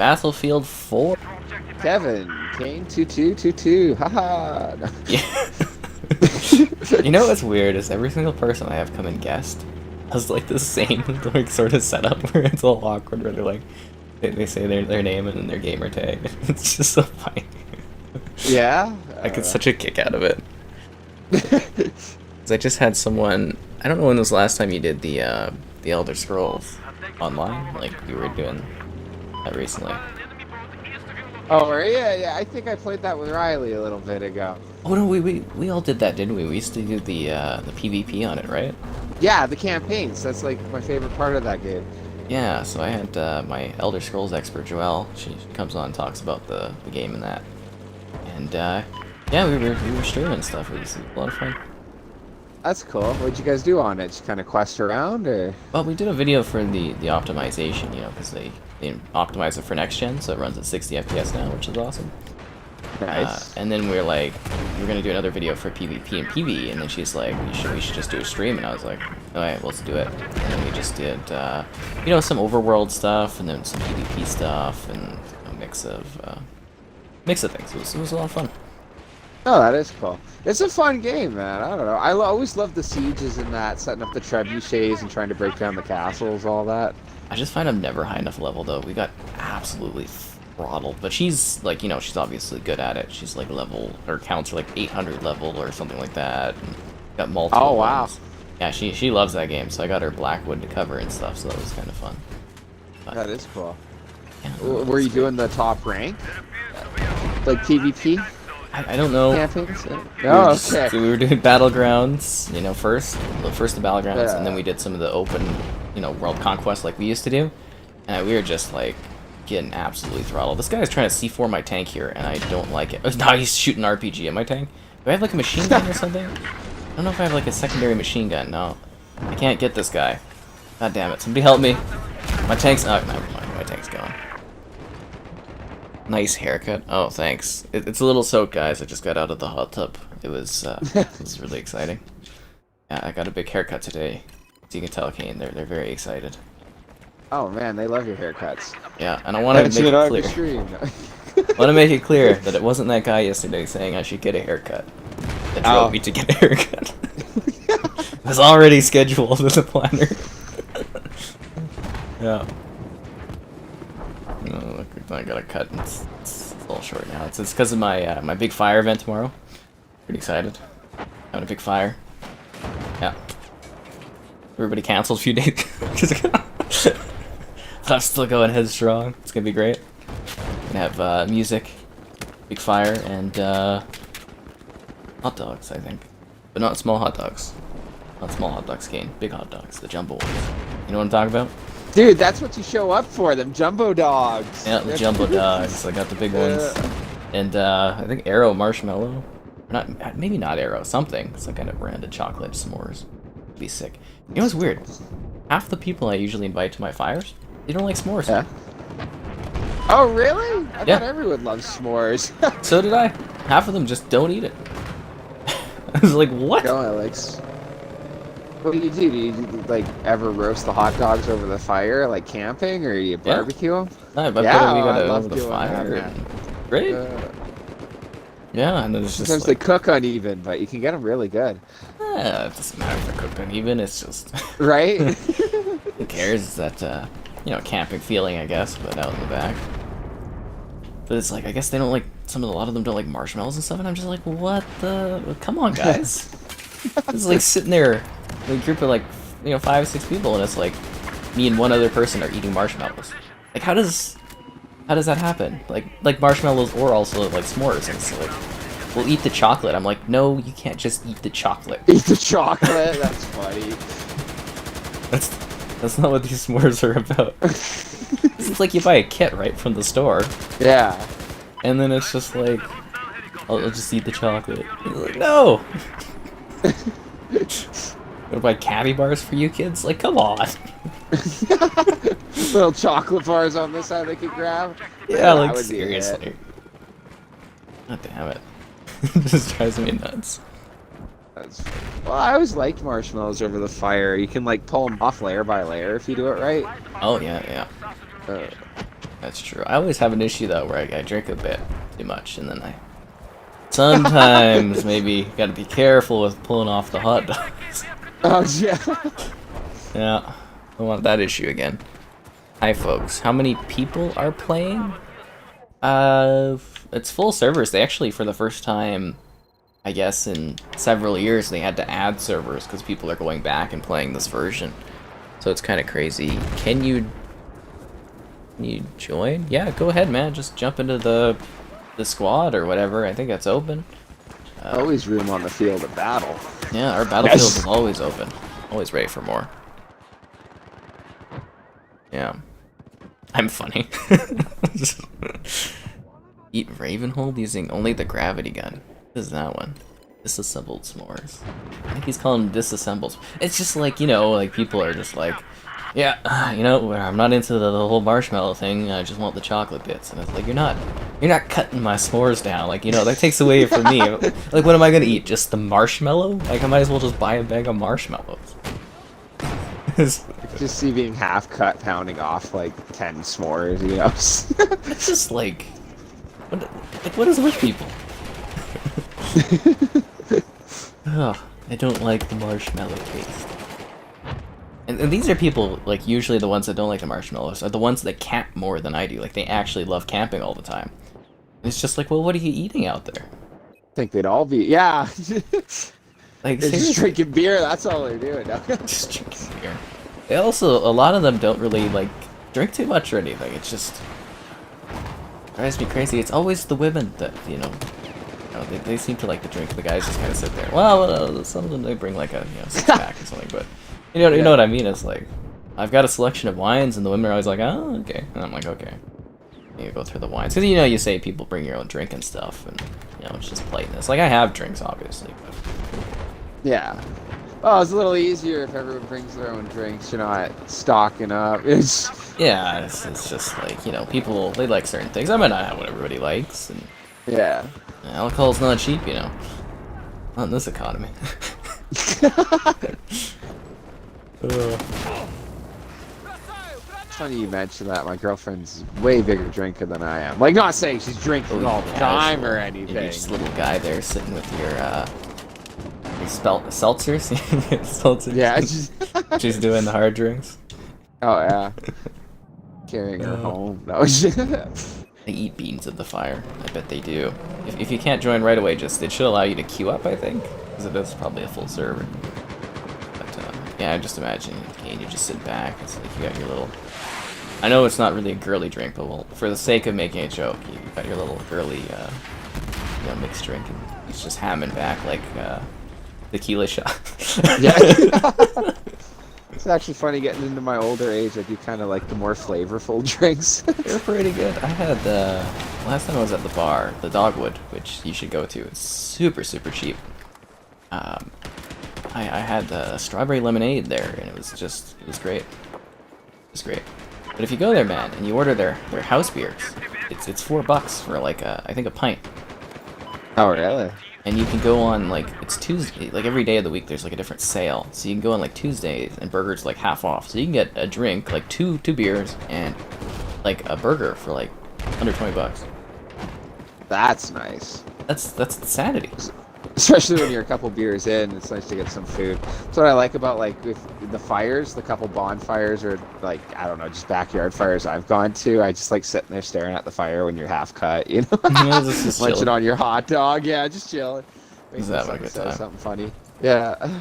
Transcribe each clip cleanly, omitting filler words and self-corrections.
Battlefield 4. Kevin, Kane 2222. Haha. Yeah. You know what's weird is every single person I have come and guest has like the same like sort of setup where it's all awkward where they're like they say their name and then their gamer tag. It's just so funny. Yeah? I get such a kick out of it. 'Cause I just had someone, I don't know when was the last time you did the Elder Scrolls online, like you were doing that recently. Oh, yeah, I think I played that with Riley a little bit ago. Oh no, we all did that, didn't we? We used to do the PvP on it, right? Yeah, the campaigns. That's like my favorite part of that game. Yeah, so I had my Elder Scrolls expert, Joelle. She comes on and talks about the game and that. And yeah, we were streaming stuff. It was a lot of fun. That's cool. What'd you guys do on it? Just kind of quest around, or? Well, we did a video for the optimization, you know, because they optimize it for next gen, so it runs at 60 FPS now, which is awesome. Nice. And then we're like, we're gonna do another video for PvP and PvE, and then she's like, we should just do a stream, and I was like, alright, well, let's do it. And then we just did, you know, some overworld stuff, and then some PvP stuff, and a mix of things. It was a lot of fun. Oh, that is cool. It's a fun game, man. I don't know. I always love the sieges and that, setting up the trebuchets and trying to break down the castles, all that. I just find I'm never high enough level, though. We got absolutely throttled, but she's like, you know, she's obviously good at it. She's like level, her counts are like 800 level or something like that. And got multiple. Oh wow. ones. Yeah, she loves that game, so I got her Blackwood to cover and stuff, so that was kind of fun. But, That is cool. yeah, Were you doing the top rank? Like PvP I don't know. campaigns? We were doing battlegrounds, you know, first the battlegrounds, and then Yeah. we did some of the open, you know, world conquest like we used to do, and we were just like getting absolutely throttled. This guy's trying to C4 my tank here, and I don't like it. No, he's shooting RPG at my tank. Do I have like a machine gun or something? I don't know if I have like a secondary machine gun. No, I can't get this guy. God damn it! Somebody help me. My tank's never mind. My tank's gone. Nice haircut. Oh, thanks. It's a little soaked, guys. I just got out of the hot tub. It was really exciting. Yeah, I got a big haircut today. As you can tell, Kane, they're very excited. Oh man, they love your haircuts. Yeah, and I want to make it clear. I want to make it clear that it wasn't that guy yesterday saying I should get a haircut that drove me to get a haircut. It was already scheduled in the planner. Yeah. No, look, I got a cut. It's a little short now. It's because of my my big fire event tomorrow. Pretty excited. Having a big fire. Yeah. Everybody canceled a few days. But I'm still going headstrong. It's gonna be great. Gonna have music, big fire, and hot dogs, I think, but not small hot dogs. Not small hot dogs, Kane. Big hot dogs, the jumbo ones. You know what I'm talking about? Dude, that's what you show up for, them jumbo dogs. Yeah, the jumbo dogs. I got the big ones. And I think Arrow marshmallow. Not, maybe not Arrow, something. It's like kind of branded chocolate s'mores. It'd be sick. You know what's weird? Half the people I usually invite to my fires, they don't like s'mores. Yeah. Oh, really? I Yeah. thought everyone loves s'mores. So did I. Half of them just don't eat it. I was like, what? No, Alex. What do? Do you like ever roast the hot dogs over the fire, like camping, or you barbecue them? No, but Yeah, we I got it love over the doing fire. that, And great. Yeah, and then it's just Sometimes they cook uneven, but you can get them really good. it doesn't matter if they're cooked uneven. It's just Right? who cares? It's that you know, camping feeling, I guess, but out in the back. But it's like, I guess they don't like, a lot of them don't like marshmallows and stuff, and I'm just like, what the, come on, guys. It's like sitting there, a group of like, you know, 5 or 6 people, and it's like, me and one other person are eating marshmallows. Like, how does that happen? Like marshmallows or also like s'mores, and it's like, we'll eat the chocolate. I'm like, no, you can't just eat the chocolate. Eat the chocolate? That's funny. That's not what these s'mores are about. It's like you buy a kit, right, from the store. Yeah. And then it's just like, I'll just eat the chocolate. Like, no! Gonna buy candy bars for you kids? Like, come on! Little chocolate bars on this side they could grab. Yeah, like, that would be seriously. God damn it. It just drives me nuts. Well, I always liked marshmallows over the fire. You can like pull them off layer by layer if you do it right. Oh, yeah, yeah. That's true. I always have an issue though where I drink a bit too much, and then I sometimes maybe got to be careful with pulling off the hot dogs. Oh yeah. Yeah, I don't want that issue again. Hi folks, how many people are playing? It's full servers. They actually, for the first time, I guess in several years, they had to add servers because people are going back and playing this version. So it's kind of crazy. Can you join? Yeah, go ahead, man. Just jump into the squad or whatever. I think that's open. Always room on the field of battle. Yeah, our battlefield is always open. Always ready for more. Yeah. I'm funny. Eat Ravenhold using only the gravity gun. What is that one? Disassembled s'mores. I think he's calling them disassembled. It's just like, you know, like people are just like, yeah, you know, I'm not into the whole marshmallow thing. I just want the chocolate bits. And it's like, you're not cutting my s'mores down. Like, you know, that takes away from me. Like, what am I gonna eat? Just the marshmallow? Like, I might as well just buy a bag of marshmallows. Just see being half cut, pounding off like 10 s'mores, you know. It's just like, what is with people? Ugh, I don't like the marshmallow taste. And these are people, like, usually the ones that don't like the marshmallows are the ones that camp more than I do. Like, they actually love camping all the time. And it's just like, well, what are you eating out there? I think they'd all be, yeah. Like, they're just drinking beer, that's all they're doing. Just drinking beer. They also, a lot of them don't really, like, drink too much or anything. It's just drives me crazy. It's always the women that, you know, they seem to like to drink. The guys just kind of sit there. Well, some of them, they bring, like, a, you know, six-pack or something, but... You know what I mean? It's like, I've got a selection of wines, and the women are always like, oh, okay. And I'm like, okay. You go through the wines. Because, you know, you say people bring your own drink and stuff, and, you know, it's just politeness. Like, I have drinks, obviously, but... Yeah. Well, it's a little easier if everyone brings their own drinks, you're not stocking up. Yeah, it's just like, you know, people, they like certain things. I might not have what everybody likes, and... Yeah. Alcohol's not cheap, you know. Not in this economy. It's funny you mentioned that. My girlfriend's way bigger drinker than I am. Like, not saying she's drinking all the time or anything. You're just a little guy there sitting with your seltzers. Seltzers. Yeah. She's doing the hard drinks. Oh yeah. Carrying her home. No. They eat beans at the fire. I bet they do. If you can't join right away, it should allow you to queue up, I think, because it is probably a full server. Yeah, I just imagine you just sit back. It's like you got your little... I know it's not really a girly drink, but well, for the sake of making a joke, you got your little girly, you know, mixed drink, and it's just hamming back like tequila shot. Yeah. It's actually funny getting into my older age. I do kind of like the more flavorful drinks. They're pretty good. I had last time I was at the bar, the Dogwood, which you should go to. It's super cheap. I had strawberry lemonade there, and it was great. It was great. But if you go there, man, and you order their house beers, it's $4 for like I think a pint. Oh really? And you can go on, like, it's Tuesday, like every day of the week there's like a different sale. So you can go on like Tuesdays and burgers like half off. So you can get a drink, like two beers and like a burger for like under $20. That's nice. That's insanity. Especially when you're a couple beers in, it's nice to get some food. That's what I like about, like, with the fires, the couple bonfires or, like, I don't know, just backyard fires I've gone to. I just like sitting there staring at the fire when you're half cut, you know? Munching on your hot dog. Yeah, just chilling. Is that a good time? Something funny. Yeah.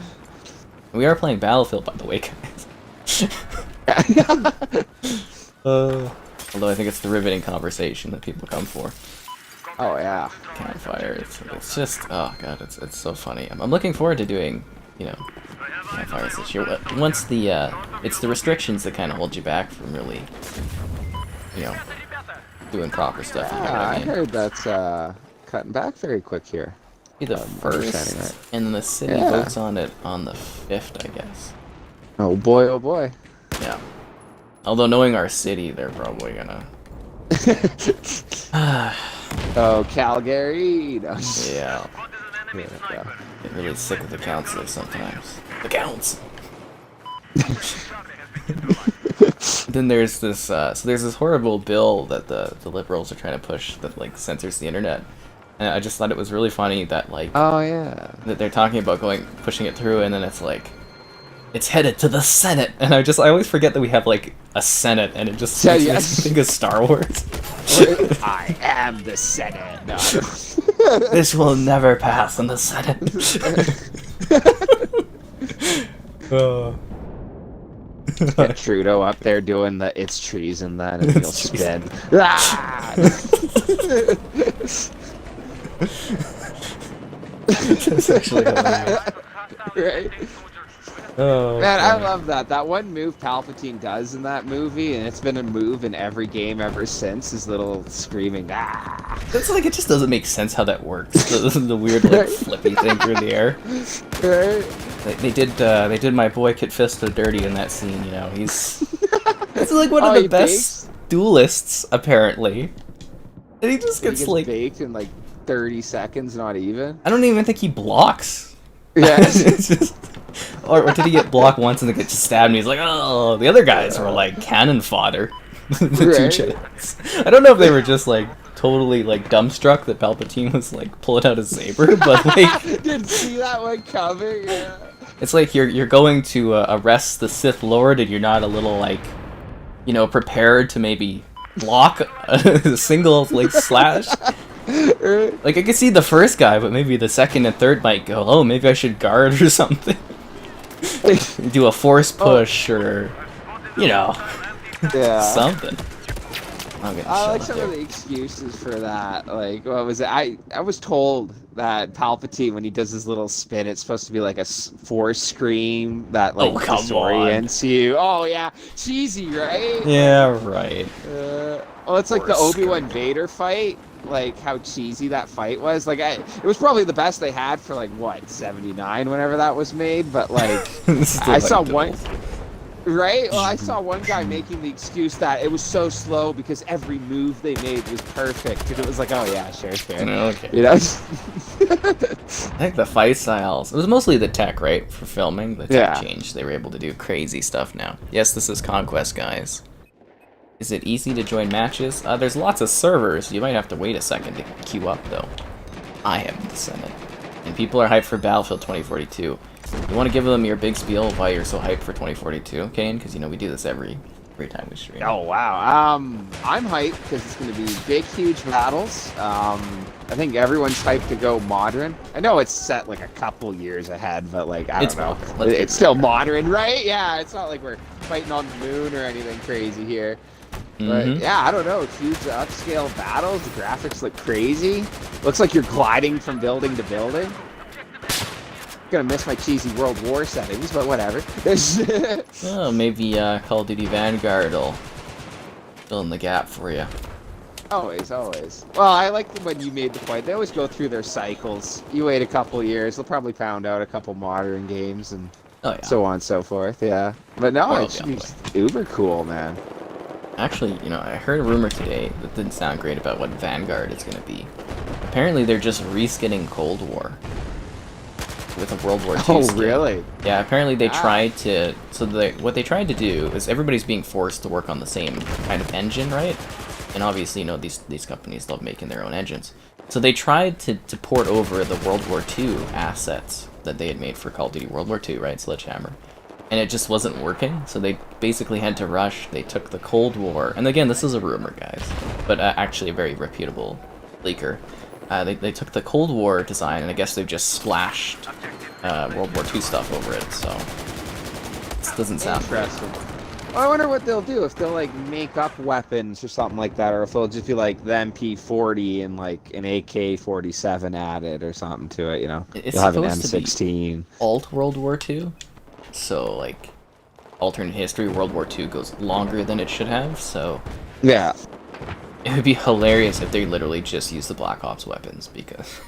We are playing Battlefield, by the way, guys. Although I think it's the riveting conversation that people come for. Oh yeah. Campfire. It's just, oh god, it's so funny. I'm looking forward to doing, you know, campfires this year. Once it's the restrictions that kind of hold you back from really, you know, doing proper stuff. Yeah, I heard that's cutting back very quick here. Be the first, right? And then the city votes on it on the 5th, I guess. Oh boy, oh boy. Yeah. Although knowing our city, they're probably gonna. Oh, Calgary. No. Yeah. Get really sick of the council sometimes. The council. Then there's this so there's this horrible bill that the liberals are trying to push that like censors the internet. And I just thought it was really funny that like Oh yeah. that they're talking about pushing it through, and then it's like it's headed to the Senate, and I always forget that we have like a Senate, and it just makes me think of Star Wars. I am the Senate. No. This will never pass in the Senate. Get Trudeau up there doing the "it's treason" then, and he'll spin. Ah! That's actually hilarious. Right? Oh, man, I funny. love that. That one move Palpatine does in that movie, and it's been a move in every game ever since, his little screaming, ah! It's like, it just doesn't make sense how that works. The weird, like, flippy thing through the air. Right? They did my boy Kit Fisto dirty in that scene, you know. He's like one of the best duelists, apparently. And he just gets like baked in like 30 seconds, not even. I don't even think he blocks. Yeah. It's just, or did he get blocked once and then get just stabbed and he's like, oh, the other guys were like cannon fodder. The two Jets. I don't know if they were just like totally like dumbstruck that Palpatine was like pulling out his saber, but like didn't see that one coming. Yeah. It's like you're going to arrest the Sith Lord and you're not a little like, you know, prepared to maybe block a single like slash. Like I could see the first guy, but maybe the second and third might go, oh, maybe I should guard or something. Do a force push or, you know, something. I like some of the excuses for that. Like, what was it? I was told that Palpatine, when he does his little spin, it's supposed to be like a force scream that like disorients you. Oh yeah, cheesy, right? Yeah, right. Well, it's like the Obi-Wan Vader fight. Like how cheesy that fight was. Like it was probably the best they had for like what 79, whenever that was made. But like I saw one. Right? Well, I saw one guy making the excuse that it was so slow because every move they made was perfect. And it was like, oh yeah, sure. Okay. You know? I think the fight styles, it was mostly the tech, right? For filming, the tech changed. They were able to do crazy stuff now. Yes, this is Conquest, guys. Is it easy to join matches? There's lots of servers. You might have to wait a second to queue up, though. I am the Senate. And people are hyped for Battlefield 2042. You want to give them your big spiel of why you're so hyped for 2042, Kane? Because, you know, we do this every time we stream. Oh, wow. I'm hyped because it's going to be big, huge battles. I think everyone's hyped to go modern. I know it's set, like, a couple years ahead, but, like, I don't know. It's still modern, right? Yeah, it's not like we're fighting on the moon or anything crazy here. But, yeah, I don't know. Huge upscale battles. The graphics look crazy. Looks like you're gliding from building to building. Gonna miss my cheesy World War settings, but whatever. Oh, maybe Call of Duty Vanguard will fill in the gap for you. Always. Well, I like when you made the point. They always go through their cycles. You wait a couple years, they'll probably pound out a couple modern games and so on and so forth. Yeah, but no, it should be uber cool, man. Actually, you know, I heard a rumor today that didn't sound great about what Vanguard is gonna be. Apparently, they're just reskinning Cold War with a World War II Oh, skin. really? Yeah, apparently they tried to... So what they tried to do is everybody's being forced to work on the same kind of engine, right? And obviously, you know, these companies love making their own engines. So they tried to port over the World War II assets that they had made for Call of Duty World War II, right? Sledgehammer. And it just wasn't working, so they basically had to rush. They took the Cold War... And again, this is a rumor, guys. But actually a very reputable leaker. They took the Cold War design, and I guess they've just splashed World War II stuff over it, so this doesn't sound interesting. Well, I wonder what they'll do, if they'll like make up weapons or something like that, or if it'll just be like the MP40 and like an AK-47 added or something to it, you know? It's you'll have an supposed to be M16. alt World War II, so like alternate history World War II goes longer than it should have, so yeah. It would be hilarious if they literally just use the Black Ops weapons, because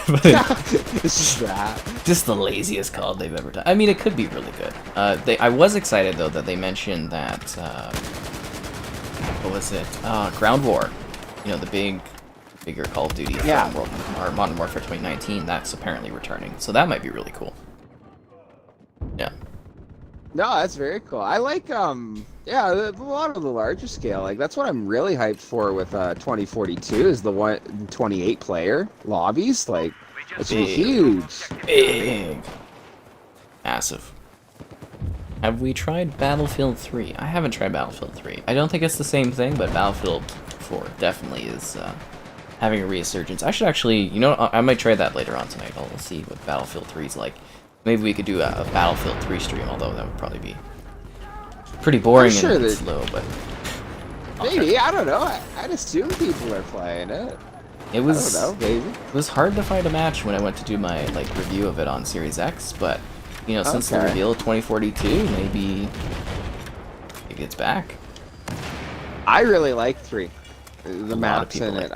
This is that. Just the laziest call they've ever done. I mean, it could be really good. I was excited though that they mentioned that what was it? Ground War. You know, the bigger Call of Duty from Modern Warfare 2019. That's apparently returning, so that might be really cool. Yeah. No, that's very cool. I like yeah, a lot of the larger scale. Like that's what I'm really hyped for with 2042 is the 128 player lobbies. Like it's huge. Big. Massive. Have we tried Battlefield 3? I haven't tried Battlefield 3. I don't think it's the same thing, but Battlefield 4 definitely is having a resurgence. I should actually, you know, I might try that later on tonight. I'll see what Battlefield 3 is like. Maybe we could do a Battlefield 3 stream, although that would probably be pretty boring and slow, but... Maybe, I don't know. I'd assume people are playing it. It was, I don't know, maybe. It was hard to find a match when I went to do my like review of it on Series X, but, you know, since the reveal of 2042, maybe it's back. I really like 3. The maps in it.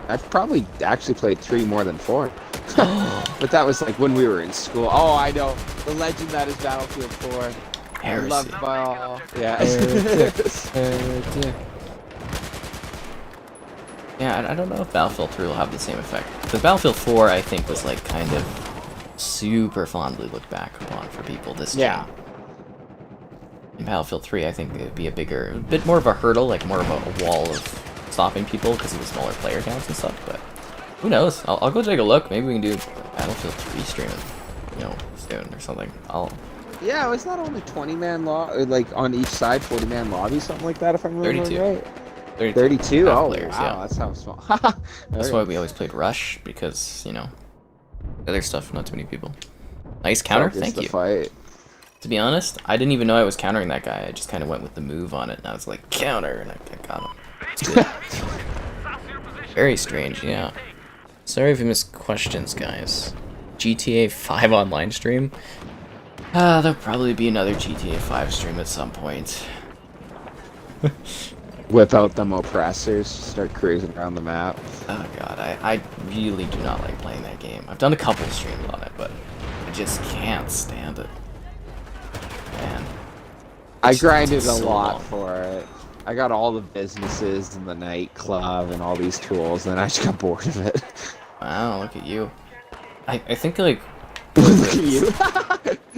I've probably actually played 3 more than 4. But that was like when we were in school. Oh, I know. The legend that is Battlefield 4. Heresy. Loved by all. Yeah. Yeah, I don't know if Battlefield 3 will have the same effect. Because Battlefield 4, I think, was like kind of super fondly looked back upon for people this game. In Battlefield 3, I think it would be a bit more of a hurdle, like more of a wall of stopping people because of the smaller player counts and stuff, but who knows? I'll go take a look. Maybe we can do Battlefield 3 stream, you know, soon or something. Yeah, was that only 20-man like on each side, 40-man lobby, something like that, if I'm remembering right? 32? Oh, players, wow, yeah. That's how small. That's why we always played Rush, because, you know, other stuff, not too many people. Nice counter, thank you. Fight. To be honest, I didn't even know I was countering that guy. I just kind of went with the move on it, and I was like, counter, and I got him. It's good. Very strange, yeah. Sorry if you missed questions, guys. GTA 5 online stream? There'll probably be another GTA 5 stream at some point. Whip out them oppressors, start cruising around the map. Oh god, I really do not like playing that game. I've done a couple streams on it, but I just can't stand it. Man. I grinded a lot for it. I got all the businesses and the nightclub and all these tools, and I just got bored of it. Wow, look at you. I think, like... Look at you.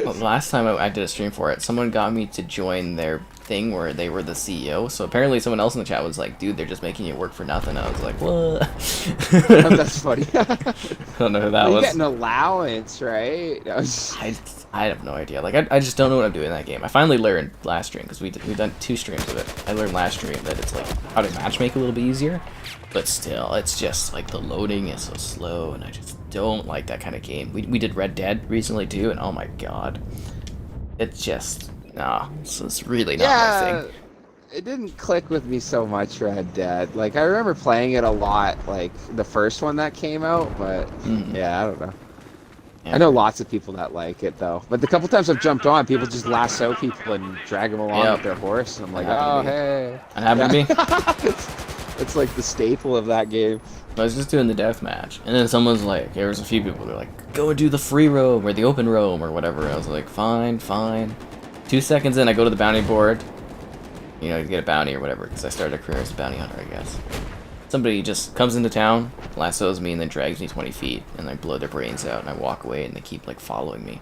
Well, last time I did a stream for it, someone got me to join their thing where they were the CEO, so apparently someone else in the chat was like, dude, they're just making you work for nothing. I was like, what? That's funny. I don't know who that was. You get an allowance, right? I have no idea. Like, I just don't know what I'm doing in that game. I finally learned last stream, because we've done 2 streams of it. I learned last stream that it's like how to matchmake a little bit easier, but still, it's just like the loading is so slow, and I just don't like that kind of game. We did Red Dead recently too, and oh my god, it's just it's really not my thing. It didn't click with me so much, Red Dead. Like I remember playing it a lot, like the first one that came out, but yeah, I don't know. Yeah. I know lots of people that like it though, but the couple times I've jumped on, people just lasso people and drag them along with their horse, and I'm like, oh hey, that happened to me. It's like the staple of that game. I was just doing the deathmatch, and then someone's like, there was a few people who were like, go and do the free roam or the open roam or whatever. I was like, fine. 2 seconds in, I go to the bounty board, you know, to get a bounty or whatever, because I started a career as a bounty hunter, I guess. Somebody just comes into town, lassos me, and then drags me 20 feet, and I blow their brains out, and I walk away, and they keep, like, following me.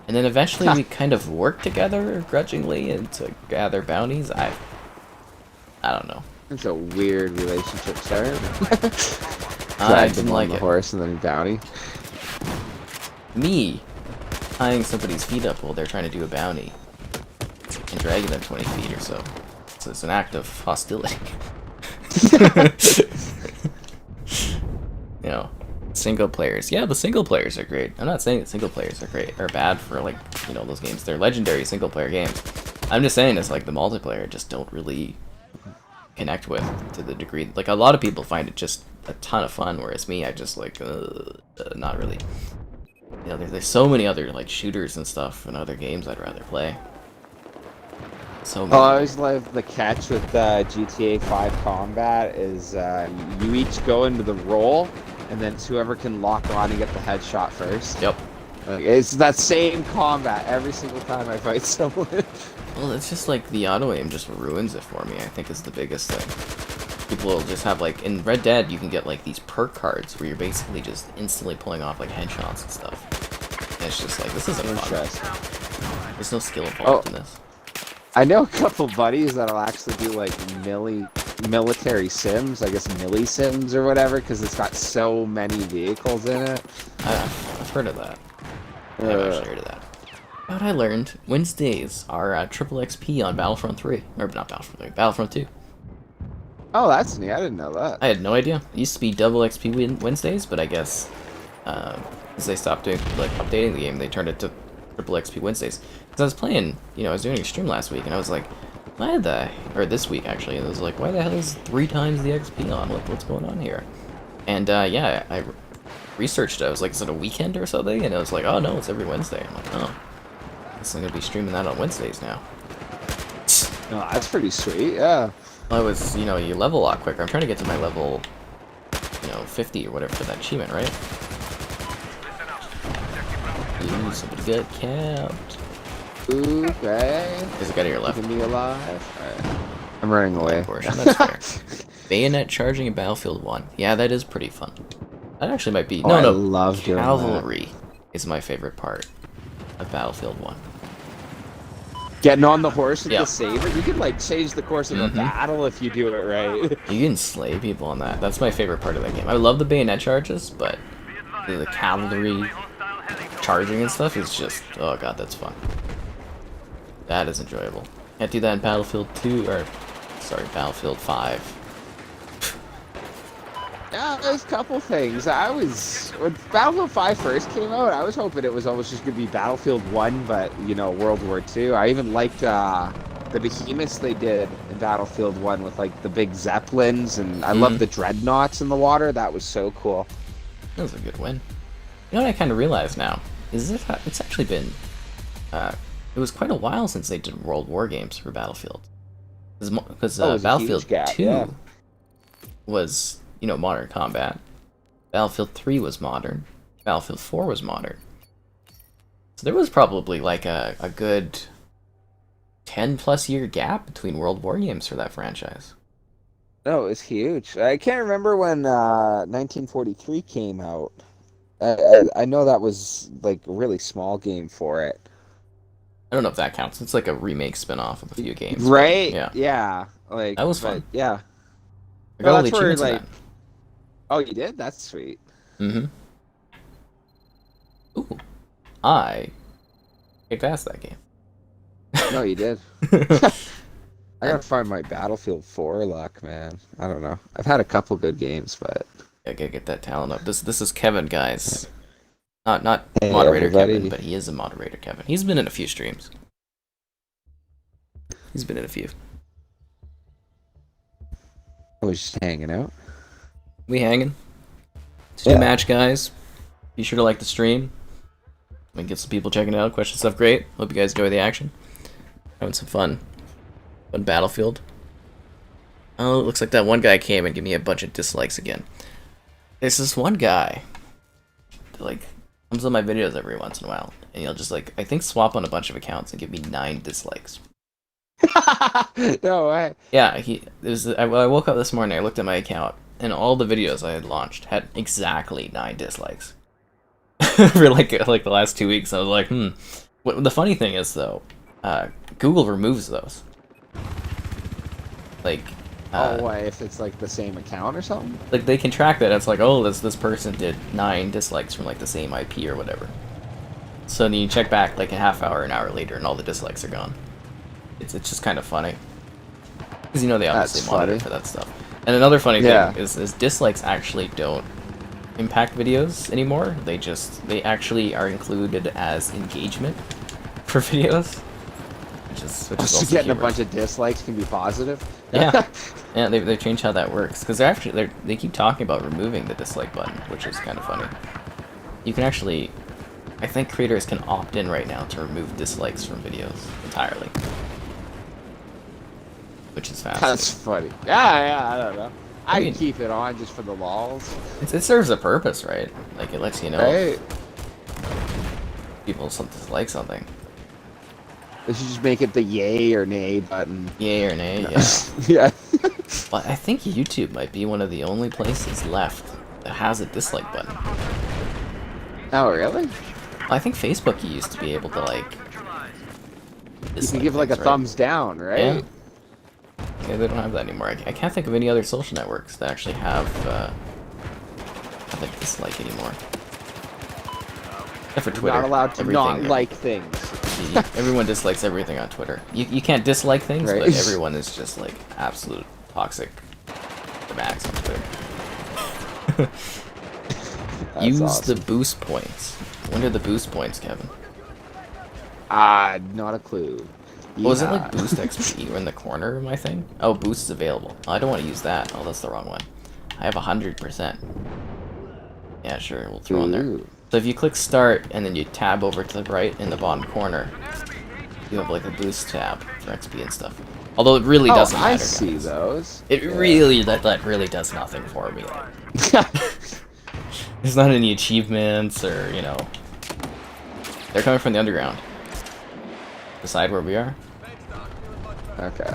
And then eventually we kind of work together, grudgingly, and to gather bounties. I don't know. It's a weird relationship start. I didn't like the it. Horse and then bounty. Me tying somebody's feet up while they're trying to do a bounty and dragging them 20 feet or so. So it's an act of hostility. You know, single players. Yeah, the single players are great. I'm not saying that single players are great or bad for, like, you know, those games. They're legendary single player games. I'm just saying it's like the multiplayer just don't really connect with to the degree. Like, a lot of people find it just a ton of fun, whereas me, I just like not really. You know, there's so many other like shooters and stuff and other games I'd rather play. So many. Oh, I always love the catch with GTA 5 combat is you each go into the role, and then it's whoever can lock on and get the headshot first. Yep. Like, it's that same combat every single time I fight someone. Well, it's just like the auto aim just ruins it for me, I think is the biggest thing. People will just have, like, in Red Dead, you can get, like, these perk cards where you're basically just instantly pulling off, like, headshots and stuff. And it's just like, this isn't fun. There's no skill Oh, involved in this. I know a couple buddies that'll actually do like military sims, I guess milli sims or whatever, because it's got so many vehicles in it. I've heard of that. I've actually heard of that. What I learned, Wednesdays are triple XP on Battlefront 3. Or not Battlefront 3, Battlefront 2. Oh, that's neat. I didn't know that. I had no idea. It used to be double XP Wednesdays, but I guess as they stopped doing, like, updating the game, they turned it to triple XP Wednesdays. Because I was playing, I was doing a stream last week, and I was like, why the... Or this week, actually, and I was like, why the hell is 3 times the XP on? What's going on here? And, yeah, I researched it. I was like, is it a weekend or something? And I was like, oh, no, it's every Wednesday. I'm like, oh. I guess I'm going to be streaming that on Wednesdays now. Oh, that's pretty sweet, yeah. Well, it was, you level a lot quicker. I'm trying to get to my level, 50 or whatever for that achievement, right? Ooh, somebody got capped. Okay. There's a guy to your left. Keeping me alive. Right. I'm running away. Portion. That's fair. Bayonet charging in Battlefield 1. Yeah, that is pretty fun. That actually might be... Oh, no, I no. love doing Cavalry is my favorite part of Battlefield 1. Getting on the horse with Yeah. the saber, you can like change the course of the battle if you do it right. You can slay people on that. That's my favorite part of that game. I love the bayonet charges, but the cavalry charging and stuff is just... Oh god, that's fun. That is enjoyable. Can't do that in Battlefield 2, or... Sorry, Battlefield 5. Yeah, there's a couple things. When Battlefield 5 first came out, I was hoping it was almost just gonna be Battlefield 1, but World War II. I even liked the behemoths they did in Battlefield 1 with like the big zeppelins, and I love the dreadnoughts in the water. That was so cool. That was a good win. You know what I kind of realize now is it's actually been it was quite a while since they did World War games for Battlefield. Because Battlefield 2 was modern combat. Battlefield 3 was modern. Battlefield 4 was modern. So there was probably like a good 10+ year gap between World War games for that franchise. No, it was huge. I can't remember when 1943 came out. I know that was like a really small game for it. I don't know if that counts. It's like a remake spin-off of a few games. Right? But, yeah. Like that was fun. Yeah. I got all the achievements in that. Oh, you did? That's sweet. Mm-hmm. Ooh. I kicked ass that game. No, you did. I gotta find my Battlefield 4 luck, man. I don't know. I've had a couple good games, but... I gotta get that talent up. This is Kevin, guys. Not Hey, moderator everybody. Kevin, but he is a moderator Kevin. He's been in a few streams. He's been in a few. I was just hanging out. We hanging. It's a new match, guys. Be sure to like the stream. We can get some people checking it out. Question stuff great. Hope you guys enjoy the action. Having some fun. Fun Battlefield. Oh, it looks like that one guy came and gave me a bunch of dislikes again. There's this one guy that, like, comes on my videos every once in a while, and he'll just, like, I think swap on a bunch of accounts and give me 9 dislikes. No way. Yeah, I woke up this morning, I looked at my account, and all the videos I had launched had exactly 9 dislikes. For, like the last 2 weeks, I was like, The funny thing is, though, Google removes those. Like... if it's like the same account or something? Like, they can track that. It's like, oh, this person did 9 dislikes from, like, the same IP or whatever. So then you check back, like, a half hour, an hour later, and all the dislikes are gone. It's just kind of funny. Because, they obviously monitor for that stuff. And another funny thing is dislikes actually don't impact videos anymore. They actually are included as engagement for videos. Which is also getting humorous. a bunch of dislikes can be positive. Yeah, yeah, they've changed how that works because they keep talking about removing the dislike button, which is kind of funny. You can actually, I think creators can opt in right now to remove dislikes from videos entirely, which is fascinating. That's funny. Yeah, I don't know. I mean, keep it on just for the lols. It serves a purpose, right? Like it lets you know Right. if people dislike something. They should just make it the yay or nay button. Yay or nay, yeah. Yeah. But I think YouTube might be one of the only places left that has a dislike button. Oh, really? I think Facebook used to be able to, like, You can give like a thumbs down, right? Yeah. Yeah, they don't have that anymore. I can't think of any other social networks that actually have like dislike anymore. Except for Twitter. You're not allowed to everything, not like things. Everyone dislikes everything on Twitter. You can't dislike things, right? but everyone is just like absolute toxic the max on Twitter. Use awesome. the boost points. When are the boost points, Kevin? Not a clue. Yeah. Was it like boost XP in the corner of my thing? Oh, boost is available. Oh, I don't want to use that. Oh, that's the wrong one. I have 100%. Yeah, sure, we'll throw in there. So if you click start and then you tab over to the right in the bottom corner, you have like a boost tab for XP and stuff. Although it really doesn't matter. I see those. It really that really does nothing for me. There's not any achievements or, you know. They're coming from the underground. Beside where we are. Okay.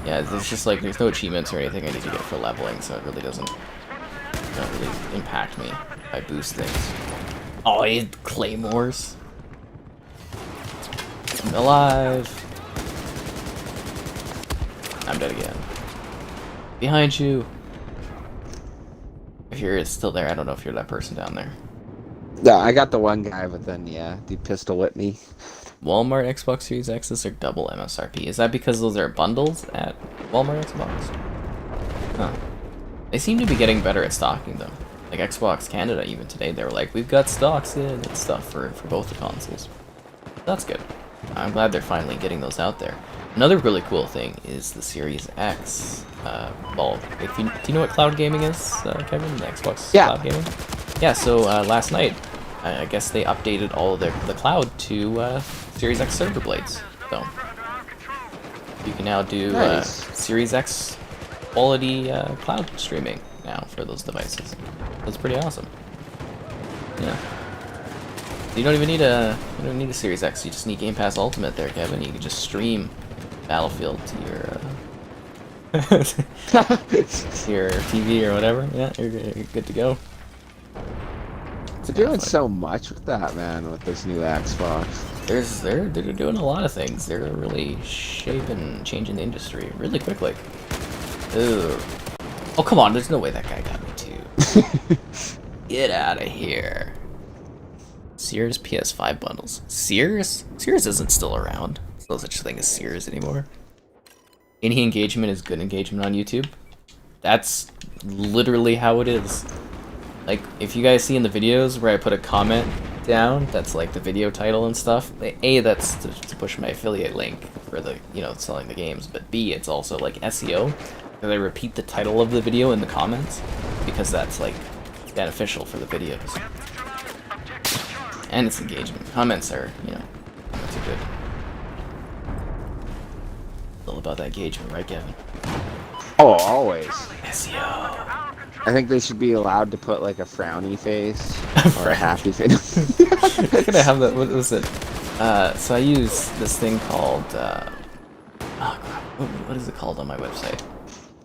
Yeah, there's just like there's no achievements or anything I need to get for leveling, so it really doesn't really impact me if I boost things. Oh, I hate claymores. I'm alive. I'm dead again. Behind you. If you're still there, I don't know if you're that person down there. Yeah, I got the one guy, but then yeah, the pistol whipped me. Walmart Xbox Series X's are double MSRP. Is that because those are bundles at Walmart Xbox? Huh. They seem to be getting better at stocking them. Like Xbox Canada even today, they were like, we've got stocks in and stuff for both the consoles. That's good. I'm glad they're finally getting those out there. Another really cool thing is the Series X. Well, do you know what cloud gaming is, Kevin? The Xbox cloud gaming? Yeah, so last night, I guess they updated all of the cloud to Series X server blades. So you can now do Series X quality cloud streaming now for those devices. That's pretty awesome. Yeah. You don't even need a Series X. You just need Game Pass Ultimate there, Kevin. You can just stream Battlefield to your TV or whatever. Yeah, you're good to go. They're doing so much with that, man, with this new Xbox. They're doing a lot of things. They're really changing the industry really quickly. Ugh. Oh, come on, there's no way that guy got me too. Get out of here. Sears PS5 bundles. Sears? Sears isn't still around. There's no such thing as Sears anymore. Any engagement is good engagement on YouTube. That's literally how it is. Like, if you guys see in the videos where I put a comment down, that's like the video title and stuff, A, that's to push my affiliate link for the, you know, selling the games, but B, it's also like SEO, because I repeat the title of the video in the comments, because that's like beneficial for the videos. And it's engagement. Comments are, you know, comments are good. All about that engagement, right, Kevin? Oh, always. SEO. I think they should be allowed to put like a frowny face or a happy face. I'm gonna have that. What was it? So I use this thing called what is it called on my website?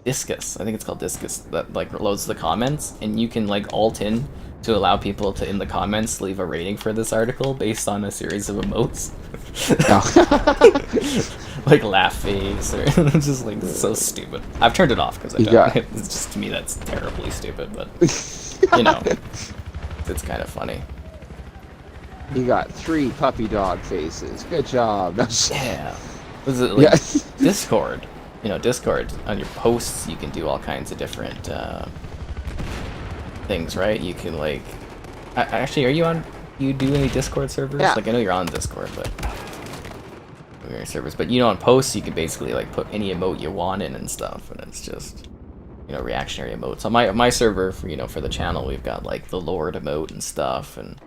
Discus. I think it's called Discus. That like loads the comments, and you can like alt in to allow people to in the comments leave a rating for this article based on a series of emotes. Like laugh face or just like so stupid. I've turned it off because I don't. It's just, to me, that's terribly stupid, but you know, it's kind of funny. You got 3 puppy dog faces. Good job. Yeah. Was it like Discord? You know, Discord, on your posts you can do all kinds of different things, right? You can like actually, are you on, you do any Discord servers? Yeah. Like, I know you're on Discord, but servers, but you know, on posts you can basically like put any emote you want in and stuff, and it's just, you know, reactionary emotes. On my server, for, you know, for the channel, we've got like the Lord emote and stuff, and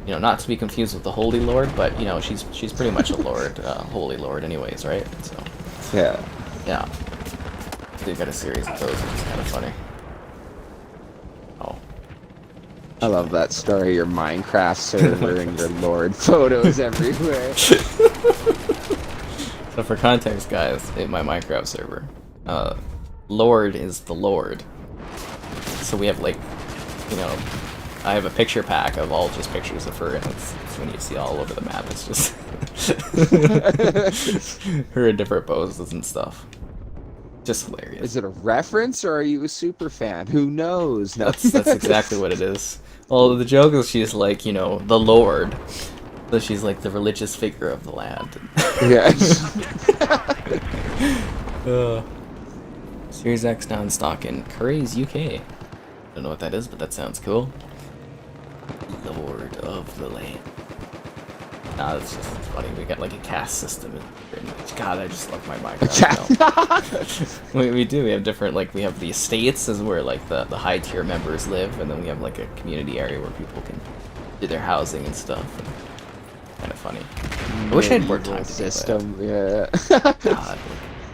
you know, not to be confused with the Holy Lord, but you know, she's pretty much a Lord, Holy Lord anyways, right? So yeah, they've got a series of those, it's kind of funny. Oh, I love that story. Your Minecraft server and your Lord photos everywhere. So for context, guys, in my Minecraft server, Lord is the Lord. So we have like, you know, I have a picture pack of all just pictures of her, and it's when you see all over the map, it's just Her in different poses and stuff. Just hilarious. Is it a reference or are you a super fan? Who knows? No. That's exactly what it is. Well, the joke is she's like, you know, the Lord. So she's like the religious figure of the land. Yeah. Series X now in stock in Curry's UK. Don't know what that is, but that sounds cool. Lord of the land. Nah, it's just funny. We got like a caste system. God, I just love my Minecraft. we do. We have different, like, we have the estates is where like the high tier members live, and then we have like a community area where people can do their housing and stuff. Kind of funny. I wish I had more time to system. Yeah. God,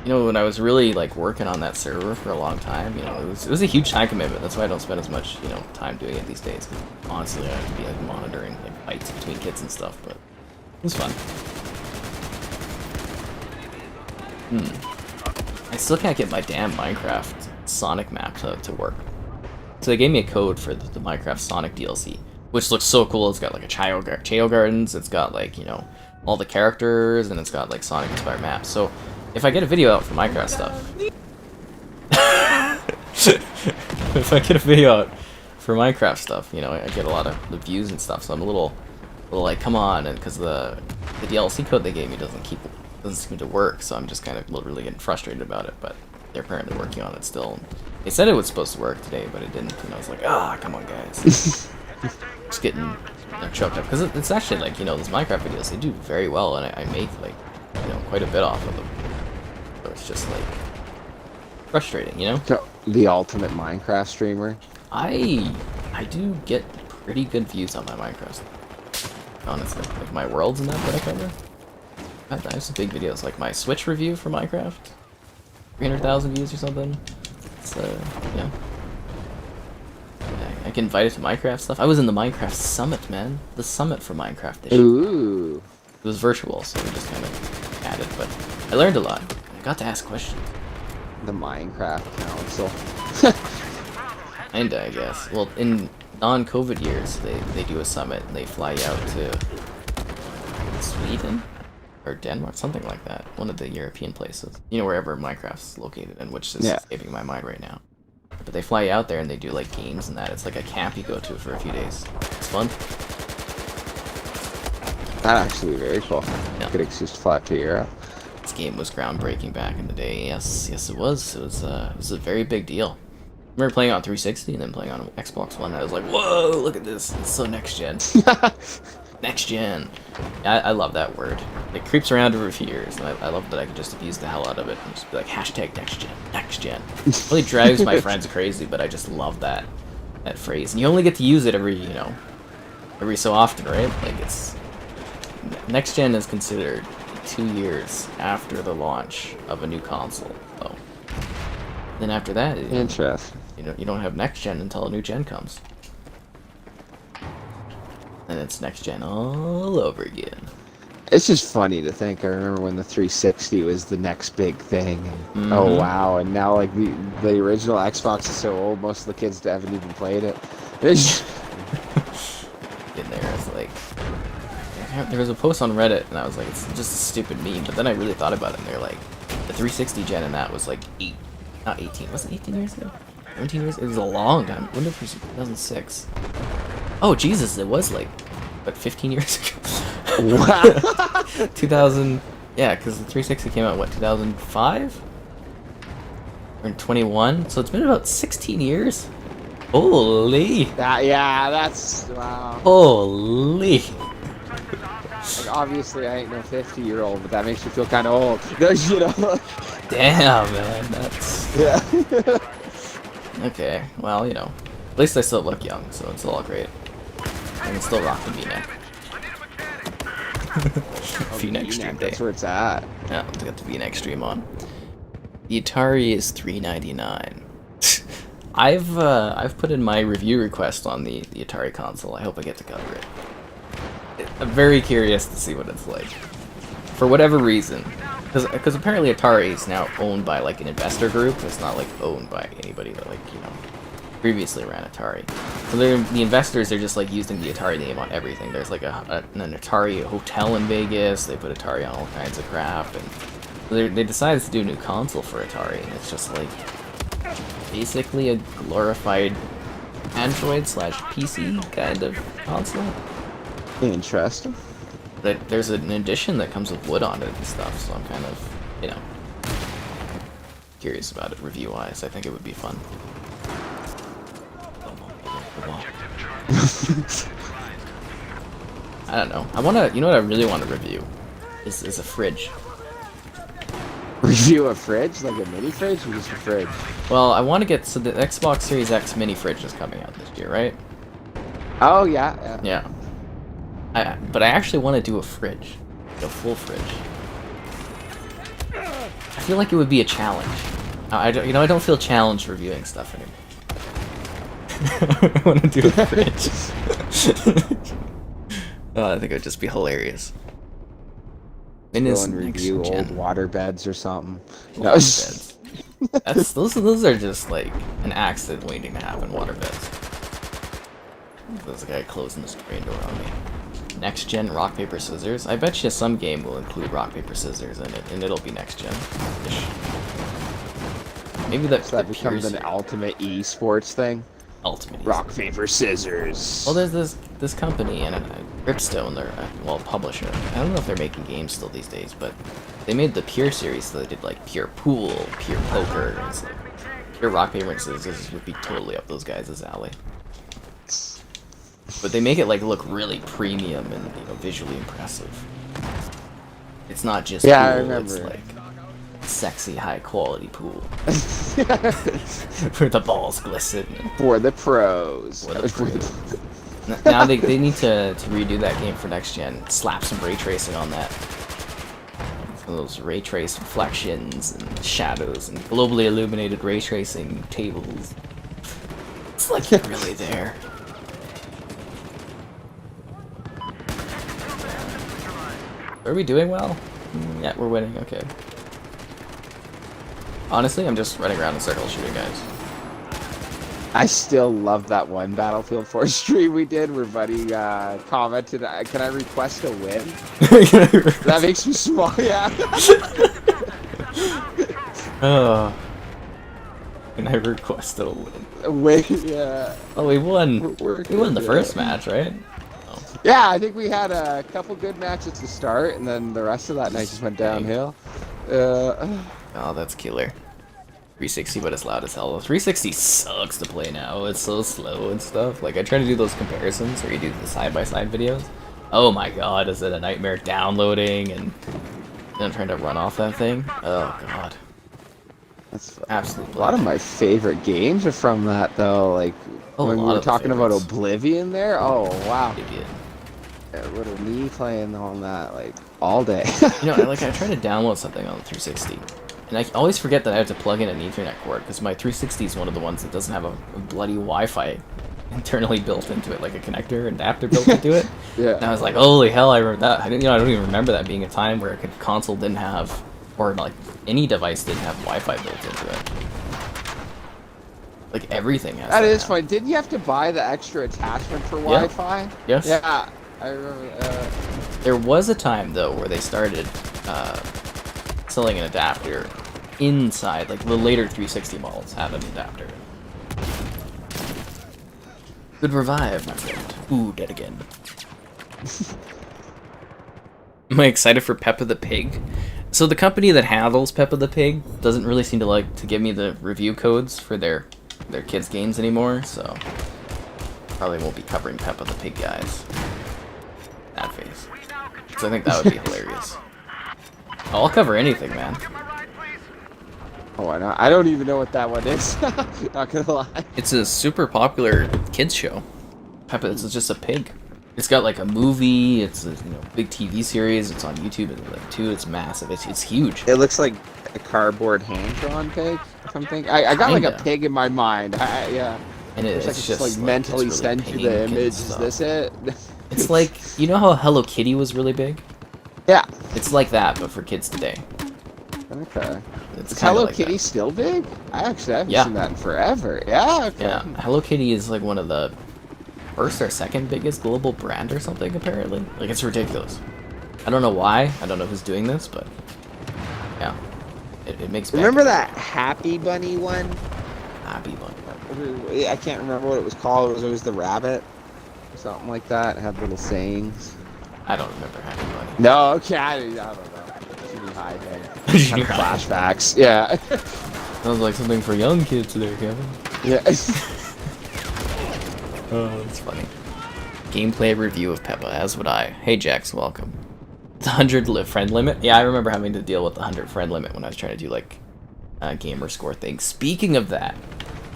you know, when I was really like working on that server for a long time, you know, it was a huge time commitment. That's why I don't spend as much, you know, time doing it these days. 'Cause honestly, I have to be like monitoring like fights between kids and stuff, but it was fun. I still can't get my damn Minecraft Sonic map to work. So they gave me a code for the Minecraft Sonic DLC, which looks so cool. It's got like a Chayo Gardens, it's got like, you know, all the characters, and it's got like Sonic inspired maps. So if I get a video out for Minecraft stuff, if I get a video out for Minecraft stuff, you know, I get a lot of the views and stuff. So I'm a little like, come on, and because the DLC code they gave me doesn't seem to work, so I'm just kind of literally getting frustrated about it. But they're apparently working on it still. They said it was supposed to work today, but it didn't. And I was like, ah, come on, guys. Just getting, you know, choked up because it's actually like, you know, those Minecraft videos, they do very well, and I make like, you know, quite a bit off of them. So it's just like frustrating, you know. The ultimate Minecraft streamer. I do get pretty good views on my Minecraft. Honestly, like my worlds and that I cover. I have some big videos, like my Switch review for Minecraft. 300,000 views or something. So, yeah. I get invited to Minecraft stuff. I was in the Minecraft Summit, man. The summit for Minecraft this year. Ooh. It was virtual, so we just kind of added, but I learned a lot. I got to ask questions. The Minecraft Council. Kinda, I guess. Well, in non-COVID years, they do a summit, and they fly you out to Sweden? Or Denmark, something like that. One of the European places. You know, wherever Minecraft's located, and which is escaping my mind right now. But they fly you out there and they do like games and that. It's like a camp you go to for a few days. It's fun. That'd actually be very cool. Yeah. Good excuse to fly out to Europe. This game was groundbreaking back in the day. Yes, it was. It was a very big deal. I remember playing on 360 and then playing on Xbox One. I was like, whoa, look at this. It's so next gen. Next gen. I love that word. It creeps around over a few years, and I love that I can just abuse the hell out of it and just be like, hashtag next gen, next gen. It really drives my friends crazy, but I just love that phrase. And you only get to use it every so often, right? Like, it's next gen is considered 2 years after the launch of a new console. So then after that, interesting. You don't have next gen until a new gen comes. And it's next gen all over again. It's just funny to think. I remember when the 360 was the next big thing. And, oh wow! And now like the original Xbox is so old, most of the kids haven't even played it. It's in there, it's like there was a post on Reddit, and I was like, it's just a stupid meme. But then I really thought about it, and they're like, the 360 gen and that was like not 18. Was it 18 years ago? 17 years? It was a long time. When did it was 2006? Oh Jesus! It was like, what, 15 years ago? Wow. 2000. Yeah, because the 360 came out what, 2005? Or 21? So it's been about 16 years. Holy! That's wow. Holy! Like, obviously, I ain't no 50-year-old, but that makes me feel kind of old. You know? Damn, man, that's yeah. Okay. Well, you know, at least I still look young, so it's all great. I can still rock the V-neck. V-neck stream day. That's where it's at. Yeah, let's get the V-neck stream on. The Atari is $399. I've put in my review request on the Atari console. I hope I get to cover it. I'm very curious to see what it's like. For whatever reason, because apparently Atari is now owned by like an investor group. It's not like owned by anybody that, like, you know, previously ran Atari. So the investors are just like using the Atari name on everything. There's like an Atari hotel in Vegas. They put Atari on all kinds of crap, and they decided to do a new console for Atari. And it's just like basically a glorified Android/PC kind of console. Interesting. But there's an edition that comes with wood on it and stuff, so I'm kind of, you know, curious about it review-wise. I think it would be fun. I don't know. You know what I really want to review? Is a fridge. Review a fridge? Like a mini fridge or just a fridge? Well, I want to get, so the Xbox Series X mini fridge is coming out this year, right? Oh, yeah. Yeah. But I actually want to do a fridge. Like a full fridge. I feel like it would be a challenge. I don't feel challenged reviewing stuff anymore. I want to do a fridge. Oh, I think it would just be hilarious. Go and review old water beds or something. No. Beds. Those are just like an accident waiting to happen. Water beds. There's a guy closing the screen door on me. Next gen rock paper scissors. I bet you some game will include rock paper scissors in it, and it'll be next gen. Maybe that becomes an ultimate esports thing. Ultimate rock paper scissors. Well, there's this company and Ripstone. They're a publisher. I don't know if they're making games still these days, but they made the Pure series. So they did like Pure Pool, Pure Poker, and so Pure rock paper scissors would be totally up those guys' alley. But they make it like look really premium and visually impressive. It's not just pool, I remember. It's like sexy, high quality pool. Where the balls glisten. For the pros. Now they need to redo that game for next gen. Slap some ray tracing on that. Those ray trace reflections and shadows and globally illuminated ray tracing tables. It's like you're really there. Are we doing well? Yeah, we're winning. Okay. Honestly, I'm just running around in circles shooting guys. I still love that one Battlefield 4 stream we did where Buddy commented, "Can I request a win?" That makes me small. Yeah. Can I request a win? Wait, yeah. Oh, we won. We won the first match, right? Yeah, I think we had a couple good matches to start, and then the rest of that night just went downhill. Oh, that's killer. 360, but it's loud as hell. 360 sucks to play now. It's so slow and stuff. Like, I try to do those comparisons where you do the side-by-side videos. Oh my god, is it a nightmare downloading and then trying to run off that thing? Oh god. That's absolutely. A lot of my favorite games are from that, though. Like, when we were talking about Oblivion there. Oh, wow. Oblivion. Little me playing on that like all day. I try to download something on the 360, and I always forget that I have to plug in an Ethernet cord because my 360 is one of the ones that doesn't have a bloody Wi-Fi internally built into it, like a connector and adapter built into it. Yeah. And I was like, holy hell, I remember that. I don't even remember that being a time where a console didn't have, or like any device didn't have Wi-Fi built into it. Like everything has. That is fun. Didn't you have to buy the extra attachment for Wi-Fi? Yes. Yeah. I remember. There was a time though where they started selling an adapter inside, like the later 360 models had an adapter. Good revive, my friend. Ooh, dead again. Am I excited for Peppa the Pig? So the company that handles Peppa the Pig doesn't really seem to like to give me the review codes for their kids' games anymore, so probably won't be covering Peppa the Pig, guys. That face. So I think that would be hilarious. I'll cover anything, man. Oh, I don't even know what that one is. Not gonna lie. It's a super popular kids show. Peppa, it's just a pig. It's got like a movie. It's a big TV series. It's on YouTube too. It's massive. It's huge. It looks like a cardboard hand-drawn pig or something. I got like a pig in my mind. Yeah. And it's just like mentally really send you the image. Is this it? It's like, you know how Hello Kitty was really big? Yeah. It's like that, but for kids today. Okay. It's Is kind of Hello like Kitty that. still big? I haven't Yeah. seen that in forever. Yeah, okay. Yeah, Hello Kitty is like one of the first or second biggest global brand or something, apparently. Like, it's ridiculous. I don't know why. I don't know who's doing this, but yeah, it makes. Remember that Happy Bunny one? Happy Bunny. I can't remember what it was called. It was always the rabbit or something like that. It had little sayings. I don't remember Happy Bunny. No, okay, I don't know. Junior high thing. Junior Kind of high. flashbacks. Yeah. Sounds like something for young kids there, Kevin. Yeah. Oh, that's funny. Gameplay review of Peppa, as would I. Hey Jax, welcome. The 100 friend limit? Yeah, I remember having to deal with the 100 friend limit when I was trying to do like gamer score things. Speaking of that,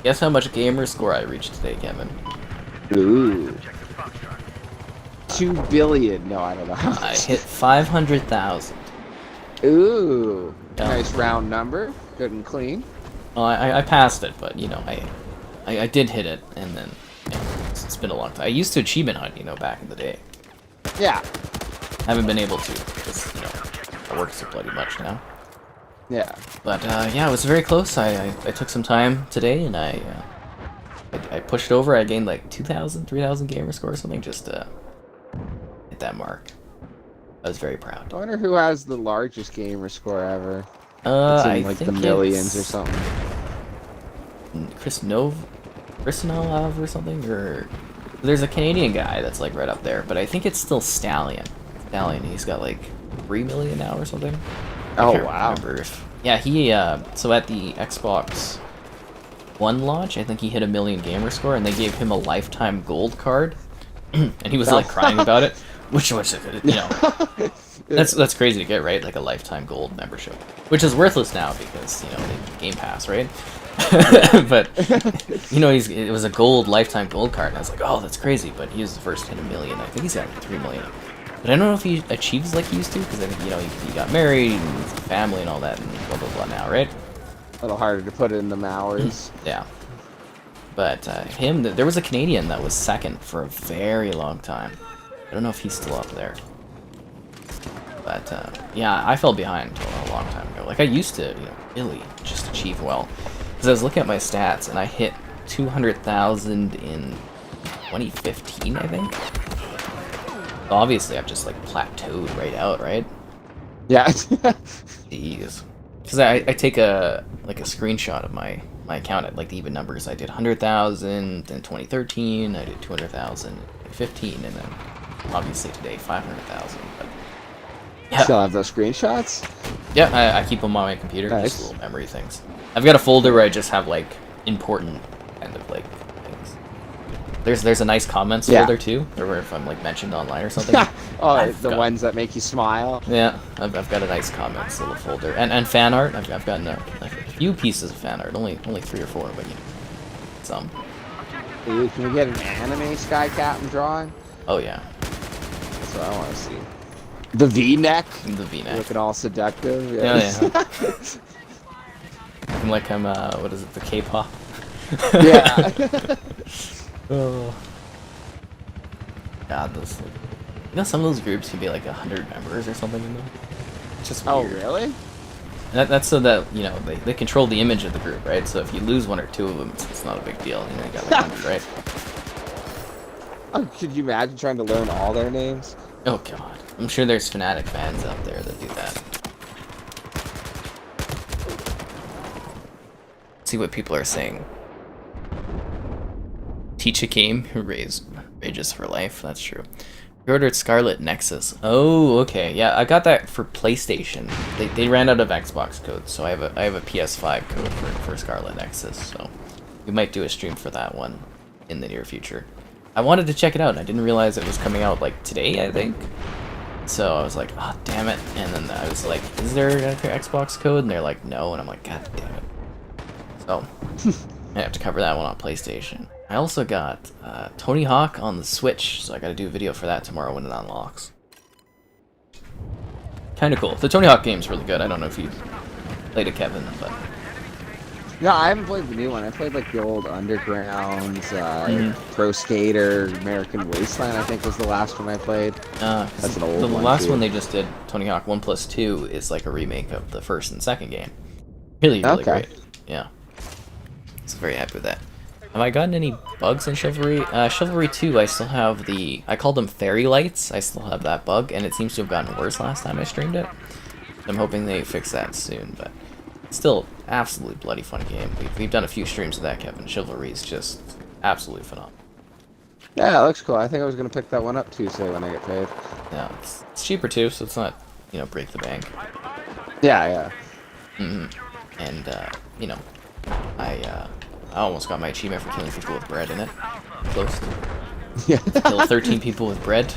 guess how much gamer score I reached today, Kevin? Ooh. 2 billion. No, I don't know. I hit 500,000. Ooh. Yeah. Nice round number. Good and clean. Well, I passed it, but you know, I did hit it, and then it's been a long time. I used to achievement hunt, you know, back in the day. Yeah. Haven't been able to because you know I work so bloody much now. Yeah. But yeah, it was very close. I took some time today, and I pushed over. I gained like 2,000, 3,000 gamer score or something just to hit that mark. I was very proud. I wonder who has the largest gamer score ever. It's in I like the think millions or it's something. Chris Novov or something, or there's a Canadian guy that's like right up there, but I think it's still Stallion. He's got like 3 million now or something. Oh, I can't wow. remember if, yeah, he so at the Xbox One launch, I think he hit 1 million gamer score, and they gave him a lifetime gold card, and he was like crying about it, which you know, that's crazy to get, right? Like a lifetime gold membership, which is worthless now because you know Game Pass, right? But you know, it was a lifetime gold card, and I was like, oh, that's crazy. But he was the first to hit 1 million. I think he's at 3 million. But I don't know if he achieves like he used to, because I think, you know, he got married and he's a family and all that, and blah blah blah now, right? A little harder to put in the hours. Yeah. But there was a Canadian that was second for a very long time. I don't know if he's still up there. But yeah, I fell behind until a long time ago. Like, I used to, you know, really just achieve well. Because I was looking at my stats, and I hit 200,000 in 2015, I think. So obviously, I've just, like, plateaued right out, right? Yeah. Jeez. Because I take a screenshot of my account at, like, the even numbers. I did 100,000 in 2013, I did 200,000 in 2015, and then, obviously, today, 500,000. But yeah. Still have those screenshots? Yeah, I keep them on my computer, Nice. just little memory things. I've got a folder where I just have, like, important kind of, like, things. There's a nice comments folder, too, or if I'm, like, mentioned online or something. Oh, the ones that make you smile? Yeah, I've got a nice comments little folder. And fan art, I've gotten a few pieces of fan art, only 3 or 4, but, you know, some. Ooh, can we get an anime Sky Captain drawing? Oh, yeah. That's what I want to see. The V-neck? The V-neck. Looking all seductive. Yeah. I'm like what is it, the K-pop? Yeah. Oh. God, those, like, you know, some of those groups can be like 100 members or something in them. It's just weird. Oh, really? That's so that, you know, they control the image of the group, right? So if you lose 1 or 2 of them, it's not a big deal. You know, you got like 100, right? Oh, could you imagine trying to learn all their names? Oh, God. I'm sure there's Fnatic fans out there that do that. See what people are saying. Teach a game who rages for life. That's true. We ordered Scarlet Nexus. Oh, okay. Yeah, I got that for PlayStation. They ran out of Xbox codes, so I have a PS5 code for Scarlet Nexus. So we might do a stream for that one in the near future. I wanted to check it out. I didn't realize it was coming out like today, I think. So I was like, oh, damn it. And then I was like, is there an Xbox code? And they're like, no. And I'm like, god damn it. So I have to cover that one on PlayStation. I also got Tony Hawk on the Switch, so I gotta do a video for that tomorrow when it unlocks. Kinda cool. The Tony Hawk game's really good. I don't know if you played it, Kevin, but... No, I haven't played the new one. I played like the old Undergrounds, Pro Skater, American Wasteland, I think was the last one I played. That's an old the one, last too. one they just did, Tony Hawk 1+2, is like a remake of the first and second game. Really, really Okay. great. Yeah. So very happy with that. Have I gotten any bugs in Chivalry? Chivalry 2, I still have I called them fairy lights. I still have that bug, and it seems to have gotten worse last time I streamed it. I'm hoping they fix that soon, but still, absolutely bloody fun game. We've done a few streams of that, Kevin. Chivalry is just absolutely phenomenal. Yeah, it looks cool. I think I was gonna pick that one up Tuesday when I get paid. Yeah, it's cheaper too, so it's not, break the bank. Yeah. And, I almost got my achievement for killing people with bread in it. Close. Yeah. Kill 13 people with bread.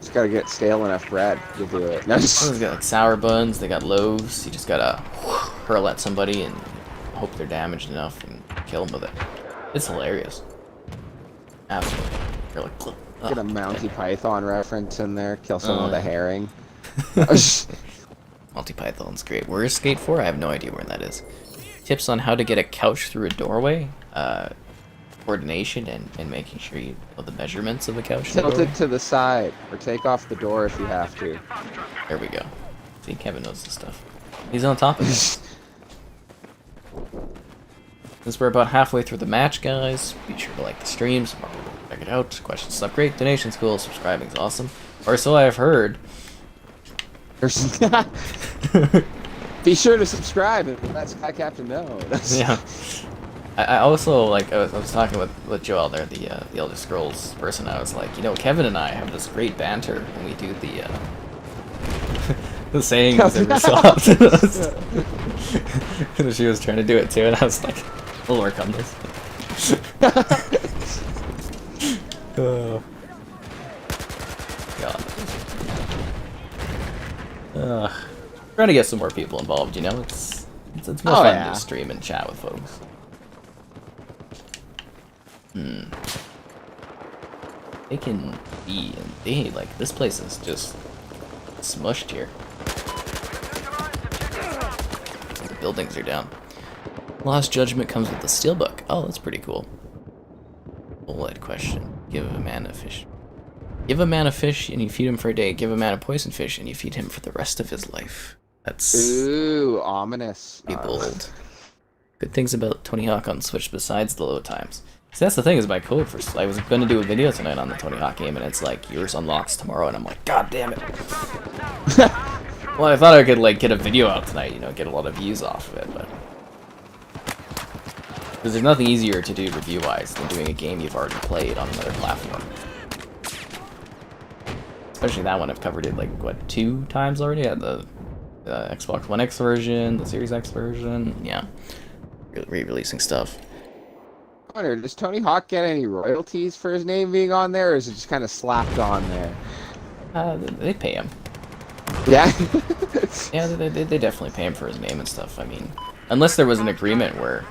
Just gotta get stale enough bread to do it. No, They got like sour buns, they got loaves. You just gotta hurl at somebody and hope they're damaged enough and kill them with it. It's hilarious. Absolutely. You're like, get a Monty Python reference in there. Kill someone with yeah. a herring. Monty Python's great. Where is Skate 4? I have no idea where that is. Tips on how to get a couch through a doorway. Coordination and making sure you know the measurements of a couch. Tilt it to the side, or take off the door if you have to. There we go. See, Kevin knows this stuff. He's on top of it. Since we're about halfway through the match, guys, be sure to like the streams, check it out. Questions stuff great, donations cool, subscribing's awesome. Or so I've heard. Be sure to subscribe and let Sky Captain know. Yeah. I also, like, I was talking with Joel there, the Elder Scrolls person. I was like, Kevin and I have this great banter when we do the sayings every so often. And she was trying to do it too, and I was like, we'll work on this. Oh. God. Trying to get some more people involved, It's more fun to stream and chat with folks. They can be, and this place is just smushed here. The buildings are down. Lost Judgment comes with the steelbook. Oh, that's pretty cool. Bullet question. Give a man a fish. Give a man a fish and you feed him for a day. Give a man a poison fish and you feed him for the rest of his life. That's... Ooh, ominous. Be bold. Good things about Tony Hawk on Switch besides the load times. See, that's the thing, is my code for... I was going to do a video tonight on the Tony Hawk game, and it's like, yours unlocks tomorrow, and I'm like, god damn it. Well, I thought I could, get a video out tonight, get a lot of views off of it, but... Because there's nothing easier to do review-wise than doing a game you've already played on another platform. Especially that one, I've covered it, 2 times already? At the Xbox One X version, the Series X version, yeah. Re-releasing stuff. I wonder, does Tony Hawk get any royalties for his name being on there, or is it just kind of slapped on there? They pay him. Yeah? Yeah, they definitely pay him for his name and stuff. I mean, unless there was an agreement where,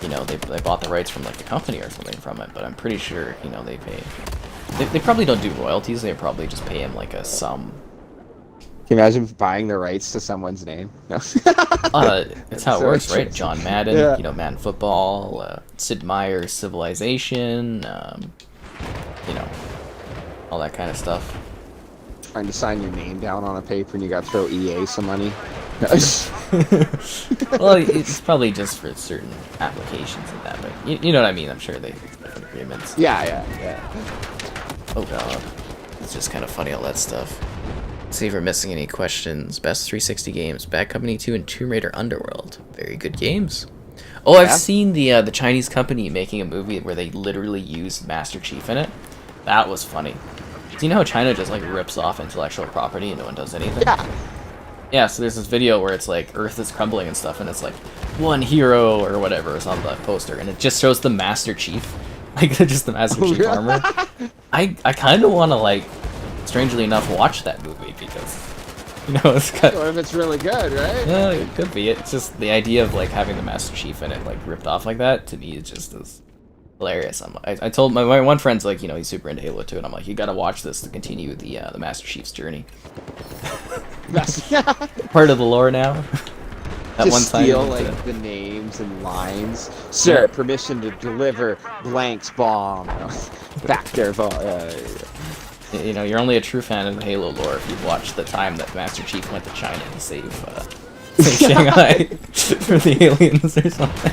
they bought the rights from, the company or something from it, but I'm pretty sure, they pay. They probably don't do royalties, they probably just pay him, a sum. Can you imagine buying the rights to someone's name? No. It's how it works, right? John Madden, Yeah. Madden Football, Sid Meier's Civilization, all that kind of stuff. Trying to sign your name down on a paper and you got to throw EA some money. Well, it's probably just for certain applications and that, but you know what I mean? I'm sure they have different agreements. Yeah. Oh god. It's just kind of funny, all that stuff. See if we're missing any questions. Best 360 games. Bad Company 2 and Tomb Raider Underworld. Very good games. Oh, I've seen the Chinese company making a movie where they literally used Master Chief in it. That was funny. Do you know how China just rips off intellectual property and no one does anything? Yeah. Yeah, so there's this video where it's Earth is crumbling and stuff, and it's one hero or whatever is on the poster, and it just shows the Master Chief. Just the Master Chief armor. I kind of want to, strangely enough, watch that movie, because, it's got... What if it's really good, right? Yeah, it could be. It's just the idea of, having the Master Chief in it, ripped off like that, to me, it just is hilarious. I told my one friend's, he's super into Halo 2, and I'm like, you gotta watch this to continue the Master Chief's journey. Part of the lore now. At Just one time, steal the names and lines. Sir, permission to deliver Blank's bomb. Back there, you're only a true fan of the Halo lore if you've watched the time that Master Chief went to China to save say Shanghai for the aliens or something.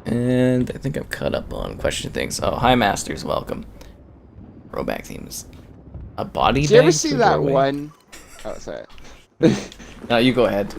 And I think I've caught up on question things. Oh, hi Masters, welcome. Throwback themes. A body Did you ever bag see for that doorway? one? Oh, sorry. No, you go ahead.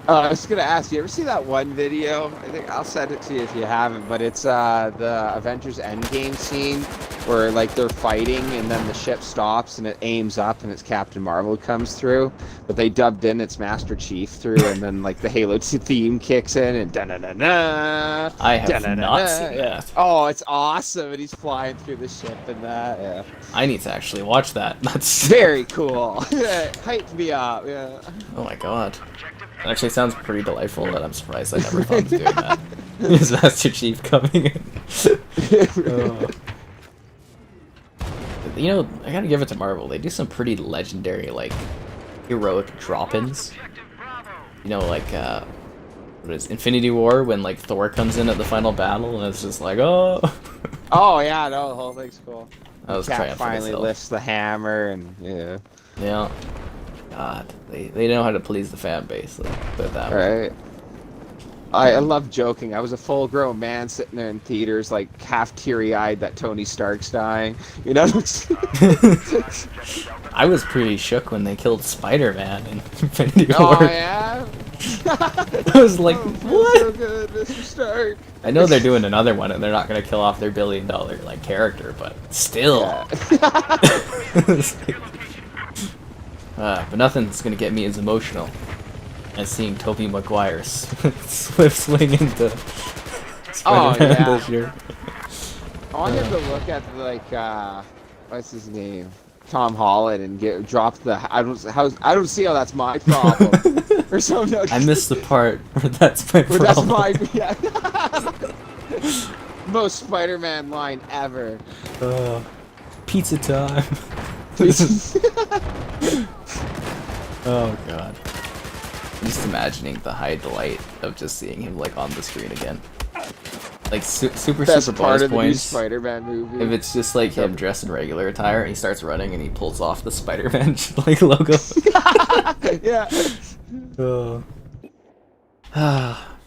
I was gonna ask, you ever see that one video? I think I'll send it to you if you haven't, but it's the Avengers Endgame scene where like they're fighting and then the ship stops and it aims up and it's Captain Marvel comes through, but they dubbed in it's Master Chief through and then like the Halo 2 theme kicks in and da-na-na-na, I have da-na-na-na. not seen that. Oh, it's awesome, and he's flying through the ship and that, yeah. I need to actually watch that. That's Very cool. Hyped me up, yeah. Oh my god. It actually sounds pretty delightful, but I'm surprised I never thought of doing that. Is Master Chief coming in? You know, I gotta give it to Marvel. They do some pretty legendary, like, heroic drop-ins. You know, like, what is Infinity War, when, like, Thor comes in at the final battle, and it's just like, oh! Oh, yeah, no, the whole thing's cool. That was Cap triumph in finally itself. lifts the hammer, and, yeah. Yeah. God, they know how to please the fan base, like, put it that way. Right. I love joking. I was a full-grown man sitting there in theaters, like half teary-eyed that Tony Stark's dying. You know. I was pretty shook when they killed Spider-Man in Infinity War. Oh yeah. I was like, what? So good, Mr. Stark. I know they're doing another one, and they're not gonna kill off their billion-dollar like character, but still. Yeah. But nothing's gonna get me as emotional as seeing Tobey Maguire swift swing into Spider-Man this year. I want him to look at like what's his name, Tom Holland, and drop the I don't see how that's my problem or something. I missed the part where that's my problem. That's my most Spider-Man line ever. Pizza time. Oh god. I'm just imagining the high delight of just seeing him like on the screen again. Like super Best super part bonus of the new points. Spider-Man movie. If it's just like him dressed in regular attire and he starts running and he pulls off the Spider-Man like logo. Yeah.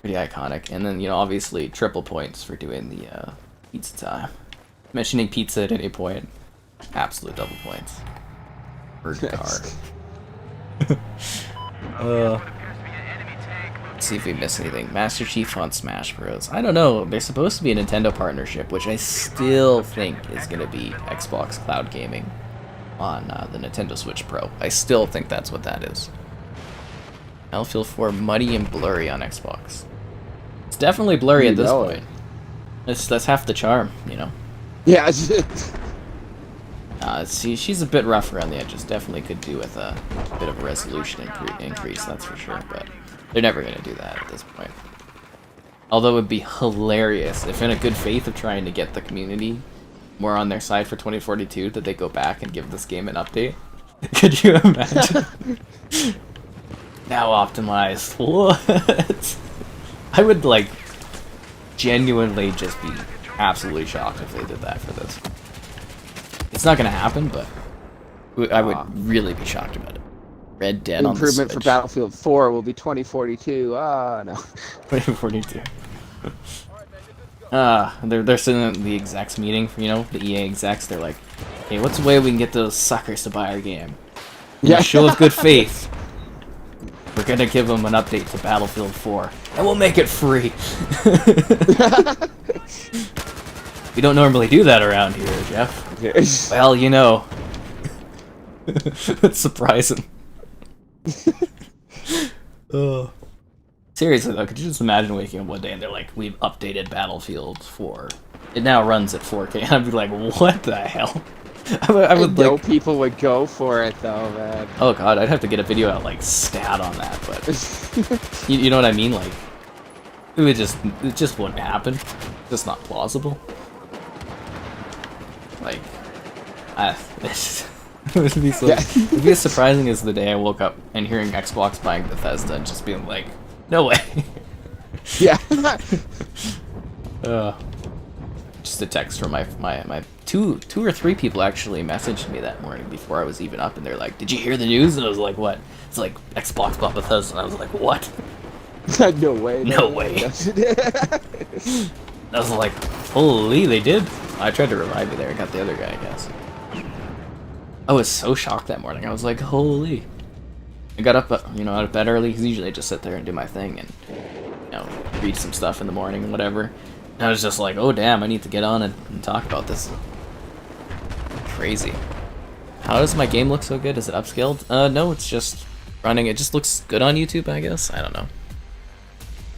Pretty iconic. And then, you know, obviously triple points for doing the pizza time. Mentioning pizza at any point, absolute double points. Bird car. Let's see if we miss anything. Master Chief on Smash Bros. I don't know. They're supposed to be a Nintendo partnership, which I still think is going to be Xbox Cloud Gaming on the Nintendo Switch Pro. I still think that's what that is. Battlefield 4 muddy and blurry on Xbox. It's definitely blurry at this point. That's half the charm, you know. Yeah. See, she's a bit rough around the edges. Definitely could do with a bit of a resolution increase, that's for sure. But they're never going to do that at this point. Although it would be hilarious if, in a good faith of trying to get the community more on their side for 2042, that they go back and give this game an update. Could you imagine? Now optimized. What? I would, like, genuinely just be absolutely shocked if they did that for this. It's not gonna happen, but I would really be shocked about it. Red Dead on the Switch. Improvement for Battlefield 4 will be 2042. Ah, no. 2042. They're sitting at the execs meeting, you know, the EA execs. They're like, "Hey, what's a way we can get those suckers to buy our game? In a show of good faith, we're gonna give them an update to Battlefield 4, and we'll make it free." We don't normally do that around here, Jeff. Well, you know. That's surprising. Seriously though, could you just imagine waking up one day and they're like, "We've updated Battlefield 4. It now runs at 4K." And I'd be like, what the hell? I would know like... people would go for it though, man. Oh god, I'd have to get a video out like stat on that, but you know what I mean? Like, it just wouldn't happen. It's just not plausible. Like, it would be so. It'd be as surprising as the day I woke up and hearing Xbox buying Bethesda and just being like, "No way." Yeah. Just a text from my two or three people actually messaged me that morning before I was even up, and they're like, "Did you hear the news?" And I was like, "What?" It's like Xbox bought Bethesda, and I was like, "What?" No way. No way. I was like, "Holy, they did!" I tried to revive you there. I got the other guy, I guess. I was so shocked that morning. I was like, "Holy!" I got up, out of bed early because usually I just sit there and do my thing and read some stuff in the morning and whatever. And I was just like, "Oh damn, I need to get on and talk about this." Crazy. How does my game look so good? Is it upscaled? No, it's just running. It just looks good on YouTube, I guess. I don't know.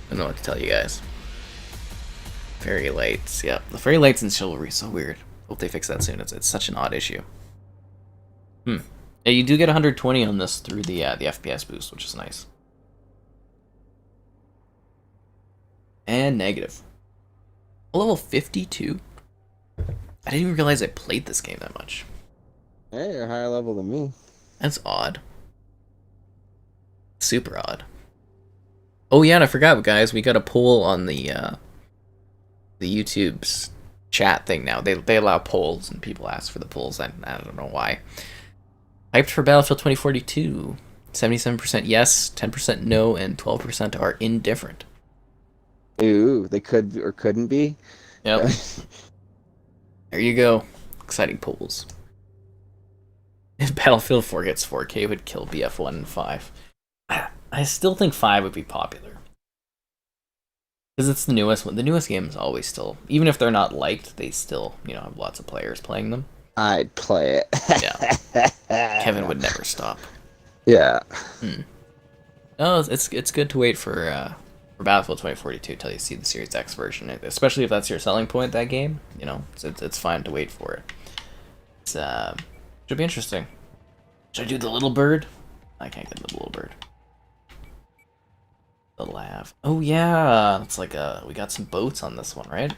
I don't know what to tell you guys. Fairy lights. Yeah, the fairy lights in Chivalry so weird. Hope they fix that soon. It's such an odd issue. Yeah, you do get 120 on this through the FPS boost, which is nice. And negative. Level 52. I didn't even realize I played this game that much. Hey, you're higher level than me. That's odd. Super odd. Oh yeah, and I forgot, guys. We got a poll on the YouTube's chat thing now. They allow polls, and people ask for the polls. I don't know why. Hyped for Battlefield 2042. 77% yes, 10% no, and 12% are indifferent. Ooh, they could or couldn't be. Yep. There you go. Exciting polls. If Battlefield 4 gets 4K, it would kill BF1 and 5. I still think 5 would be popular. Because it's the newest one. The newest games always still, even if they're not liked, they still, have lots of players playing them. I'd play it. Yeah. Kevin would never stop. Yeah. No, it's good to wait for Battlefield 2042 until you see the Series X version, especially if that's your selling point, that game. It's fine to wait for it. It's should be interesting. Should I do the little bird? I can't get the little bird. The lav. Oh yeah, it's like we got some boats on this one, right?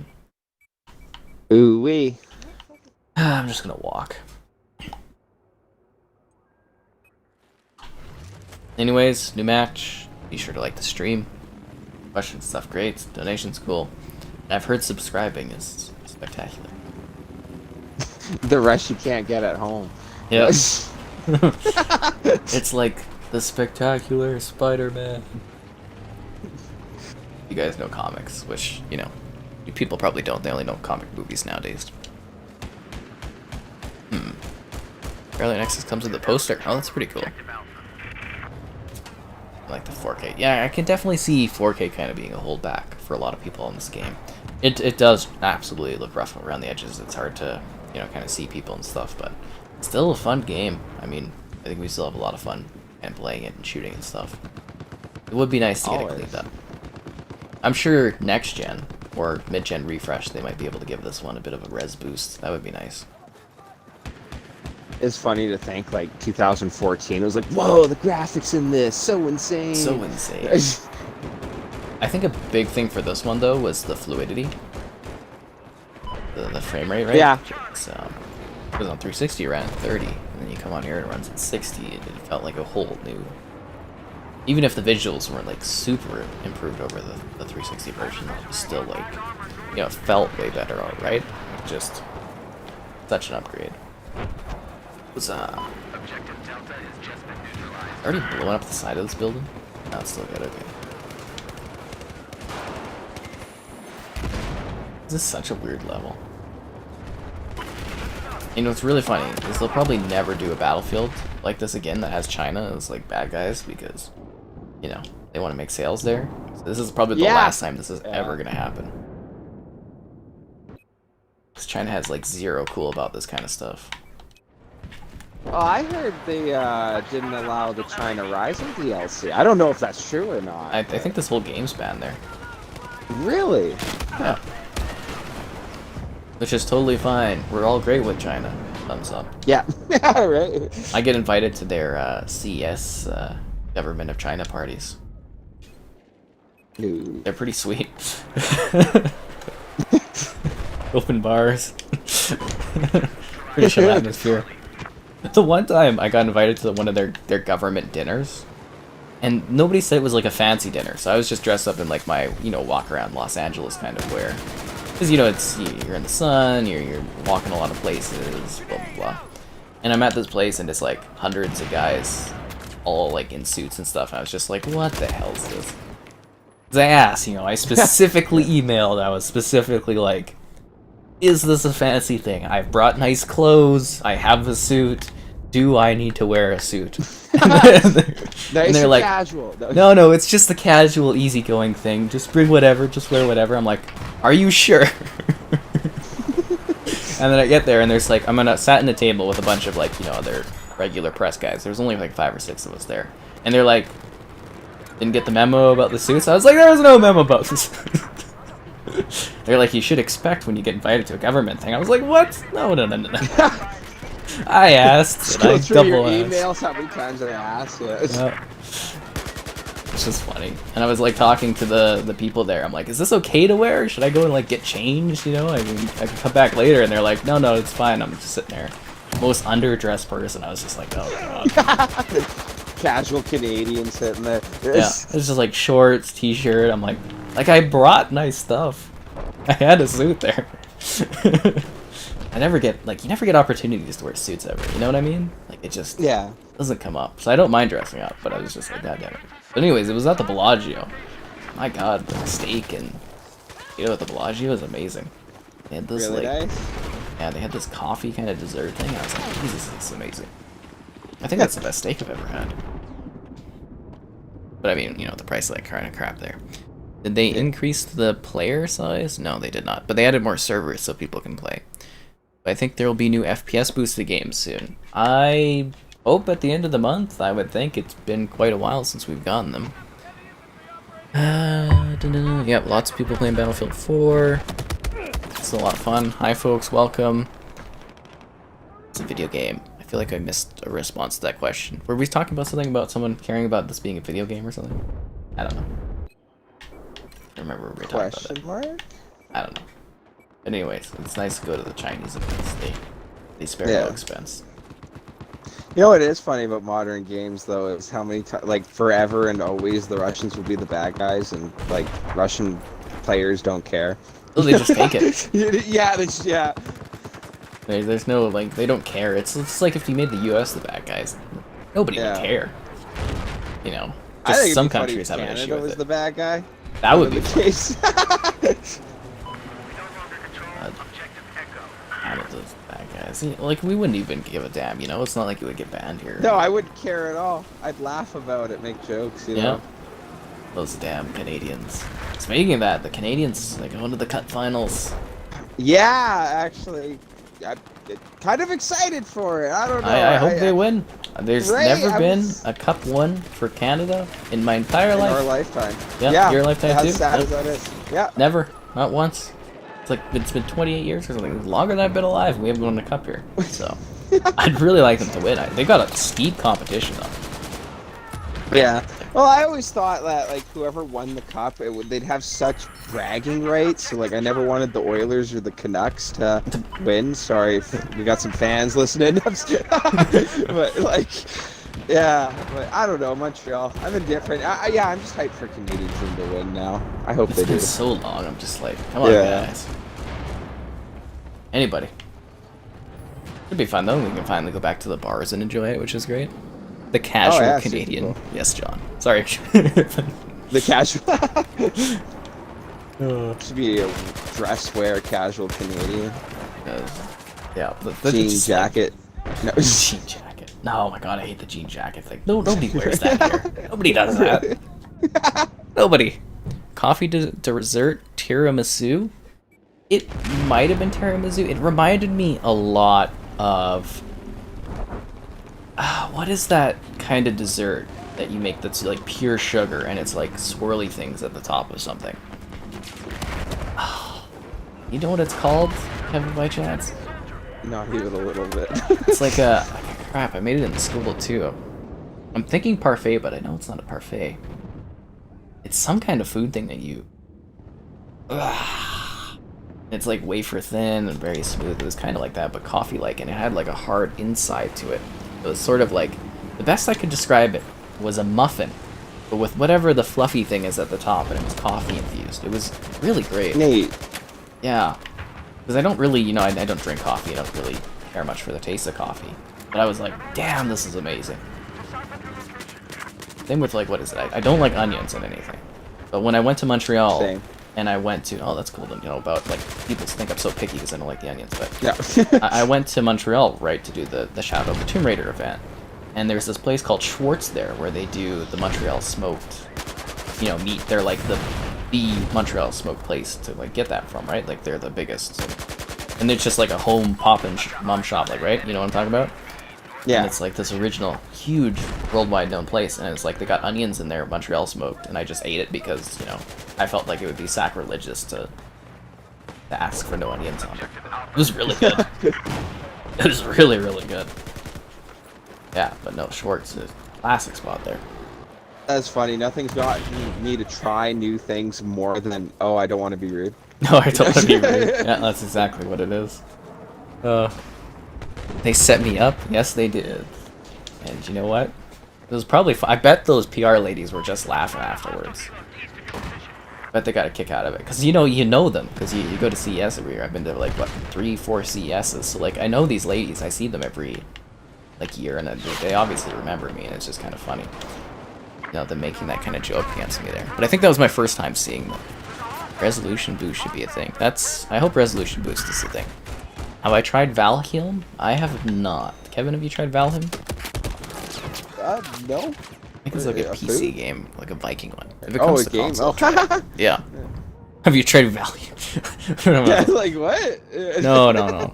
Ooh wee. I'm just gonna walk. Anyways, new match. Be sure to like the stream. Questions, stuff, great. Donations, cool. And I've heard subscribing is spectacular. The rest you can't get at home. Yep. It's like the spectacular Spider-Man. You guys know comics, which, people probably don't. They only know comic movies nowadays. Early Nexus comes with a poster. Oh, that's pretty cool. I like the 4K. Yeah, I can definitely see 4K kind of being a holdback for a lot of people in this game. It does absolutely look rough around the edges. It's hard to, kind of see people and stuff, but it's still a fun game. I mean, I think we still have a lot of fun and playing it and shooting and stuff. It would be nice to get it cleaned up. I'm sure next gen or mid-gen refresh, they might be able to give this one a bit of a res boost. That would be nice. It's funny to think, like, 2014, it was like, whoa, the graphics in this, so insane. So insane. I think a big thing for this one, though, was the fluidity. The frame rate, right? Yeah. So, it was on 360, it ran at 30, and then you come on here and it runs at 60, and it felt like a whole new... Even if the visuals weren't, like, super improved over the 360 version, it was still, like, it felt way better, right? Just such an upgrade. It was, already blowing up the side of this building? No, it's still good, okay. This is such a weird level. It's really funny, is they'll probably never do a Battlefield like this again that has China as, like, bad guys, because, they want to make sales there. So this is probably the last time this is ever going to happen. Because China has, like, zero cool about this kind of stuff. Oh, I heard they didn't allow the China Rising DLC. I don't know if that's true or not. I think this whole game's banned there. Really? Yeah. Which is totally fine. We're all great with China. Thumbs up. Yeah. Right. I get invited to their CES Government of China parties. Ooh. They're pretty sweet. Open bars. Pretty chill atmosphere. The one time I got invited to one of their government dinners, and nobody said it was like a fancy dinner, so I was just dressed up in like my, walk around Los Angeles kind of wear. Because, you're in the sun, you're walking a lot of places, blah, blah, blah. And I'm at this place, and it's, like, hundreds of guys, all, like, in suits and stuff, and I was just like, what the hell is this? 'Cause I asked, I specifically emailed, I was specifically like, is this a fancy thing? I've brought nice clothes, I have a suit, do I need to wear a suit? Nice and they're and like, casual. no, it's just the casual, easygoing thing. Just bring whatever, just wear whatever. I'm like, are you sure? And then I get there, and there's like, sat in a table with a bunch of like, other regular press guys. There's only like 5 or 6 of us there. And they're like, didn't get the memo about the suits? I was like, there was no memo about this. They're like, you should expect when you get invited to a government thing. I was like, what? No. I asked. Go I through your double asked. emails, how many times I asked. Yes. It's just funny. And I was like talking to the people there. I'm like, is this okay to wear? Should I go and like get changed? I can come back later. And they're like, no, it's fine. I'm just sitting there. Most underdressed person. I was just like, oh god. Casual Canadian sitting there. Yeah, it's just like shorts, t-shirt. I'm like I brought nice stuff. I had a suit there. I never get you never get opportunities to wear suits ever. You know what I mean? Like it just doesn't come up. So I don't mind dressing up, but I was just like, god damn it. But anyways, it was at the Bellagio. My god, the steak and at the Bellagio is amazing. They had this really nice. Yeah, they had this coffee kind of dessert thing. I was like, Jesus, this is amazing. I think that's the best steak I've ever had. But I mean, the price of that kind of crap there. Did they increase the player size? No, they did not. But they added more servers so people can play. But I think there will be new FPS boosted games soon. I hope at the end of the month. I would think it's been quite a while since we've gotten them. Yep, lots of people playing Battlefield 4. It's a lot of fun. Hi folks, welcome. It's a video game. I feel like I missed a response to that question. Were we talking about something about someone caring about this being a video game or something? I don't know. I remember we were talking about that. Mark? I don't know. But anyways, it's nice to go to the Chinese events. They spare no expense. You know what is funny about modern games though is how many like forever and always the Russians will be the bad guys and like Russian players don't care. Oh, they just take it. Yeah. There's no they don't care. It's like if you made the U.S. the bad guys, nobody would care. I think some it'd be funny countries if have an issue Canada with was it. the bad guy. That would be the fun. case. Those bad guys. Like we wouldn't even give a damn. It's not like it would get banned here. No, I wouldn't care at all. I'd laugh about it, make jokes. You know. Those damn Canadians. Speaking of that, the Canadians going to the cup finals. Yeah, actually, I'm kind of excited for it. I don't know. I hope they win. There's never been was... a cup won for Canada in my entire life. In our lifetime. Yeah, your lifetime how too. Sad as that is. Yeah. Never, not once. It's been 28 years or something. Longer than I've been alive. We haven't won a cup here. So I'd really like them to win. They got a steep competition though. Yeah. Well, I always thought that like whoever won the cup, they'd have such bragging rights. So like I never wanted the Oilers or the Canucks to win. Sorry if we got some fans listening. But like, yeah. But I don't know, Montreal. I'm indifferent. I'm just hyped for Canadian team to win now. I hope they do. It's been so long. I'm just like, come on, guys. Anybody. It'd be fun though. We can finally go back to the bars and enjoy it, which is great. The casual Canadian. Cool. Yes, John. Sorry. The casual. Should be a dress wear casual Canadian. Yeah. The jean jacket. No. Jean jacket. No, oh my god, I hate the jean jacket thing. No, nobody wears that here. Nobody does that. Nobody. Coffee dessert tiramisu. It might have been tiramisu. It reminded me a lot of... what is that kind of dessert that you make that's like pure sugar and it's like swirly things at the top of something? You know what it's called, Kevin, by chance? Not even a little bit. It's like a crap. I made it in school too. I'm thinking parfait, but I know it's not a parfait. It's some kind of food thing that you. It's like wafer thin and very smooth. It was kind of like that, but coffee-like, and it had like a hard inside to it. It was sort of like, the best I could describe it was a muffin, but with whatever the fluffy thing is at the top, and it was coffee infused. It was really great. Nate, Yeah. Because I don't really, I don't drink coffee. I don't really care much for the taste of coffee. But I was like, damn, this is amazing. Same with, like, what is it? I don't like onions in anything. But when I went to Montreal, Same. and I went to, oh, that's cool to know about, like, people think I'm so picky because I don't like the onions, but Yeah. I went to Montreal, right, to do the Shadow of the Tomb Raider event. And there's this place called Schwartz there where they do the Montreal smoked, meat. They're like the Montreal smoked place to like get that from, right? Like they're the biggest. And it's just like a home poppin' mom shop, like, right? You know what I'm talking about? Yeah. And it's like this original, huge, worldwide known place, and it's like they got onions in there, Montreal smoked, and I just ate it because, I felt like it would be sacrilegious to ask for no onions on it. It was really good. It was really, really good. Yeah, but no, Schwartz is a classic spot there. That's funny. Nothing's got me to try new things more than, oh, I don't want to be rude. No, I don't want to be rude. Yeah, that's exactly what it is. They set me up. Yes, they did. And you know what? It was probably I bet those PR ladies were just laughing afterwards. I bet they got a kick out of it. Because, you know them. Because you go to CES every year. I've been to, like, what, 3-4 CESs. So, like, I know these ladies. I see them every, like, year. And they obviously remember me. And it's just kind of funny. Them making that kind of joke against me there. But I think that was my first time seeing them. Resolution boost should be a thing. I hope resolution boost is a thing. Have I tried Valheim? I have not. Kevin, have you tried Valheim? No. I think it's like a PC game, like a Viking one. If it Oh, comes a to game? console, Oh. try it. Yeah. Have you tried Valheim? Yeah, like, what? No.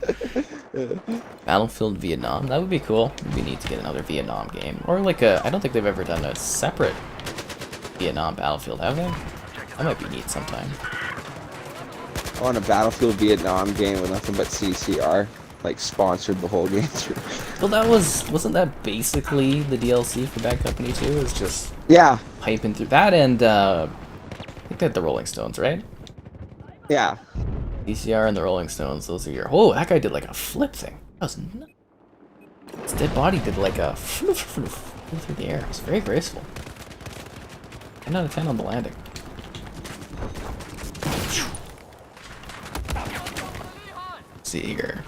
Battlefield Vietnam? That would be cool. It'd be neat to get another Vietnam game. Or like I don't think they've ever done a separate Vietnam Battlefield, have they? That might be neat sometime. I want a Battlefield Vietnam game with nothing but CCR. Like, sponsored the whole game through. Well, wasn't that basically the DLC for Bad Company 2? It was just Yeah. piping through that, and I think they had the Rolling Stones, right? Yeah. DCR and the Rolling Stones, those are your... Whoa, that guy did like a flip thing. That was nuts. His dead body did like a flew through the air. It was very graceful. 10 out of 10 on the landing. See here.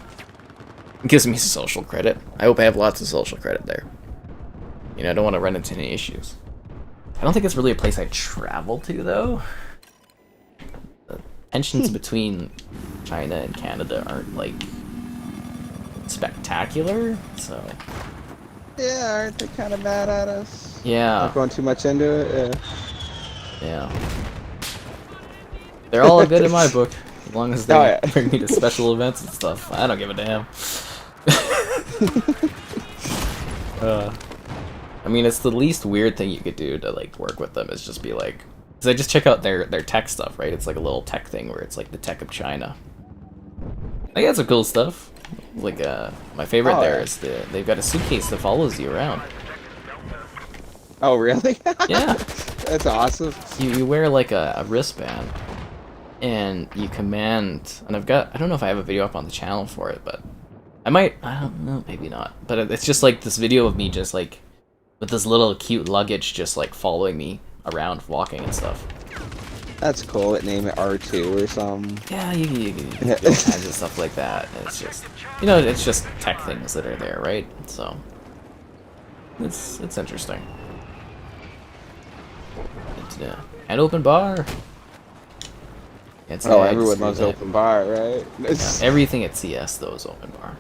It gives me social credit. I hope I have lots of social credit there. I don't want to run into any issues. I don't think it's really a place I travel to, though. The tensions between China and Canada aren't, like, spectacular, so... Yeah, aren't they kind of mad at us? Yeah. Not going too much into it? Yeah. They're all good in my book, as long as they bring me to special events and stuff. I don't give a damn. I mean, it's the least weird thing you could do to, like, work with them is just be like... Because I just check out their tech stuff, right? It's like a little tech thing where it's like the tech of China. I got some cool stuff. Like, my favorite is they've got a suitcase that follows you around. Oh, really? Yeah. That's awesome. You wear, like, a wristband, and you command... And I don't know if I have a video up on the channel for it, but... I don't know, maybe not. But it's just, like, this video of me just, like... With this little cute luggage just, like, following me around, walking and stuff. That's cool. Name it R2 or something. Yeah, you do all kinds of stuff like that. And it's just, it's just tech things that are there, right? So, it's interesting. And open bar. Everyone loves open bar, right? Yeah, everything at CS, though, is open bar.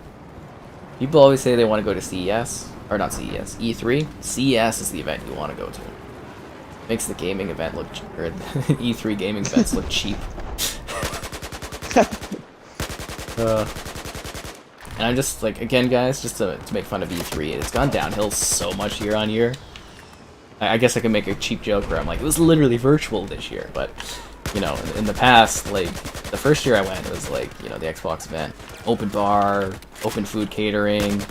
People always say they want to go to CES, or not CES, E3. CES is the event you want to go to. Makes the gaming event look, or the E3 gaming events look cheap. And I'm just like, again, guys, just to make fun of E3, it's gone downhill so much year on year. I guess I can make a cheap joke where I'm like, it was literally virtual this year, but in the past, like the first year I went, it was like, the Xbox event, open bar, open food catering,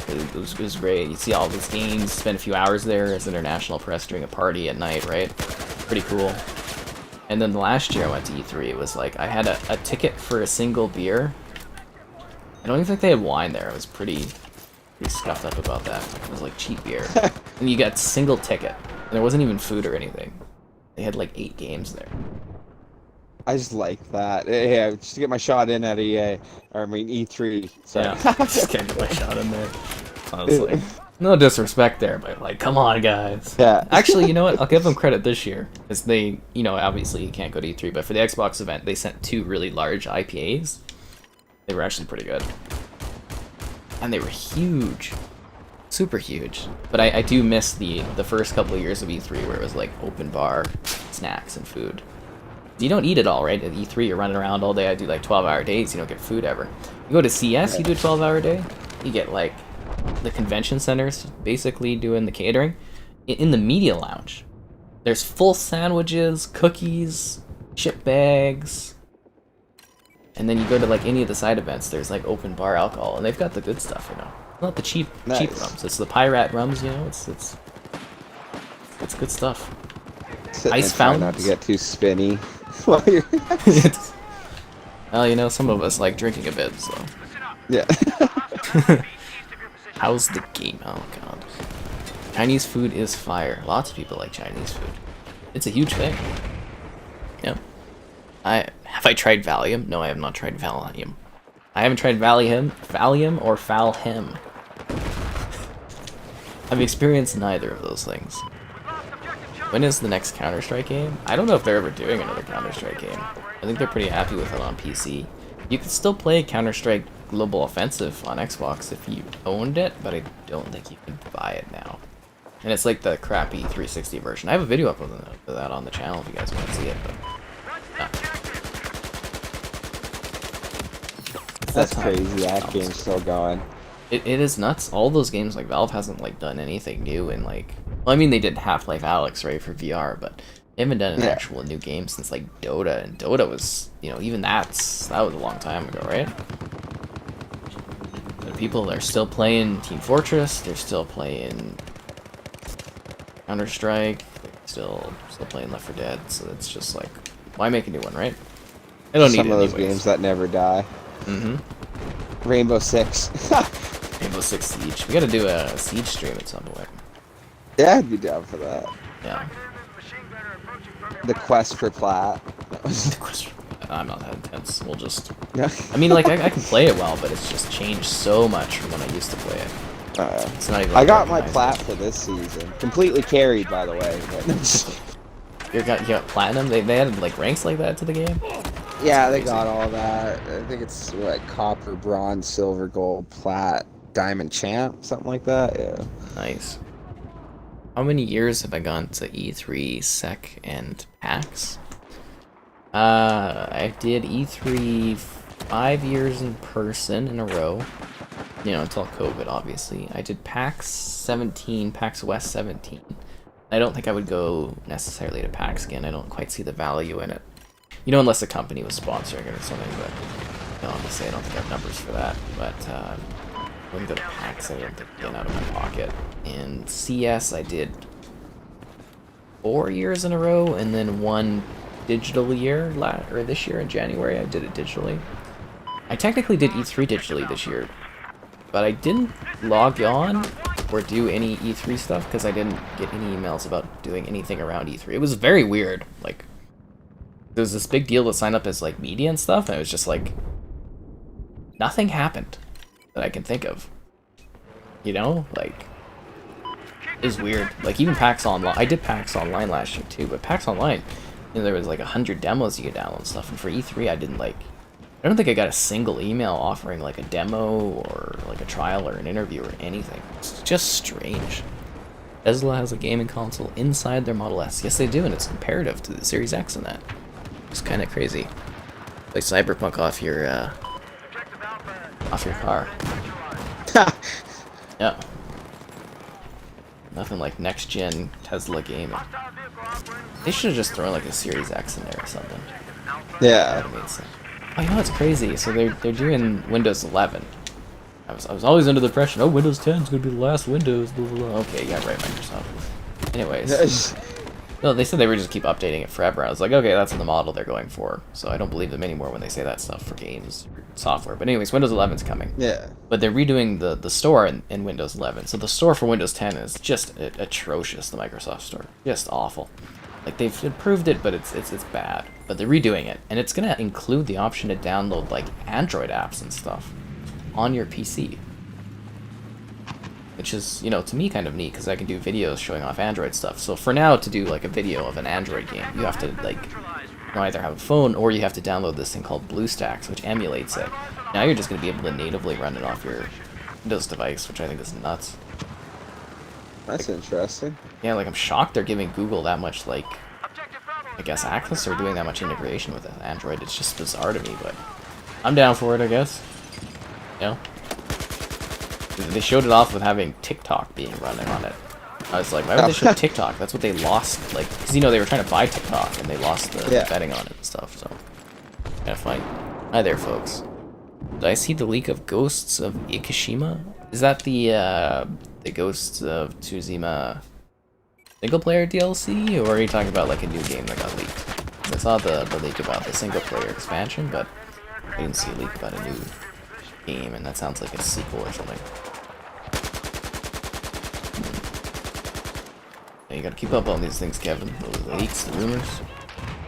it was great. You see all these games, spend a few hours there as international press during a party at night, right? Pretty cool. And then the last year I went to E3, it was like, I had a ticket for a single beer. I don't even think they had wine there. I was pretty scuffed up about that. It was like cheap beer. And you got single ticket. And there wasn't even food or anything. They had like 8 games there. I just like that. Yeah, just to get my shot in at EA, or I mean E3. Sorry. Yeah, just can't get my shot in there. Honestly, no disrespect there, but like, come on, guys. Yeah. Actually, you know what? I'll give them credit this year because they, obviously you can't go to E3, but for the Xbox event, they sent 2 really large IPAs. They were actually pretty good, and they were huge, super huge. But I do miss the first couple of years of E3 where it was like open bar, snacks and food. You don't eat it all, right? At E3, you're running around all day. I do like 12-hour days. You don't get food ever. You go to CS, you do a 12-hour day. You get like the convention centers basically doing the catering. In the media lounge, there's full sandwiches, cookies, chip bags. And then you go to like any of the side events, there's like open bar alcohol, and they've got the good stuff, Not the cheap rums. It's the pirate rums, It's good stuff. Ice fountains. Not to get too spinny. While you're... Well, some of us like drinking a bit, so. Yeah. How's the game? Oh god. Chinese food is fire. Lots of people like Chinese food. It's a huge thing. Yeah. Have I tried Valium? No, I have not tried Valium. I haven't tried Valium or Valheim. I've experienced neither of those things. When is the next Counter-Strike game? I don't know if they're ever doing another Counter-Strike game. I think they're pretty happy with it on PC. You can still play Counter-Strike Global Offensive on Xbox if you owned it, but I don't think you can buy it now. And it's like the crappy 360 version. I have a video up of that on the channel if you guys want to see it. But, That's crazy. That game's still going. It is nuts. All those games, like Valve hasn't like done anything new in like. Well, I mean they did Half-Life Alyx, right, for VR, but they haven't done an actual new game since like Dota, and Dota was, even that was a long time ago, right? But people are still playing Team Fortress. They're still playing Counter-Strike. They're still playing Left 4 Dead. So it's just like, why make a new one, right? I don't need some of those anyways. games that never die. Mm-hmm. Rainbow Six. Rainbow Six Siege. We gotta do a Siege stream at some point. Yeah, I'd be down for that. Yeah. The quest for plat. I'm not that intense. We'll just. Yeah. I mean, like I can play it well, but it's just changed so much from when I used to play it. It's not even. I got my plat for this season. Completely carried, by the way. You got platinum. They added like ranks like that to the game. Yeah, they got all that. I think it's what, copper, bronze, silver, gold, plat, diamond, champ, something like that. Yeah. Nice. How many years have I gone to E3, SEC, and PAX? I did E3 5 years in person in a row. Until COVID, obviously. I did PAX 17, PAX West 17. I don't think I would go necessarily to PAX again. I don't quite see the value in it. Unless a company was sponsoring it or something, but obviously I don't think I have numbers for that. But I wouldn't go to PAX, I don't think again out of my pocket. And CS I did 4 years in a row, and then 1 digital year, or this year in January I did it digitally. I technically did E3 digitally this year, but I didn't log on or do any E3 stuff because I didn't get any emails about doing anything around E3. It was very weird. Like, there was this big deal to sign up as like media and stuff, and it was just like nothing happened that I can think of. Like it was weird. Like even PAX Online, I did PAX Online last year too, but PAX Online, there was like 100 demos you could download and stuff, and for E3 I don't think I got a single email offering like a demo or like a trial or an interview or anything. It's just strange. Tesla has a gaming console inside their Model S. Yes, they do, and it's comparative to the Series X and that. It's kind of crazy. Play Cyberpunk off your car. Yeah. Nothing like next-gen Tesla gaming. They should have just thrown like a Series X in there or something. Yeah. That made sense. Oh, that's crazy. So they're doing Windows 11. I was always under the impression, oh, Windows 10 is gonna be the last Windows. Blah, blah, blah. Okay, yeah, right, Microsoft. Anyways. No, they said they would just keep updating it forever. I was like, okay, that's the model they're going for. So I don't believe them anymore when they say that stuff for games or software. But anyways, Windows 11's coming. Yeah. But they're redoing the store in Windows 11. So the store for Windows 10 is just atrocious, the Microsoft store. Just awful. Like they've improved it, but it's bad. But they're redoing it, and it's gonna include the option to download like Android apps and stuff on your PC. Which is, you know, to me kind of neat because I can do videos showing off Android stuff. So for now, to do like a video of an Android game, you have to like either have a phone or you have to download this thing called BlueStacks, which emulates it. Now you're just going to be able to natively run it off your Windows device, which I think is nuts. That's interesting. Yeah, like I'm shocked they're giving Google that much, like, I guess access or doing that much integration with Android. It's just bizarre to me, but I'm down for it, I guess. You know? They showed it off with having TikTok being running on it. I was like, why would they show TikTok? That's what they lost, like, because, you know, they were trying to buy TikTok, and they lost the betting on it and stuff, so. Kind of funny. Hi there, folks. Did I see the leak of Ghosts of Ikishima? Is that the Ghosts of Tsushima single-player DLC, or are you talking about, like, a new game that got leaked? I saw the leak about the single-player expansion, but I didn't see a leak about a new game, and that sounds like a sequel or something. You gotta keep up on these things, Kevin. The leaks, the rumors.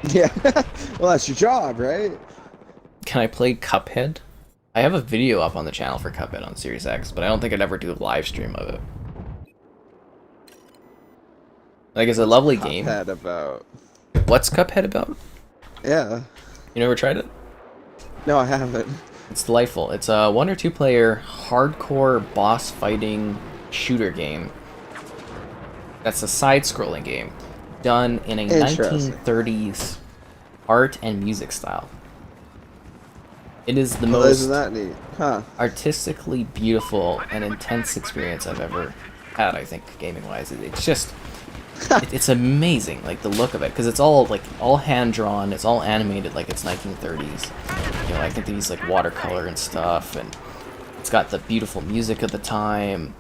Yeah. Well, that's your job, right? Can I play Cuphead? I have a video up on the channel for Cuphead on Series X, but I don't think I'd ever do a live stream of it. Like, it's a lovely game. Cuphead about? What's Cuphead about? Yeah. You never tried it? No, I haven't. It's delightful. It's a 1 or 2 player hardcore boss fighting shooter game. That's a side-scrolling game done in a 1930s art and music style. It is the most isn't that neat? Huh. artistically beautiful and intense experience I've ever had, I think, gaming-wise. It's just... it's amazing, like, the look of it, because it's all, like, all hand-drawn, it's all animated like it's 1930s. You know, I think they use, like, watercolor and stuff, and it's got the beautiful music of the time,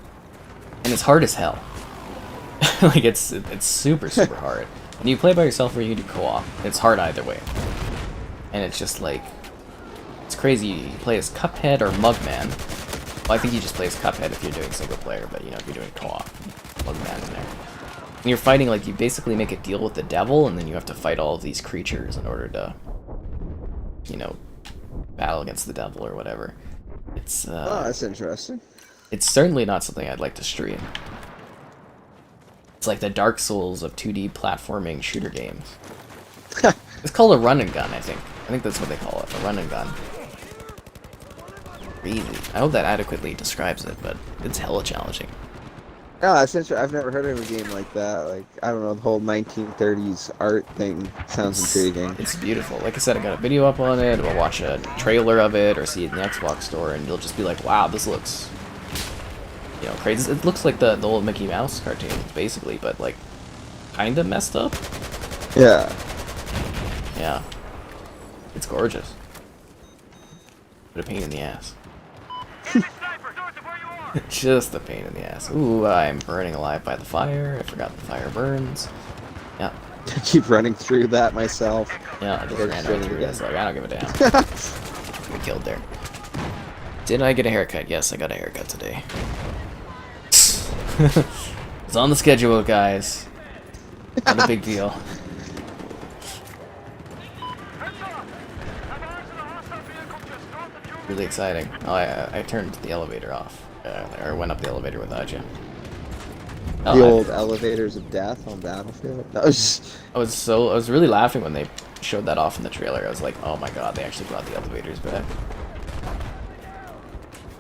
and it's hard as hell. Like, it's super, super hard. And you play by yourself or you do co-op. It's hard either way. And it's just, like, it's crazy. You play as Cuphead or Mugman. Well, I think you just play as Cuphead if you're doing single player, but, you know, if you're doing co-op, Mugman in there. And you're fighting, like, you basically make a deal with the devil, and then you have to fight all of these creatures in order to, you know, battle against the devil or whatever. It's, oh, that's interesting. It's certainly not something I'd like to stream. It's like the Dark Souls of 2D platforming shooter games. It's called a run and gun, I think. I think that's what they call it, a run and gun. Crazy. I hope that adequately describes it, but it's hella challenging. Oh, that's interesting. I've never heard of a game like that. Like, I don't know, the whole 1930s art thing sounds intriguing. It's beautiful. Like I said, I got a video up on it, or watch a trailer of it, or see it in the Xbox store, and you'll just be like, wow, this looks... you know, crazy. It looks like the old Mickey Mouse cartoons, basically, but, like, kind of messed up. Yeah. Yeah. It's gorgeous. But a pain in the ass. Just a pain in the ass. Ooh, I'm burning alive by the fire. I forgot the fire burns. Yeah. I keep running through that myself. Yeah, I just ran right through this. Like, I don't give a damn. Get killed there. Did I get a haircut? Yes, I got a haircut today. It's on the schedule, guys. Not a big deal. Really exciting. Oh, I turned the elevator off. Or went up the elevator without you. The old elevators of death on Battlefield. That was just... I was really laughing when they showed that off in the trailer. I was like, oh my god, they actually brought the elevators back.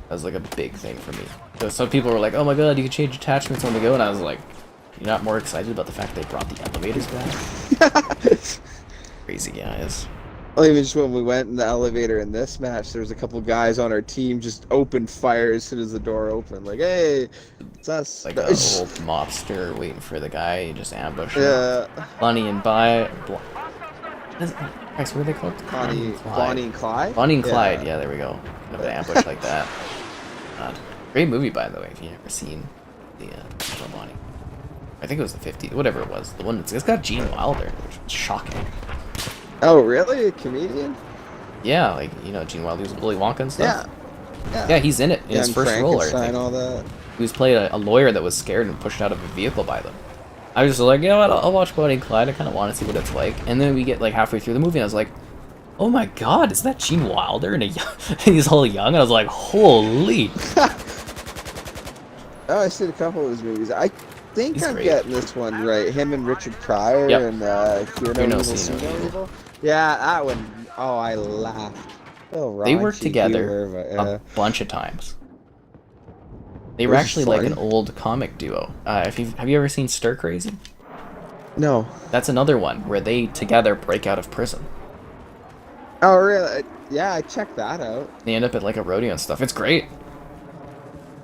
That was like a big thing for me. So some people were like, oh my god, you can change attachments on the go, and I was like, you're not more excited about the fact they brought the elevators back? Crazy guys. Well, even just when we went in the elevator in this match, there was a couple guys on our team just opened fire as soon as the door opened. Like, hey, it's us. Like a old mobster waiting for the guy, you just ambush him. Yeah. Bonnie and Clyde. What are they called? Bonnie and Clyde? Bonnie and Clyde, yeah, there we go. Have an ambush like that. God. Great movie, by the way, if you've never seen the original Bonnie. I think it was the 50s, whatever it was. The one it's got Gene Wilder, which was shocking. Oh, really? A comedian? Yeah, like, you know, Gene Wilder was Willy Wonka and stuff. Yeah. Yeah, he's in it, in his first role, I think. All that. He was playing a lawyer that was scared and pushed out of a vehicle by them. I was just like, you know what, I'll watch Bonnie and Clyde. I kind of want to see what it's like. And then we get like halfway through the movie, and I was like, oh my god, is that Gene Wilder? And he's all young. And I was like, holy. Oh, I've seen a couple of his movies. I think I'm great. getting this one right. Him and Richard Pryor Yep. and Hear No Evil, See No Evil. Yeah, that one. Oh, I laughed. Oh, They worked together humor, but, a bunch of times. They were Was it actually like funny? an old comic duo. Have you ever seen Stir Crazy? No. That's another one where they together break out of prison. Oh, really? Yeah, I checked that out. They end up at like a rodeo and stuff. It's great.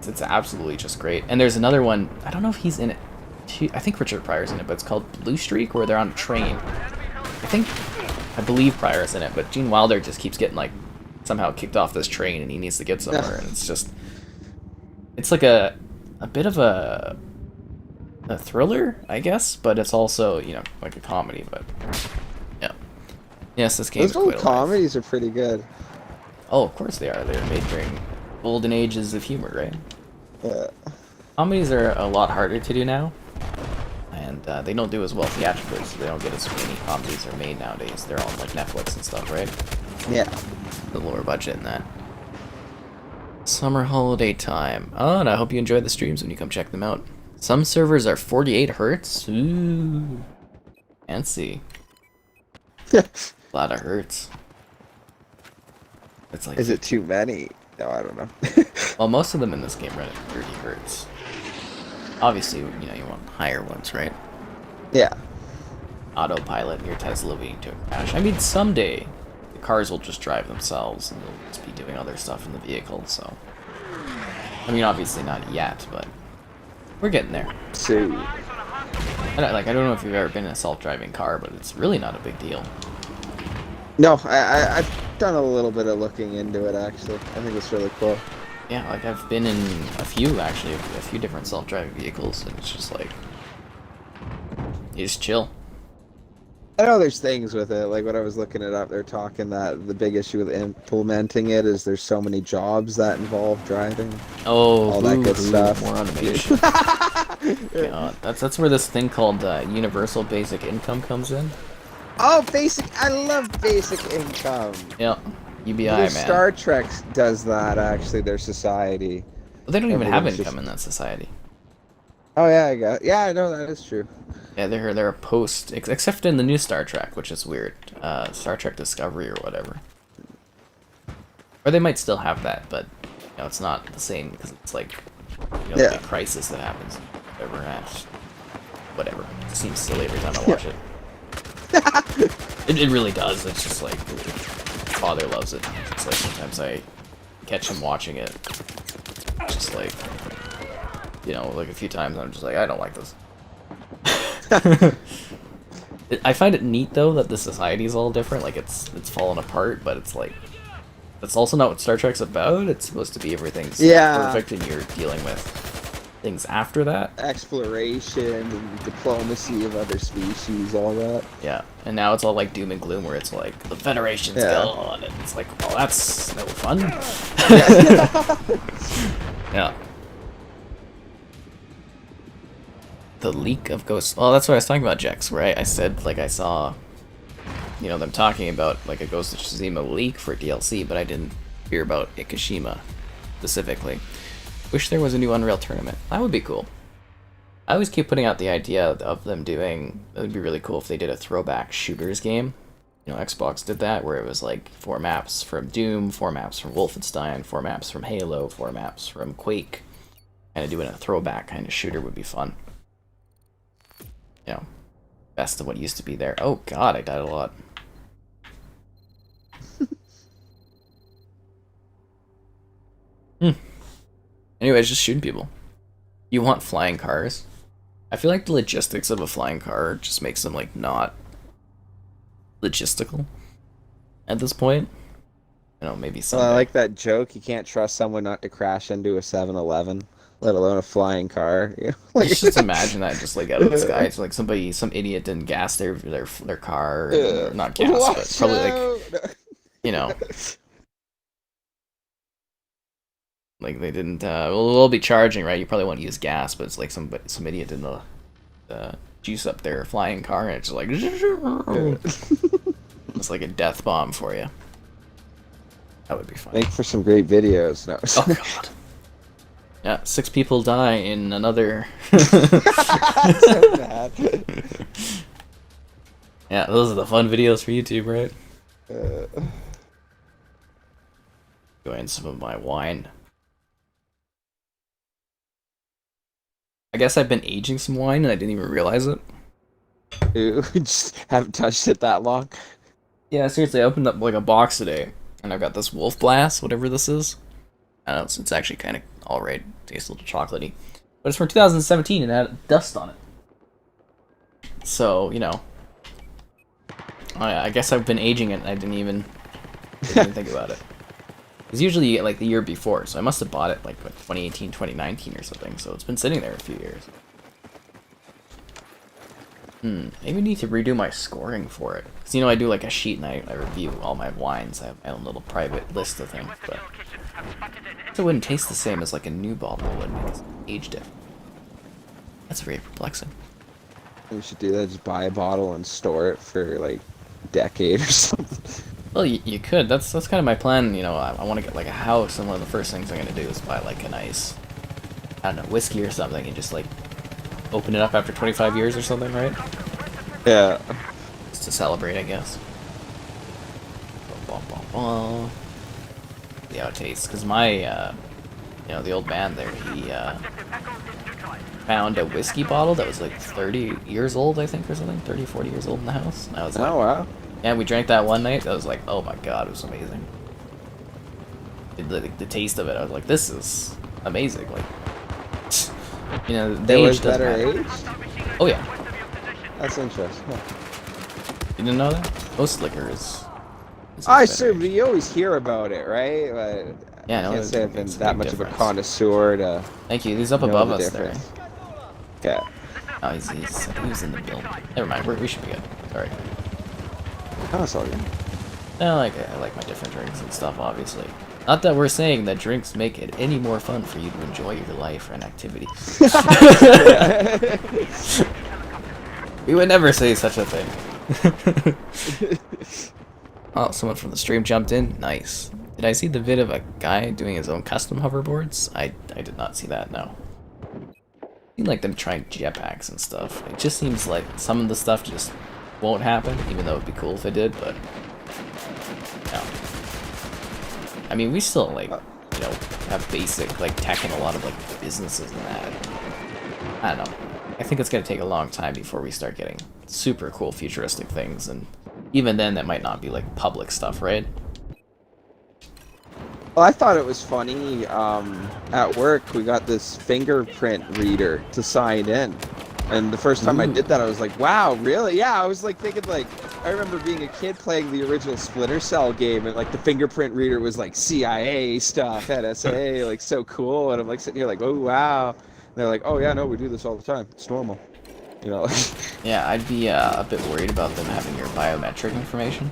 It's absolutely just great. And there's another one. I don't know if he's in it. I think Richard Pryor's in it, but it's called Blue Streak, where they're on a train. I believe Pryor's in it, but Gene Wilder just keeps getting like somehow kicked off this train, and he needs to get somewhere, and it's like a bit of a thriller, I guess, but it's also, you know, like a comedy. But yeah, yes, this game. Those old comedies are pretty good. Oh, of course they are. They're made during golden ages of humor, right? Yeah. Comedies are a lot harder to do now, and they don't do as well theatrically, so they don't get as many comedies are made nowadays. They're on like Netflix and stuff, right? Yeah. The lower budget in that. Summer holiday time. Oh, and I hope you enjoy the streams when you come check them out. Some servers are 48 hertz. Ooh, fancy. A lot of hertz. It's like. Is it too many? No, I don't know. Well, most of them in this game run at 30 hertz. Obviously, you know, you want higher ones, right? Yeah. Autopilot and your Tesla being to a crash. I mean, someday the cars will just drive themselves and they'll just be doing other stuff in the vehicle, so. I mean, obviously not yet, but we're getting there. So. I don't know if you've ever been in a self-driving car, but it's really not a big deal. No, I've done a little bit of looking into it, actually. I think it's really cool. Yeah, like I've been in a few different self-driving vehicles, and it's just like, you just chill. I know there's things with it, like when I was looking it up, they're talking that the big issue with implementing it is there's so many jobs that involve driving. Oh, all that good stuff. More automation. Yeah, that's where this thing called universal basic income comes in. Oh, basic! I love basic income. Yeah, UBI, There's man. Star Trek does that, actually, their society. Well, they don't even have Everyone's income just- in that society. Oh, yeah, I got. Yeah, I know that is true. Yeah, they're a post, except in the new Star Trek, which is weird. Star Trek Discovery or whatever. Or they might still have that, but you know, it's not the same because it's like, you know, Yeah. the big crisis that happens. Whatever. It seems silly every time I watch it. It really does. It's just like, father loves it. It's like sometimes I catch him watching it. It's just like, you know, like a few times I'm just like, I don't like this. I find it neat though that the society is all different. Like it's fallen apart, but it's like that's also not what Star Trek's about. It's supposed to be everything's perfect, and you're dealing with things after that. Exploration and diplomacy of other species, all that. Yeah, and now it's all like doom and gloom, where it's like the Federation's gone, and it's like, well, that's no fun. Yeah. The leak of Ghost. Well, that's what I was talking about, Jex, where I said, like, I saw, you know, them talking about, like, a Ghost of Tsushima leak for DLC, but I didn't hear about Ikishima specifically. Wish there was a new Unreal tournament. That would be cool. I always keep putting out the idea of them doing, it would be really cool if they did a throwback shooters game. You know, Xbox did that, where it was, like, 4 maps from Doom, 4 maps from Wolfenstein, 4 maps from Halo, 4 maps from Quake. Kind of doing a throwback kind of shooter would be fun. You know, best of what used to be there. Oh god, I died a lot. Anyways, just shooting people. You want flying cars? I feel like the logistics of a flying car just makes them, like, not logistical at this point. You know, maybe someday. Well, I like that joke. You can't trust someone not to crash into a 7-Eleven. Let alone a flying car. You know, like, just imagine that just like out of the sky. It's like some idiot didn't gas their car, or not gas, but probably like, you know, like they didn't. Well, they'll be charging, right? You probably want to use gas, but it's like some idiot didn't juice up their flying car, and it's just like it's like a death bomb for you. That would be fun. Make for some great videos. No. Oh god. Yeah, 6 people die in another. So bad. Yeah, those are the fun videos for YouTube, right? Enjoying some of my wine. I guess I've been aging some wine and I didn't even realize it. Ew, just haven't touched it that long. Yeah, seriously, I opened up like a box today, and I've got this Wolf Blast, whatever this is. I don't know, it's actually kind of alright, tastes a little chocolatey. But it's from 2017 and it had dust on it. So, you know. I guess I've been aging it and I didn't even think about it. Because usually you get like the year before, so I must have bought it like 2018, 2019 or something, so it's been sitting there a few years. Maybe I need to redo my scoring for it. Because, you know, I do like a sheet and I review all my wines. I have my own little private list of things, but it wouldn't taste the same as like a new bottle would because it's aged different. That's very perplexing. We should do that, just buy a bottle and store it for like a decade or something. Well, you could. That's kind of my plan. You know, I want to get like a house, and one of the first things I'm gonna do is buy like a nice, I don't know, whiskey or something, and just like open it up after 25 years or something, right? Yeah. Just to celebrate, I guess. See how it tastes, because my, you know, the old man there, he found a whiskey bottle that was like 30 years old, I think, or something, 30, 40 years old in the house. And I was like, Oh wow. yeah, we drank that one night. That was like, oh my god, it was amazing. The taste of it, I was like, this is amazing. Like, you know, the It age was doesn't better matter. aged? Oh yeah, That's interesting. Huh. you didn't know that? Most liquor is I better assume aged. you always hear about it, right? But Yeah, I know. I can't say I've been that much of a difference. connoisseur to Thank you. He's up know above the us there. difference. Okay. Oh, I think he was in the build. Never mind. We should be good. Sorry. Oh, that's all good. I like my different drinks and stuff, obviously. Not that we're saying that drinks make it any more fun for you to enjoy your life and activity. We would never say such a thing. Oh, someone from the stream jumped in. Nice. Did I see the vid of a guy doing his own custom hoverboards? I did not see that, no. Seemed like them trying jetpacks and stuff. It just seems like some of the stuff just won't happen, even though it'd be cool if it did, but no. I mean, we still, like, you know, have basic, like, tech in a lot of, like, businesses and that. I don't know. I think it's gonna take a long time before we start getting super cool futuristic things, and even then, that might not be, like, public stuff, right? Well, I thought it was funny. At work, we got this fingerprint reader to sign in. And the first time I did that, I was like, wow, really? Yeah, I was like thinking, like, I remember being a kid playing the original Splinter Cell game, and like the fingerprint reader was like CIA stuff, NSA, like so cool. And I'm like sitting here like, oh, wow. And they're like, oh, yeah, no, we do this all the time. It's normal. You know? Yeah, I'd be a bit worried about them having your biometric information.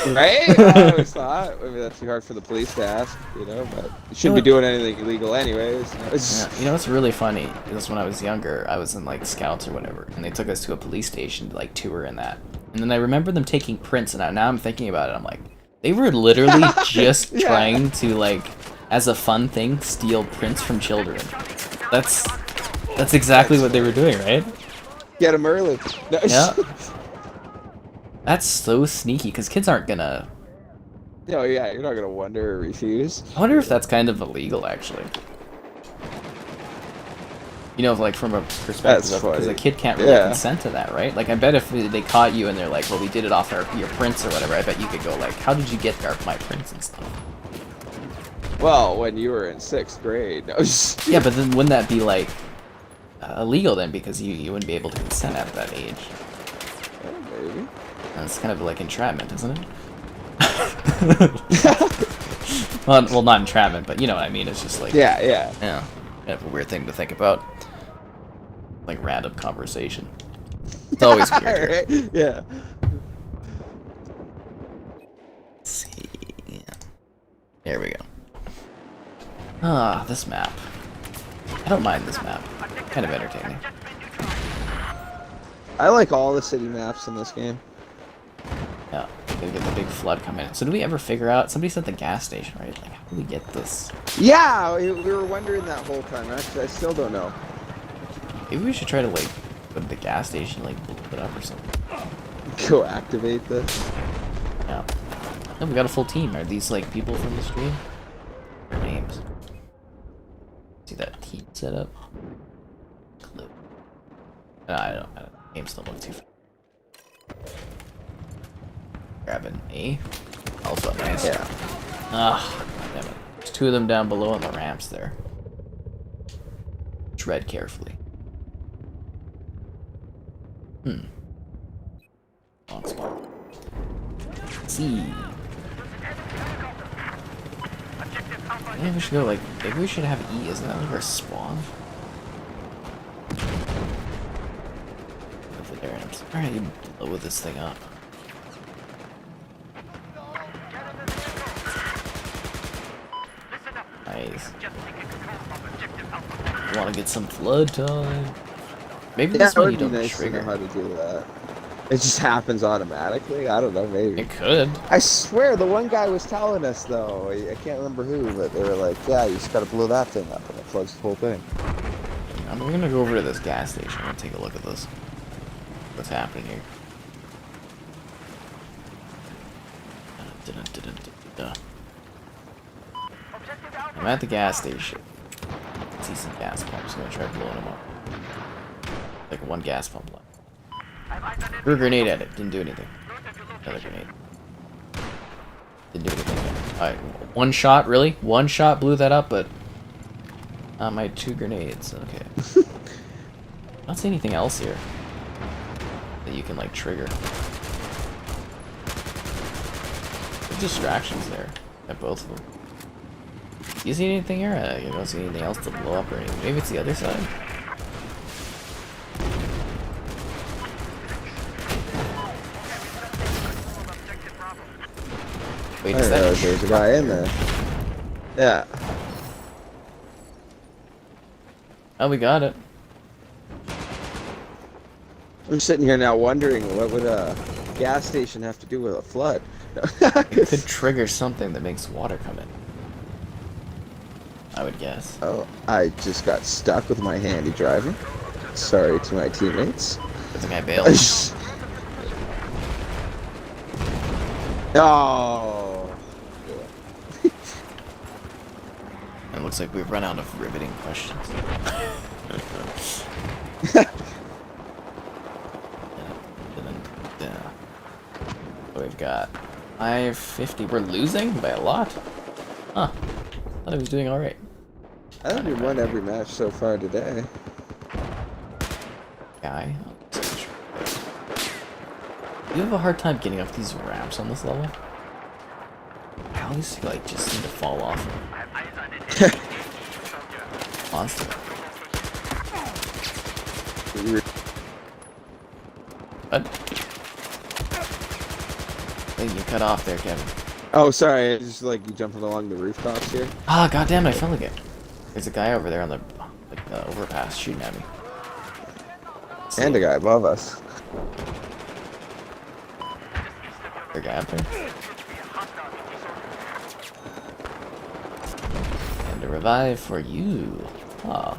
Right? I always thought. Maybe that's too hard for the police to ask, you know, but you shouldn't be doing anything illegal anyways. You know? Yeah, you know what's really funny is when I was younger, I was in like scouts or whatever, and they took us to a police station to like tour and that. And then I remember them taking prints, and now I'm thinking about it, I'm like, they were literally just trying to like, as a fun thing, steal prints from children. That's exactly what they were doing, right? Get them early. No. Yeah. That's so sneaky, because kids aren't gonna... Oh yeah, you're not gonna wonder or refuse. I wonder if that's kind of illegal, actually. You know, like from a perspective of, because a kid can't really consent to that, right? Like, I bet if they caught you and they're like, well, we did it off your prints or whatever, I bet you could go like, how did you get my prints and stuff? Well, when you were in 6th grade. No. Yeah, but then wouldn't that be like illegal then, because you wouldn't be able to consent at that age? Yeah, maybe. That's kind of like entrapment, isn't it? well, not entrapment, but you know what I mean. It's just like yeah, kind of a weird thing to think about, like random conversation. It's always weird. Right? Yeah. Let's see. There we go. Ah, this map. I don't mind this map. Kind of entertaining. I like all the city maps in this game. Yeah, we get the big flood coming in. So do we ever figure out? Somebody said the gas station, right? Like, how do we get this? Yeah, we were wondering that whole time. Actually, I still don't know. Maybe we should try to like go to the gas station, like blow it up or something. Go activate this. Yeah. No, we got a full team. Are these like people from the stream? Their names. See that team setup? Clue. No, I don't. Names don't look too fun. Grabbing A. Alpha, nice. Yeah. Ah, damn it. There's two of them down below on the ramps there. Tread carefully. Long spot. See. Maybe we should go like. Maybe we should have E. Isn't that like our spawn? Over there. I'm trying to blow this thing up. Nice. Want to get some flood time? Maybe this one you don't nice trigger. To know how to do that. It just happens automatically. I don't know. Maybe It could. I swear the one guy was telling us though. I can't remember who, but they were like, "Yeah, you just gotta blow that thing up, and it floods the whole thing." We're gonna go over to this gas station and take a look at this. What's happening here? I'm at the gas station. I see some gas pumps. I'm gonna try blowing them up. Like one gas pump left. Threw a grenade at it. Didn't do anything. Another grenade. Didn't do anything. Alright, one shot, really? One shot blew that up, but... my 2 grenades. Okay. I don't see anything else here that you can, like, trigger. There's distractions there at both of them. Do you see anything here? I don't see anything else to blow up or anything. Maybe it's the other side? Wait, is that there's a guy in there. Yeah. Oh, we got it. I'm sitting here now wondering what would a gas station have to do with a flood? It could trigger something that makes water come in. I would guess. Oh, I just got stuck with my handy driving. Sorry to my teammates. I think I bailed. Oh. It looks like we've run out of riveting questions. We've got 550. We're losing by a lot? Huh. Thought I was doing alright. I think we won every match so far today. Guy. You have a hard time getting up these ramps on this level? I always like just seem to fall off. Constantly. What? I think you cut off there, Kevin. Oh, sorry. It's just like you jumping along the rooftops here. Ah, goddamn! I fell again. There's a guy over there on the overpass shooting at me. And a guy above us. There's a guy up there. And a revive for you. Ah.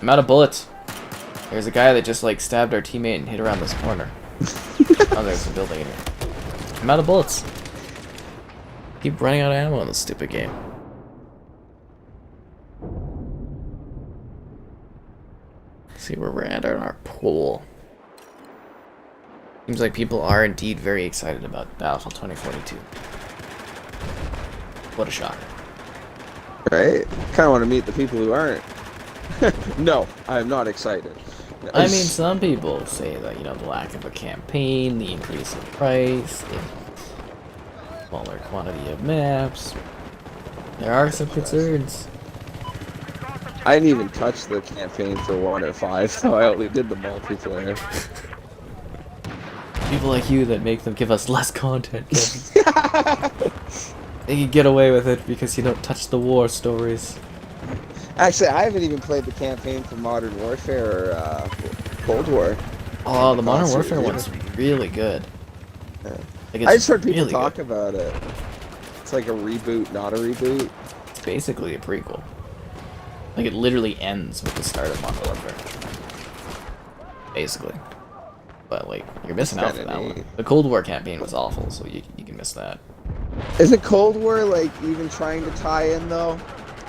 I'm out of bullets. There's a guy that just like stabbed our teammate and hit around this corner. Oh, there's a building in here. I'm out of bullets. Keep running out of ammo in this stupid game. Let's see where we're at on our pool. Seems like people are indeed very excited about Battlefield 2042. What a shocker. Right? Kind of want to meet the people who aren't. No, I am not excited. I mean, some people say that, you know, the lack of a campaign, the increase in price, the smaller quantity of maps. There are some concerns. I didn't even touch the campaign for 1 or 5, so I only did the multiplayer. People like you that make them give us less content. They can get away with it because you don't touch the war stories. Actually, I haven't even played the campaign for Modern Warfare Cold War. Oh, the Modern Concert, Warfare yeah. one's really good. Yeah. Like, it's I just heard people really talk good. about it. It's like a reboot, not a reboot. It's basically a prequel. Like, it literally ends with the start of Modern Warfare. Basically. But, like, you're missing out for kinda that neat. one. The Cold War campaign was awful, so you can miss that. Isn't Cold War like even trying to tie in though?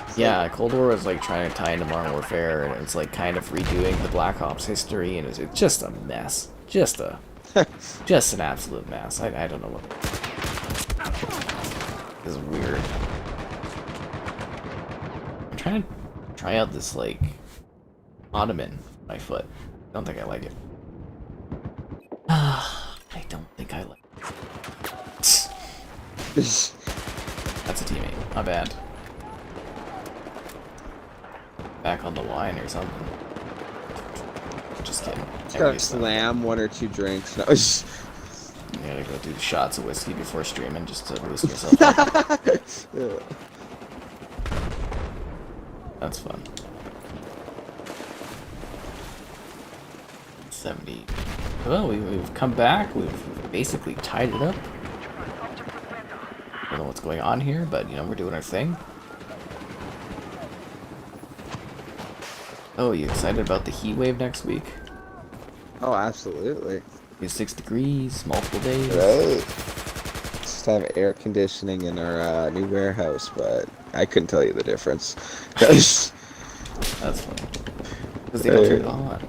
It's Yeah, Cold War was, like, trying to tie into Modern Warfare, and it's, like, kind of redoing the Black Ops history, and it's just a mess. Just an absolute mess. I don't know what... This is weird. I'm trying to try out this, like, ottoman on my foot. I don't think I like it. I don't think I like it. That's a teammate. Not bad. Back on the wine or something. Just kidding. Just gotta slam one or two drinks. No. You gotta go do shots of whiskey before streaming just to boost yourself up. Yeah. That's fun. 70. Well, we've come back. We've basically tied it up. I don't know what's going on here, but, you know, we're doing our thing. Oh, you excited about the heat wave next week? Oh, absolutely. It's 6 degrees, multiple days. Right. Just have air conditioning in our new warehouse, but I couldn't tell you the difference. That's funny. Because they don't turn it on.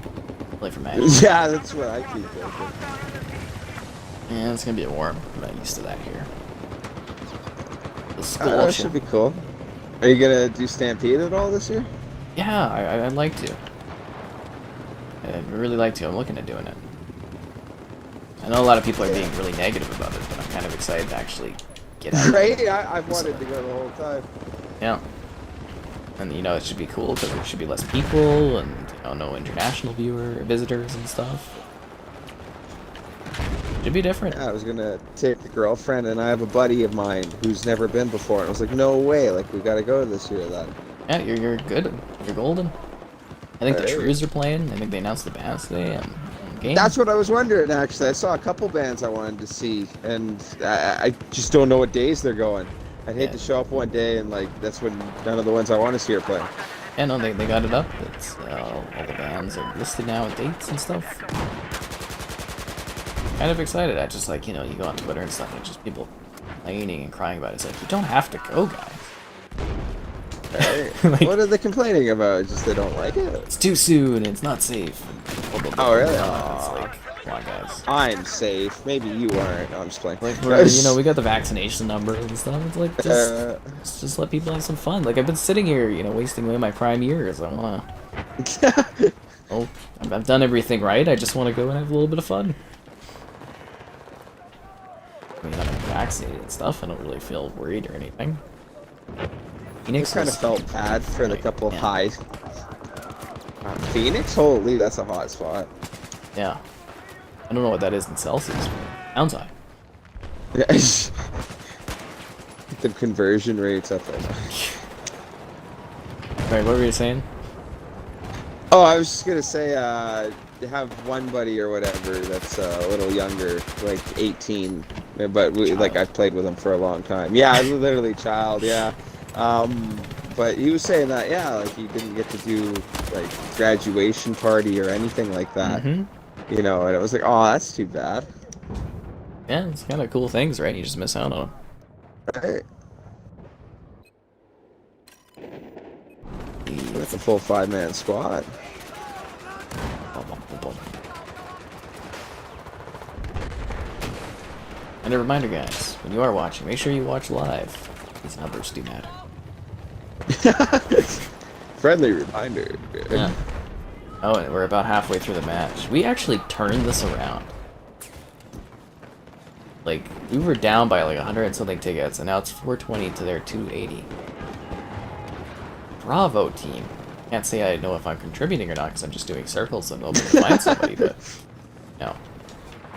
Like for magic. Yeah, that's what I keep thinking. Yeah, it's gonna be warm. I'm not used to that here. The That school should be cool. Are you gonna do Stampede at all this year? Yeah, I'd like to. I'd really like to. I'm looking at doing it. I know a lot of people are being really negative about it, but I'm kind of excited to actually get out. Right? I've wanted to go the whole time. Yeah. And, you know, it should be cool because there should be less people and, you know, no international visitors and stuff. Should be different. Yeah, I was gonna take the girlfriend, and I have a buddy of mine who's never been before, and I was like, no way, like, we gotta go this year then. Yeah, you're good. You're golden. I think the Alright. Shrews are playing. I think they announced the bands today on game. That's what I was wondering, actually. I saw a couple bands I wanted to see, and I just don't know what days they're going. I'd hate to show up one day, and, like, that's when none of the ones I want to see are playing. Yeah, no, they got it up. It's all the bands are listed now with dates and stuff. Kind of excited. I just, like, you know, you go on Twitter and stuff, and just people complaining and crying about it. It's like, you don't have to go, guys. Right. Like, What are they complaining about? Just they don't like it? it's too soon. It's not safe. Blah, blah, blah, Oh, really? blah. It's like, come on, guys. I'm safe. Maybe you aren't. No, I'm just playing. Like, we're, you know, we got the vaccination numbers and stuff. It's like, just let people have some fun. Like, I've been sitting here, you know, wasting away my prime years. I wanna. Oh, I've done everything right. I just want to go and have a little bit of fun. I mean, I'm vaccinated and stuff. I don't really feel worried or anything. Phoenix kind of was- felt bad for the couple yeah. high. Phoenix? Holy, that's a hot spot. Yeah. I don't know what that is in Celsius, but it sounds high. Get the conversion rates up there. Right, what were you saying? Oh, I was just gonna say, have one buddy or whatever that's a little younger, like 18, but like I've played with him for a long time. Yeah, literally child. Yeah. But he was saying that, yeah, like he didn't get to do like graduation party or anything like that. Mm-hmm. You know, and it was like, oh, that's too bad. Yeah, it's kind of cool things, right? You just miss out on them. Right. With a full 5-man squad. And a reminder, guys, when you are watching, make sure you watch live. These numbers do matter. Friendly reminder. Yeah. Oh, and we're about halfway through the match. We actually turned this around. Like, we were down by like 100 and something tickets, and now it's 420 to their 280. Bravo, team. Can't say I know if I'm contributing or not because I'm just doing circles and hoping to find somebody, but you know,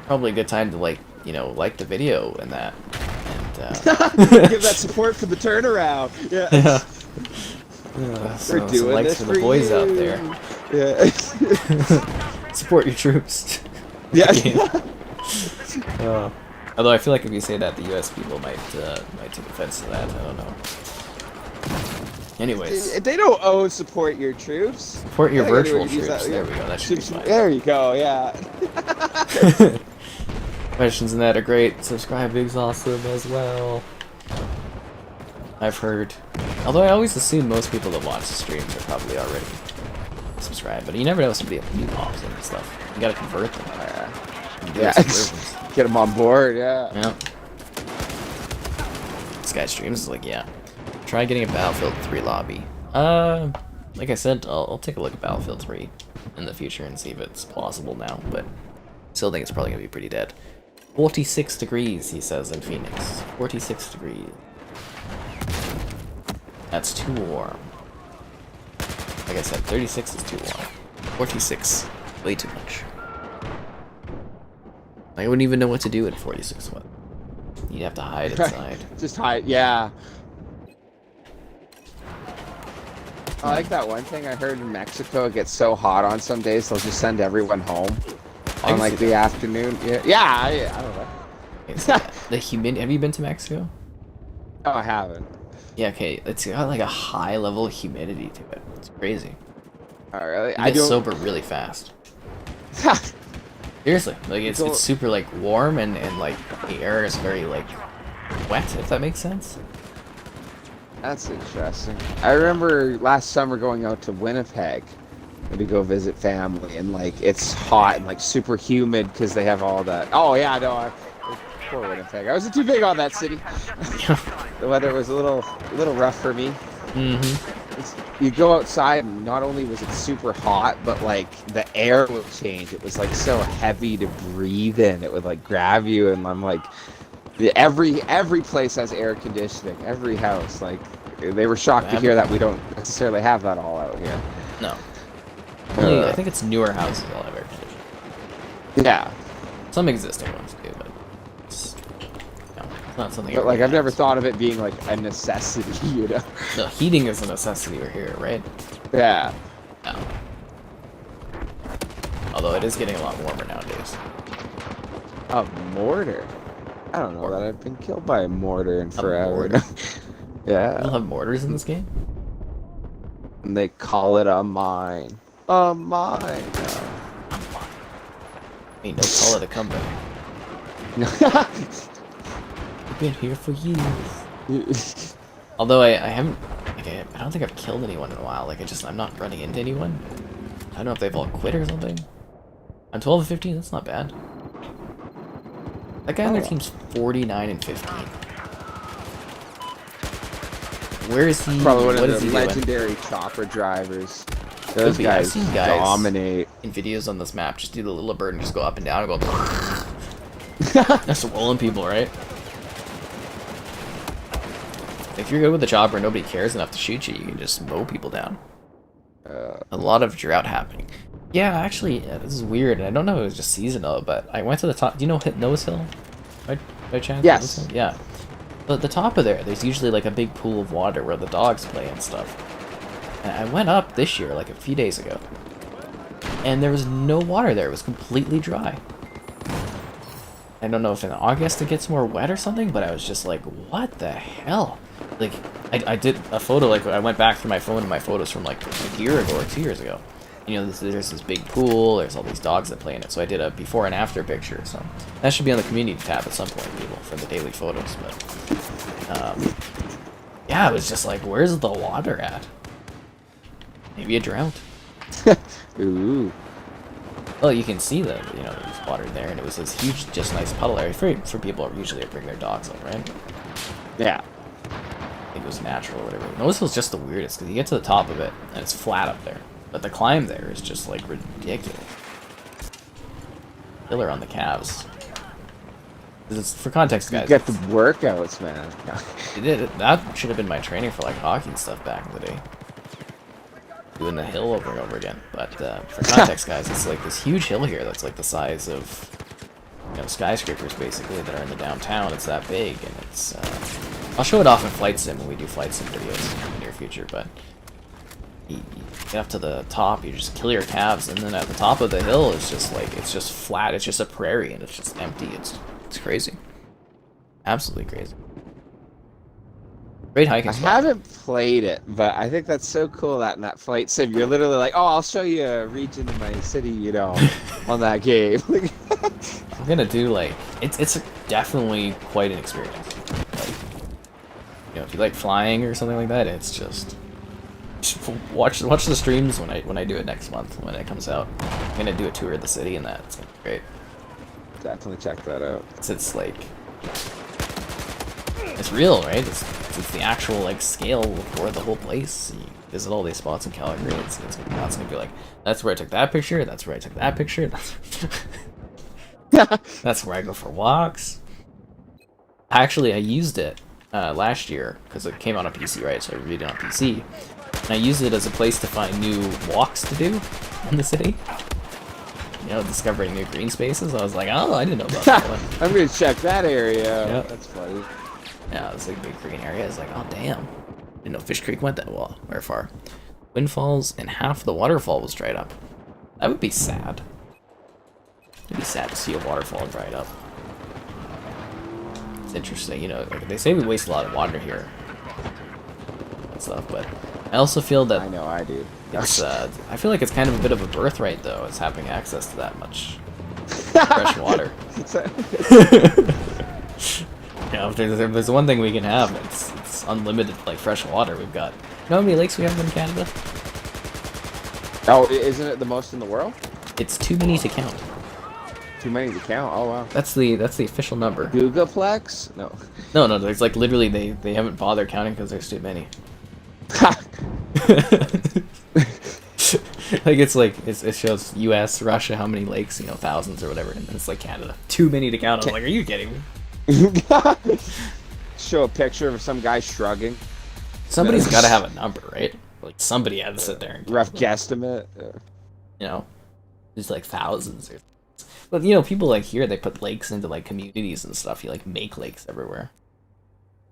probably a good time to, like, you know, like the video and that. And give that support for the turnaround. Yeah. Yeah. We're doing likes this for the boys out there. Yeah. Support your troops. Yeah. Although I feel like if you say that, the U.S. people might take offense to that. I don't know. Anyways, They don't support your troops. support your I think virtual anyone use troops. that, There we go. That should be fine. There you go. Yeah. Questions in that are great. Subscribing's awesome as well. I've heard. Although I always assume most people that watch the streams are probably already subscribed, but you never know, somebody new pops in and stuff. You gotta convert them. Yeah. Get them on board. Yeah. Yeah. This guy streams is like, yeah. Try getting a Battlefield 3 lobby. Like I said, I'll take a look at Battlefield 3 in the future and see if it's possible now, but still think it's probably gonna be pretty dead. 46 degrees, he says in Phoenix. 46 degrees. That's too warm. Like I said, 36 is too warm. 46, way too much. I wouldn't even know what to do at 46 weather. You'd have to hide inside. Just hide. Yeah. I like that one thing I heard in Mexico. It gets so hot on some days they'll just send everyone home on like the afternoon. Yeah. I don't know. The humidity. Have you been to Mexico? Oh, I haven't. Yeah. Okay. It's got like a high level of humidity to it. It's crazy. Oh, really? I get sober really fast. Seriously, like it's super like warm and like the air is very like wet, if that makes sense. That's interesting. I remember last summer going out to Winnipeg to go visit family, and like it's hot and like super humid because they have all that. Oh yeah, no, poor Winnipeg. I wasn't too big on that city. The weather was a little rough for me. You go outside and not only was it super hot, but like the air would change. It was like so heavy to breathe in. It would like grab you, and I'm like, every place has air conditioning. Every house, like they were shocked to hear that we don't necessarily have that all out here. No. Only, I think it's newer houses all have air conditioning. Yeah. Some existing ones do, but it's not something. But like I've never thought of it being like a necessity, you know. No, heating is a necessity here, right? Yeah. No. Although it is getting a lot warmer nowadays. A mortar. I don't know that I've been killed by a mortar in forever. Mortar. Yeah. You'll have mortars in this game? And they call it a mine. A mine. Ain't no call it a comeback. I've been here for years. Although I haven't, like, I don't think I've killed anyone in a while. Like, I'm not running into anyone. I don't know if they've all quit or something. I'm 12 and 15. That's not bad. That guy on their team's 49 and 15. Where is he? Probably one what of is the he legendary chopper drivers. Those I've guys seen guys dominate. in videos on this map just do the little bird and just go up and down and go. That's swollen people, right? If you're good with the chopper and nobody cares enough to shoot you, you can just mow people down. A lot of drought happening. Yeah, actually, this is weird, and I don't know if it was just seasonal, but I went to the top. Do you know Nose Hill? By chance? Yes. Yeah. But the top of there's usually like a big pool of water where the dogs play and stuff. And I went up this year, like a few days ago, and there was no water there. It was completely dry. I don't know if in August it gets more wet or something, but I was just like, what the hell? Like, I did a photo, like, I went back through my phone and my photos from like a year ago or 2 years ago. You know, there's this big pool, there's all these dogs that play in it, so I did a before and after picture, so that should be on the community tab at some point, people, for the daily photos, but, yeah, it was just like, where's the water at? Maybe a drought. Ooh. Well, you can see that, you know, there's water there, and it was this huge, just nice puddle area for people who usually bring their dogs up, right? Yeah. I think it was natural or whatever. Nose Hill's just the weirdest, because you get to the top of it, and it's flat up there. But the climb there is just, like, ridiculous. Killer on the calves. It's, for context, guys. You get the workouts, man. That should have been my training for, like, hockey and stuff back in the day. Doing the hill over and over again. But, for context, guys, it's, like, this huge hill here that's, like, the size of, you know, skyscrapers, basically, that are in the downtown. It's that big, and it's, I'll show it off in Flight Sim when we do Flight Sim videos in the near future, but you get up to the top, you just kill your calves, and then at the top of the hill, it's just like, it's just flat, it's just a prairie, and it's just empty. It's crazy. Absolutely crazy. Great hiking I spot. haven't played it, but I think that's so cool that in that flight sim, you're literally like, oh, I'll show you a region of my city, you know, on that game. I'm gonna do, like, it's definitely quite an experience. Like, you know, if you like flying or something like that, it's just watch the streams when I do it next month when it comes out. I'm gonna do a tour of the city and that. It's gonna be great. Definitely check that out. It's like, it's real, right? It's the actual like scale for the whole place. You visit all these spots in Calgary. It's gonna be like, that's where I took that picture. That's where I took that picture. That's where I go for walks. Actually, I used it last year because it came out on PC, right? So I reviewed it on PC, and I used it as a place to find new walks to do in the city. You know, discovering new green spaces. I was like, oh, I didn't know about that one. I'm gonna check that area. Yep. That's funny. Yeah, it's like a big green area. It's like, oh damn, didn't know Fish Creek went that well, very far. Wind falls and half the waterfall was dried up. That would be sad. It'd be sad to see a waterfall dried up. It's interesting, you know. Like they say we waste a lot of water here and stuff, but I also feel that I know I do. it's. I feel like it's kind of a bit of a birthright, though, is having access to that much fresh water. You know, if there's one thing we can have, it's unlimited, like, fresh water. We've got... You know how many lakes we have in Canada? Oh, isn't it the most in the world? It's too many to count. Too many to count. Oh wow. That's the official number. Googleplex? No. No, there's like literally they haven't bothered counting because there's too many. Like it shows U.S., Russia, how many lakes, you know, thousands or whatever, and then it's like Canada, too many to count. I was like, are you kidding me? Show a picture of some guy shrugging. Somebody's got to have a number, right? Like somebody had to sit there and rough guesstimate. You know, there's like thousands. But you know, people like here, they put lakes into like communities and stuff. You like make lakes everywhere.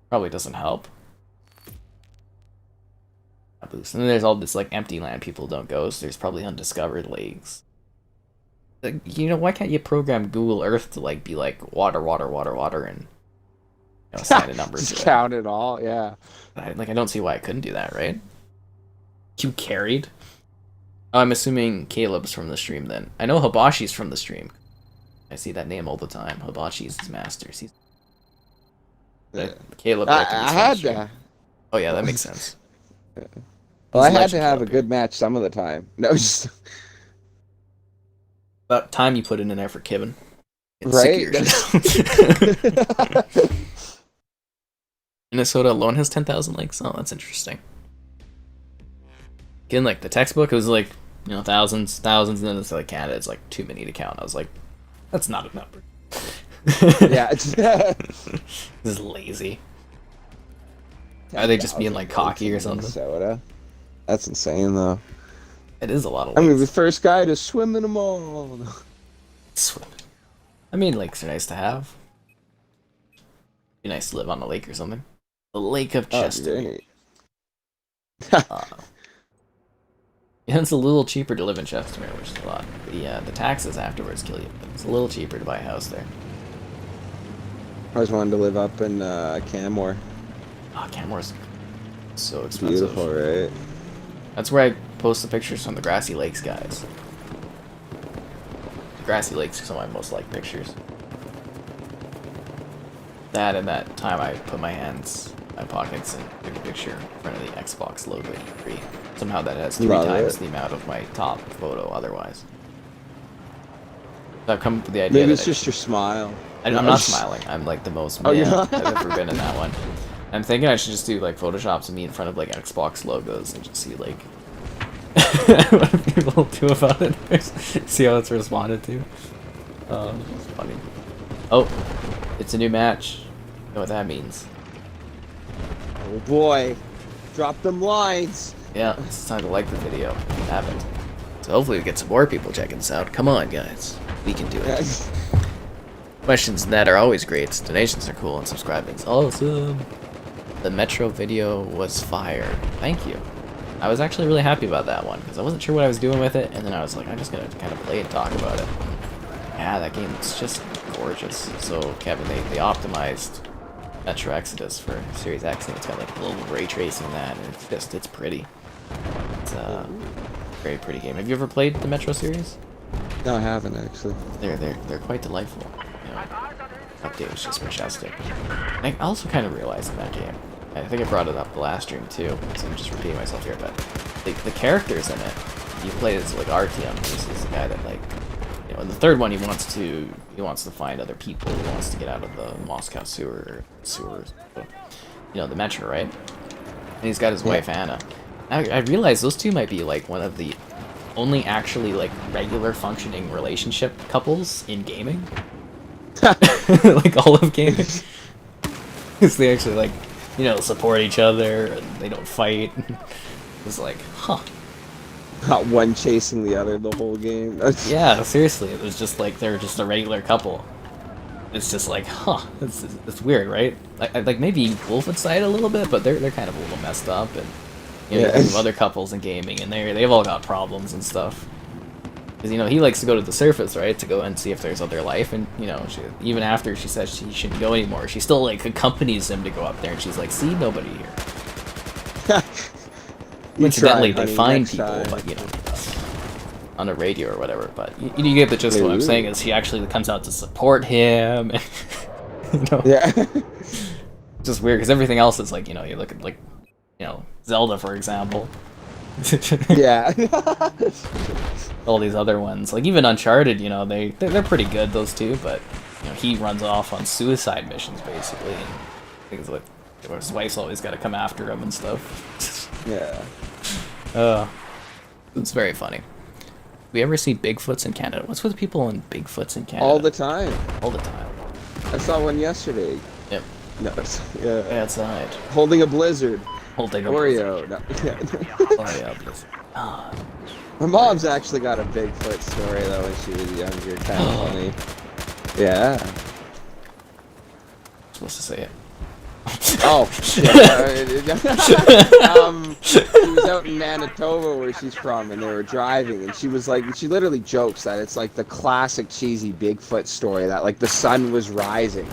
Probably doesn't help. And then there's all this like empty land people don't go, so there's probably undiscovered lakes. Like, you know, why can't you program Google Earth to like be like water, and you know, assign a number to it? Count it all, yeah. I don't see why I couldn't do that, right? You carried? Oh, I'm assuming Caleb's from the stream then. I know Hibashi's from the stream. I see that name all the time. Hibashi's his masters. He's Caleb. I had to. Oh yeah, that makes sense. Well, I had to have a good match some of the time. No, just about time you put in an effort, Kevin. Right? Minnesota alone has 10,000 lakes. Oh, that's interesting. Again, like the textbook, it was like, you know, thousands, and then it's like Canada, it's like too many to count. I was like, that's not a number. Yeah, this is lazy. Are they just being like cocky or something? Minnesota. That's insane though. It is a lot of lakes. I mean, lakes. the first guy to swim in them all. Swim. I mean, lakes are nice to have. Be nice to live on a lake or something. The Lake of Chester. Yeah, it's a little cheaper to live in Chestermere, which is a lot. But yeah, the taxes afterwards kill you. But it's a little cheaper to buy a house there. I always wanted to live up in Canmore. Oh, Canmore's so expensive. Beautiful, right? That's where I post the pictures from the Grassy Lakes, guys. The Grassy Lakes are some of my most liked pictures. That and that time I put my hands in my pockets and took a picture in front of the Xbox logo E3. Somehow that has 3 times the amount of my top photo otherwise. So I've come up with the idea Maybe that it's just your smile. I'm not smiling. I'm like the most mad I've ever been in that one. I'm thinking I should just do like photoshops of me in front of like Xbox logos and just see like what people do about it. See how it's responded to. It's funny. Oh, it's a new match. You know what that means? Oh boy, drop them lines. Yeah, it's time to like the video if you haven't. So hopefully we get some more people checking this out. Come on, guys, we can do it. Questions in that are always great. Donations are cool, and subscribing's awesome. The Metro video was fire. Thank you. I was actually really happy about that one because I wasn't sure what I was doing with it, and then I was like, I'm just gonna kind of play and talk about it. Yeah, that game is just gorgeous. So Kevin, they optimized Metro Exodus for Series X, and it's got like global ray tracing in that, and it's pretty. It's a very pretty game. Have you ever played the Metro series? No, I haven't actually. They're quite delightful. You know, update was just majestic. And I also kind of realized in that game, I think I brought it up the last stream too, so I'm just repeating myself here, but the characters in it, you play as like Artyom, this is the guy that like, you know, in the third one he wants to find other people, he wants to get out of the Moscow sewers, you know, the metro, right? And he's got his wife Anna. I realized those two might be like one of the only actually like regular functioning relationship couples in gaming. Like all of gaming. Because they actually like, you know, support each other and they don't fight. It's like, huh. Not one chasing the other the whole game. Yeah, seriously, it was just like they're just a regular couple. It's just like, huh, it's weird, right? Like maybe Wolfenstein a little bit, but they're kind of a little messed up, and you know, you think of other couples in gaming, and they've all got problems and stuff. Because, you know, he likes to go to the surface, right, to go and see if there's other life, and, you know, even after she says she shouldn't go anymore, she still, like, accompanies him to go up there, and she's like, see, nobody here. Incidentally, they find people, but, you know, on the radio or whatever, but you get the gist of what I'm saying is he actually comes out to support him, and, you know, just weird, because everything else is, like, you know, you look at, like, you know, Zelda, for example. Yeah. All these other ones, like even Uncharted, you know, they're pretty good, those two, but you know, he runs off on suicide missions basically, and things like his wife's always got to come after him and stuff. Yeah. It's very funny. We ever see Bigfoots in Canada? What's with people in Bigfoots in Canada? All the time. All the time. I saw one yesterday. Yep. No, yeah. Outside. Holding a blizzard. Holding a Oreo. blizzard. No. Oreo blizzard. Ah. My mom's actually got a Bigfoot story though when she was younger, kind of funny. Yeah. I'm supposed to say it. Oh. She was out in Manitoba where she's from, and they were driving, and she was like, she literally jokes that it's like the classic cheesy Bigfoot story that like the sun was rising.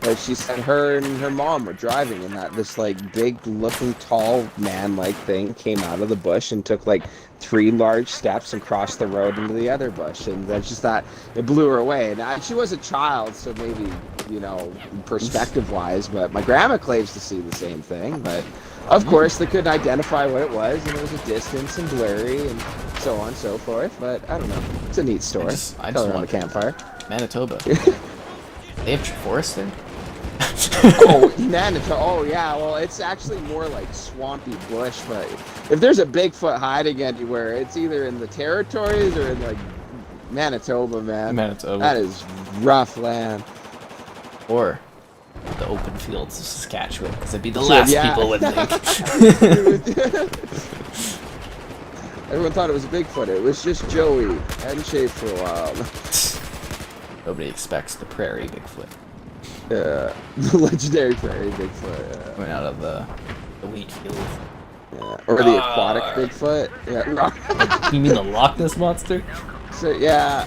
But she said her and her mom were driving, and that this like big looking tall man like thing came out of the bush and took like 3 large steps and crossed the road into the other bush, and that's just that it blew her away. And she was a child, so maybe, you know, perspective wise, but my grandma claims to see the same thing, but of course they couldn't identify what it was, and it was a distance and blurry and so on and so forth. But I don't know, it's a neat story. I just Tell her on want the campfire. Manitoba. They have forest there? Oh, Manitoba. Oh, yeah. Well, it's actually more like swampy bush. But if there's a Bigfoot hiding anywhere, it's either in the territories or in like Manitoba, man. Manitoba. That is rough land. Or the open fields of Saskatchewan, because it'd be the last people would think. Everyone thought it was a Bigfoot. It was just Joey. Hadn't shaved for a while. Nobody expects the prairie Bigfoot. Yeah, the legendary prairie Bigfoot. Yeah. Coming out of the wheat field. Yeah. Or the aquatic Bigfoot. Yeah. You mean the Loch Ness monster? So yeah.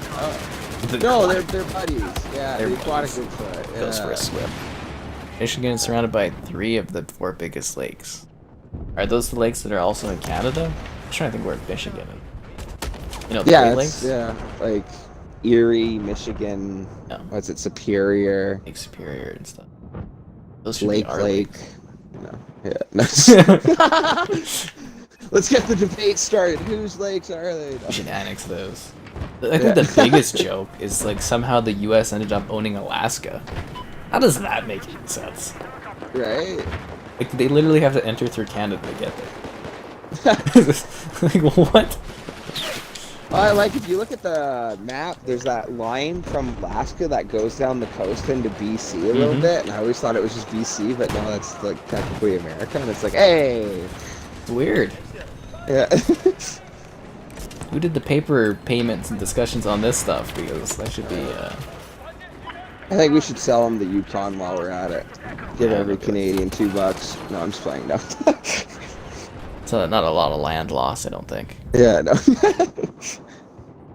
No, they're buddies. Yeah, they're the aquatic buddies. Bigfoot. Yeah. Goes for a swim. Michigan is surrounded by 3 of the 4 biggest lakes. Are those the lakes that are also in Canada? I'm trying to think where Michigan is. You know, the Great Lakes? Yeah, like Erie, Michigan. No. What's it? Superior. Lake Superior and stuff. Those should Lake be our Lake. lakes. No. Yeah. Let's get the debate started. Whose lakes are they? We should annex those. I think the biggest joke is like somehow the U.S. ended up owning Alaska. How does that make any sense? Right. Like they literally have to enter through Canada to get there. Like what? Well, like if you look at the map, there's that line from Alaska that goes down the coast into BC a little bit, and I always thought it was just BC, but no, that's like technically America, and it's like, hey, Weird. yeah. Who did the paper payments and discussions on this stuff? Because that should be. I think we should sell them the Yukon while we're at it. Give every Canadian $2. No, I'm just playing. No. It's not a lot of land loss, I don't think. Yeah, no.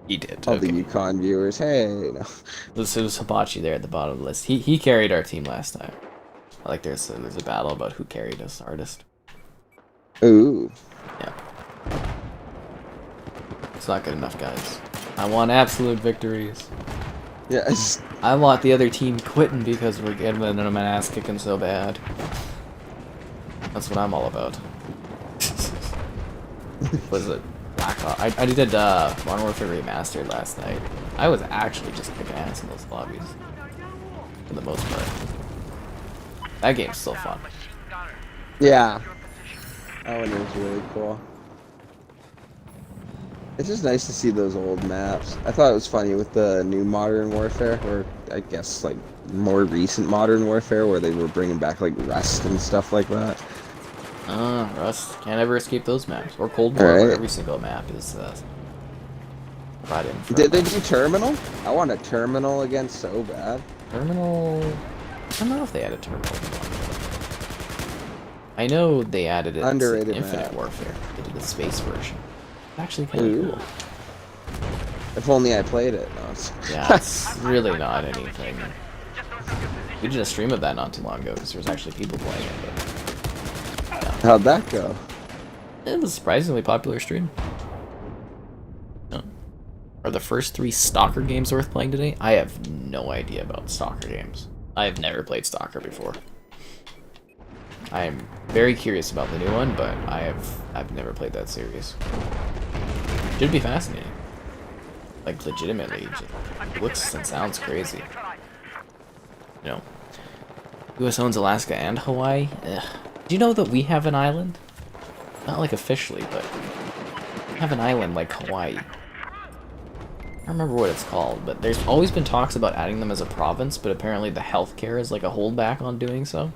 He did. All Okay. the Yukon viewers, hey, no. This was Hibachi there at the bottom of the list. He carried our team last time. Like there's a battle about who carried us hardest. Ooh. Yeah. It's not good enough, guys. I want absolute victories. Yes. I want the other team quitting because we're getting an ass kicking so bad. That's what I'm all about. Was it Black Ops? I did Modern Warfare Remastered last night. I was actually just kicking ass in those lobbies. For the most part. That game's still fun. Yeah. That one is really cool. It's just nice to see those old maps. I thought it was funny with the new Modern Warfare, or I guess like more recent Modern Warfare, where they were bringing back like Rust and stuff like that. Rust. Can't ever escape those maps. Or Cold War, where every single map is brought in. Did they do Terminal? I want a Terminal again so bad. Terminal... I don't know if they added Terminal. I know they added it Underrated to Infinite map. Warfare. They did the space version. Actually kind of cool. If only I played it. No, Yeah, it's really not anything. We did a stream of that not too long ago because there was actually people playing it. But yeah. How'd that go? It was a surprisingly popular stream. Yeah. Are the first 3 Stalker games worth playing today? I have no idea about Stalker games. I have never played Stalker before. I am very curious about the new one, but I've never played that series. Should be fascinating. Like legitimately, it looks and sounds crazy. You know, U.S. owns Alaska and Hawaii. Ugh. Do you know that we have an island? Not like officially, but we have an island like Hawaii. I don't remember what it's called, but there's always been talks about adding them as a province, but apparently the healthcare is like a holdback on doing so.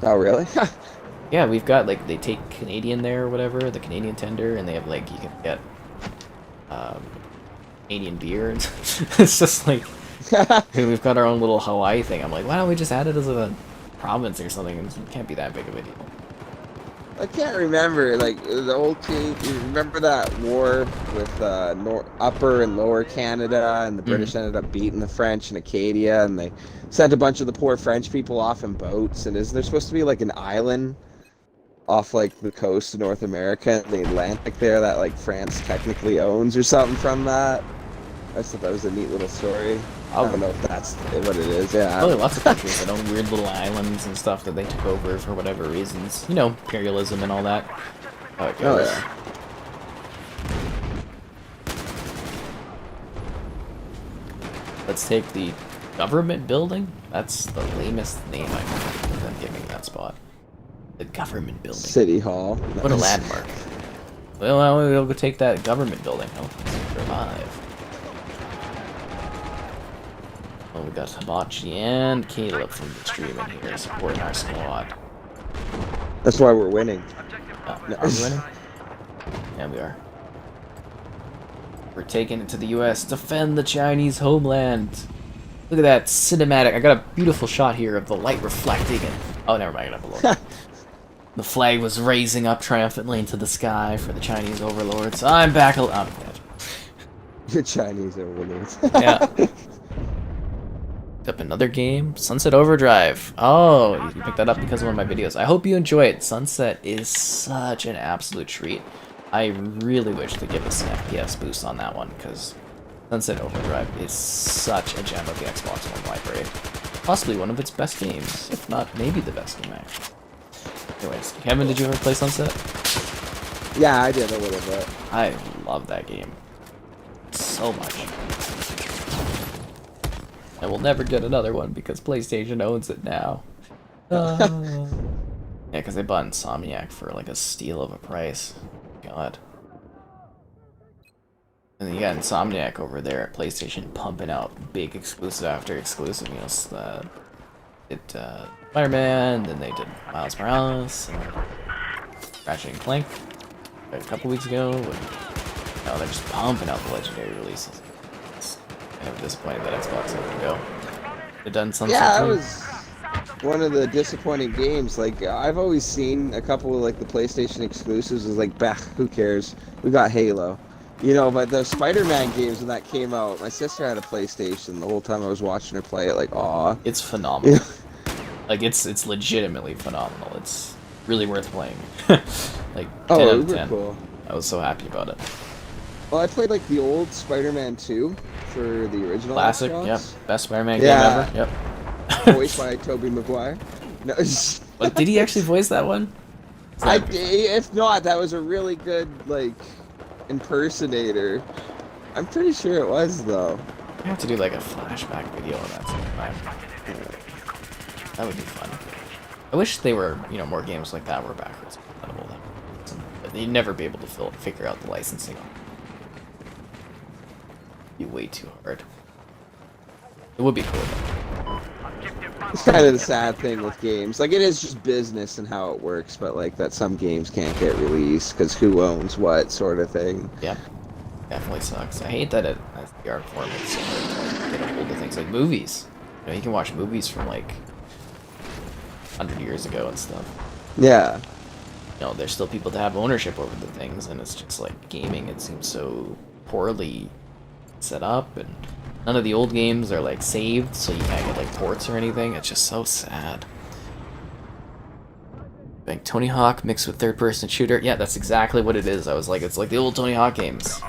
Oh, really? Yeah, we've got, like, they take Canadian there or whatever, the Canadian tender, and they have, like, you can get Canadian beer. It's just like, we've got our own little Hawaii thing. I'm like, why don't we just add it as a province or something? It can't be that big of a deal. I can't remember, like, the old King, you remember that war with Upper and Lower Canada, and the British ended up beating the French in Acadia, and they sent a bunch of the poor French people off in boats, and isn't there supposed to be, like, an island off, like, the coast of North America, and the Atlantic there that, like, France technically owns or something from that? I just thought that was a neat little story. I don't know if that's what it is, yeah. Probably lots of countries that own weird little islands and stuff that they took over for whatever reasons. You know, imperialism and all that. How it goes. Oh, yeah. Let's take the government building. That's the lamest name I've heard of them giving that spot. The government building. City Hall. What a landmark. Well, we'll go take that government building. Oh, survive. Oh, we got Hibachi and Caleb from the stream in here supporting our squad. That's why we're winning. Oh, are we winning? Yeah, we are. We're taking it to the U.S. Defend the Chinese homeland. Look at that cinematic. I got a beautiful shot here of the light reflecting and... Oh, never mind. I got below. The flag was raising up triumphantly into the sky for the Chinese overlords. I'm back. I'm dead. You're Chinese overlords. Yeah. Up another game, Sunset Overdrive. Oh, you picked that up because of one of my videos. I hope you enjoy it. Sunset is such an absolute treat. I really wish to give us an FPS boost on that one because Sunset Overdrive is such a gem of the Xbox One library. Possibly one of its best games, if not maybe the best game actually. Anyways, Kevin, did you ever play Sunset? Yeah, I did a little bit. I love that game so much. I will never get another one because PlayStation owns it now. Yeah, because they bought Insomniac for like a steal of a price. God. And then you got Insomniac over there at PlayStation pumping out big exclusive after exclusive. You know, Spider-Man, then they did Miles Morales, and Ratchet and Clank a couple weeks ago. And now they're just pumping out the legendary releases. It's kind of disappointed that Xbox let them go. They've done something. Yeah, one of the disappointing games. Like I've always seen a couple of like the PlayStation exclusives is like, bah, who cares? We got Halo. You know, but the Spider-Man games when that came out, my sister had a PlayStation the whole time I was watching her play it, like, aw. It's phenomenal. Like it's legitimately phenomenal. It's really worth playing. Like 10 out of 10. Cool. I was so happy about it. Well, I played like the old Spider-Man 2 for the original Classic, Xbox. yep. Best Spider-Man game Yeah. ever. Yep. Voiced by Tobey Maguire. No, But did he actually voice that one? if not, that was a really good like impersonator. I'm pretty sure it was though. I have to do like a flashback video on that sometime. That would be fun. I wish they were, you know, more games like that were backwards compatible. But you'd never be able to figure out the licensing. It'd be way too hard. It would be cool though. It's kind of the sad thing with games. Like, it is just business and how it works, but like that some games can't get released because who owns what sort of thing. Yeah, definitely sucks. I hate that it has the art form. It's so hard to like, get a hold of things like movies. You know, you can watch movies from like 100 years ago and stuff. Yeah. You know, there's still people that have ownership over the things, and it's just like gaming. It seems so poorly set up, and none of the old games are like saved, so you can't get like ports or anything. It's just so sad. Like Tony Hawk mixed with third-person shooter. Yeah, that's exactly what it is. I was like, it's like the old Tony Hawk games.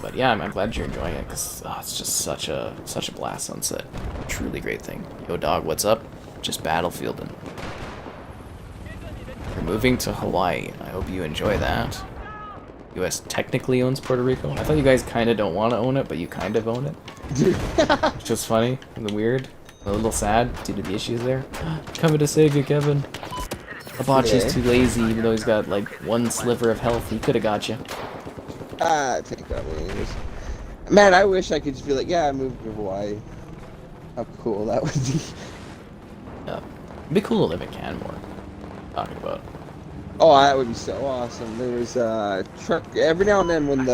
But yeah, I'm glad you're enjoying it because it's just such a blast sunset. Truly great thing. Yo, dog, what's up? Just battlefielding. You're moving to Hawaii. I hope you enjoy that. U.S. technically owns Puerto Rico. I thought you guys kind of don't want to own it, but you kind of own it. Which is funny and weird. A little sad due to the issues there. Coming to save you, Kevin. Hibachi's too lazy, even though he's got like one sliver of health. He could have got you. I take that one. Man, I wish I could just be like, yeah, I moved to Hawaii. How cool that would be. Yeah. It'd be cool to live in Canmore. Talking about. Oh, that would be so awesome. There was a truck every now and then when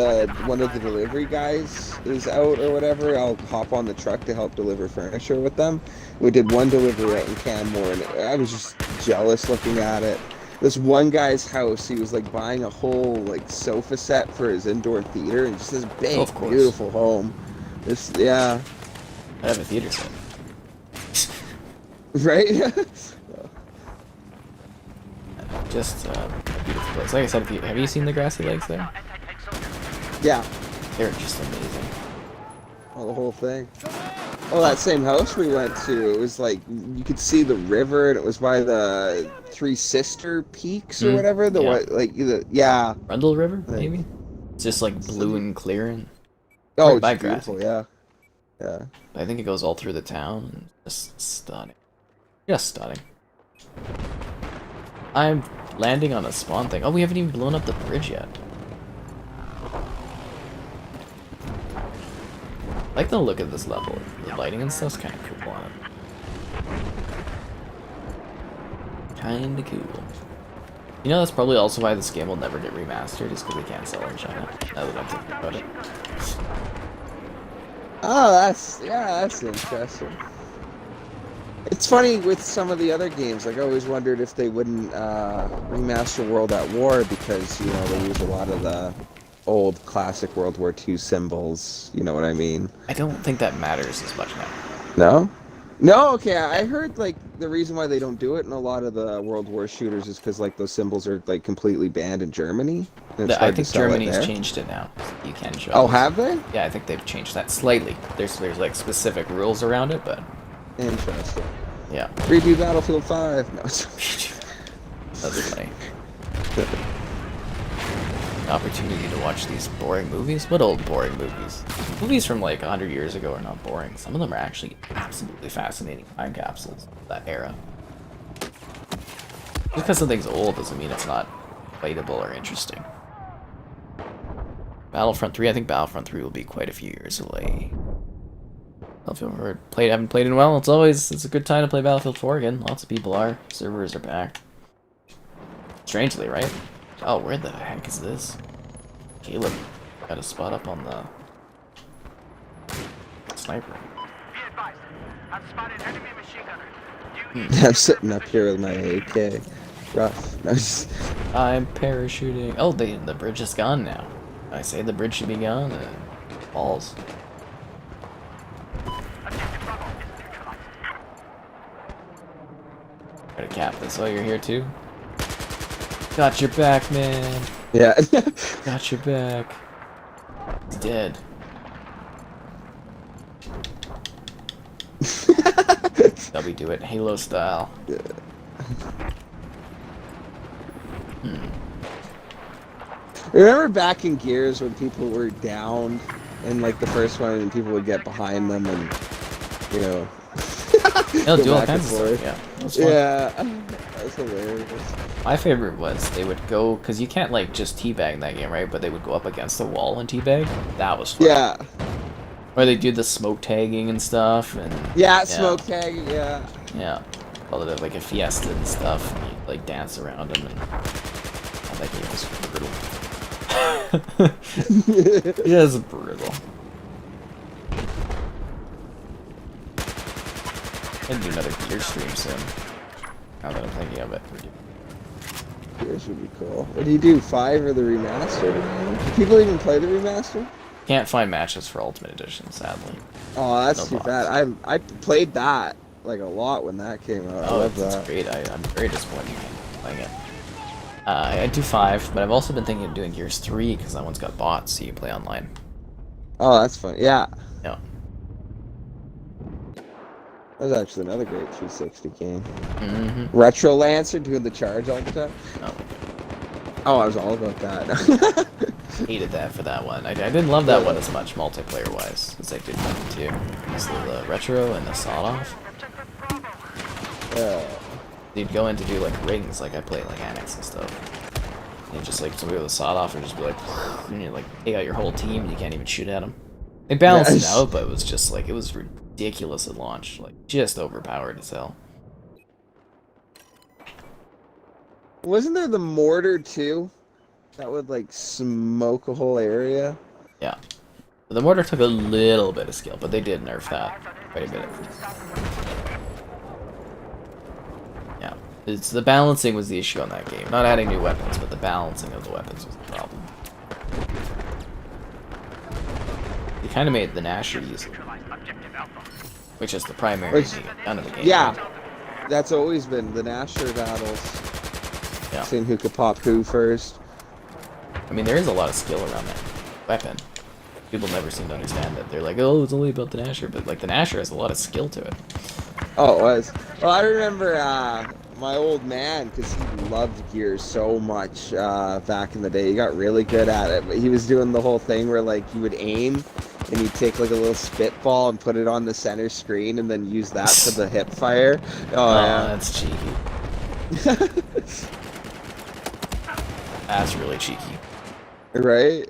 one of the delivery guys is out or whatever, I'll hop on the truck to help deliver furniture with them. We did one delivery out in Canmore, and I was just jealous looking at it. This one guy's house, he was like buying a whole like sofa set for his indoor theater, and just this big, beautiful home. Yeah. I have a theater set. Right? Just a beautiful place. Like I said, have you seen the grassy lakes there? Yeah. They're just amazing. Oh, the whole thing. Oh, that same house we went to, it was like, you could see the river, and it was by the Three Sister Peaks or whatever. Yeah. Rundle River, maybe? It's just like blue and clear and oh, by it's beautiful, grassy. Yeah. I think it goes all through the town, and just stunning. Just stunning. I'm landing on a spawn thing. Oh, we haven't even blown up the bridge yet. I like the look of this level. The lighting and stuff's kind of cool on it. Kinda cool. You know, that's probably also why this game will never get remastered, is because they can't sell in China. Now that I'm thinking about it. Oh, that's interesting. It's funny with some of the other games, like I always wondered if they wouldn't remaster World at War because, you know, they use a lot of the old classic World War II symbols, you know what I mean? I don't think that matters as much now. No? No, okay, I heard, like, the reason why they don't do it in a lot of the World War shooters is because, like, those symbols are, like, completely banned in Germany. I think Germany's changed it now. You can show Oh, have they? Yeah, I think they've changed that slightly. There's like, specific rules around it, but... Interesting. Yeah. Redo Battlefield 5. No. That's funny. Opportunity to watch these boring movies? What old boring movies? Movies from like 100 years ago are not boring. Some of them are actually absolutely fascinating time capsules of that era. Just because something's old doesn't mean it's not playable or interesting. Battlefront 3, I think Battlefront 3 will be quite a few years away. Battlefield 4 haven't played in a while. It's a good time to play Battlefield 4 again. Lots of people are. Servers are back. Strangely, right? Oh, where the heck is this? Caleb got a spot up on the sniper. Be advised, I've spotted enemy machine gunner. Use I'm sitting up here with my AK. Rough. No, I'm parachuting. Oh, the bridge is gone now. I say the bridge should be gone, and balls. Try to cap this while you're here too. Got your back, man. yeah. Got your back. He's dead. Shall we do it Halo style? Yeah. Remember back in Gears when people were down in like the first one and people would get behind them and, you know, They'll go do all back kinds of and stuff. forth. Yeah, that was fun. Yeah, that's hilarious. My favorite was they would go, because you can't like just teabag in that game, right? But they would go up against the wall and teabag. That was fun. Yeah. Or they do the smoke tagging and stuff, and Yeah, smoke tag, yeah. yeah, call it like a fiesta and stuff. And you like dance around them, and oh, that game was brutal. Yeah, it's brutal. I'm gonna do another gear stream soon. Now that I'm thinking of it. Gears would be cool. What do you do, 5 or the remaster? Do people even play the remaster? Can't find matches for Ultimate Edition, sadly. Oh, that's No too box. bad. I played that like a lot when that came out. I Oh, love it's that. great. I'm very disappointed in playing it. I do 5, but I've also been thinking of doing Gears 3 because that one's got bots, so you can play online. Oh, that's fun. Yeah. Yeah. That was actually another great 360 game. Mm-hmm. Retro Lancer doing the charge all the time. Oh, Oh, I was all about that. hated that for that one. I didn't love that one as much multiplayer-wise, because I did one too. So the retro and the sawed-off. You'd go in to do like rings, like I play like Annex and stuff. And just like somebody with a sawed-off would just be like, and you like take out your whole team and you can't even shoot at them. They balanced it out, but it was just like, it was ridiculous at launch. Like, just overpowered as hell. Wasn't there the mortar too? That would like smoke a whole area. Yeah. The mortar took a little bit of skill, but they did nerf that quite a bit. Yeah. It's the balancing was the issue on that game. Not adding new weapons, but the balancing of the weapons was the problem. They kind of made the Nasher easy, which is the primary gun of the game. Yeah. Right? That's always been the Nasher battles. Yeah. Seeing who could pop who first. I mean, there is a lot of skill around that weapon. People never seem to understand that. They're like, oh, it's only about the Nasher, but like the Nasher has a lot of skill to it. Oh, it was. Well, I remember my old man, because he loved Gears so much back in the day. He got really good at it, but he was doing the whole thing where like you would aim and you'd take like a little spitball and put it on the center screen and then use that for the hip fire. Oh, yeah. That's cheeky. That's really cheeky. Right?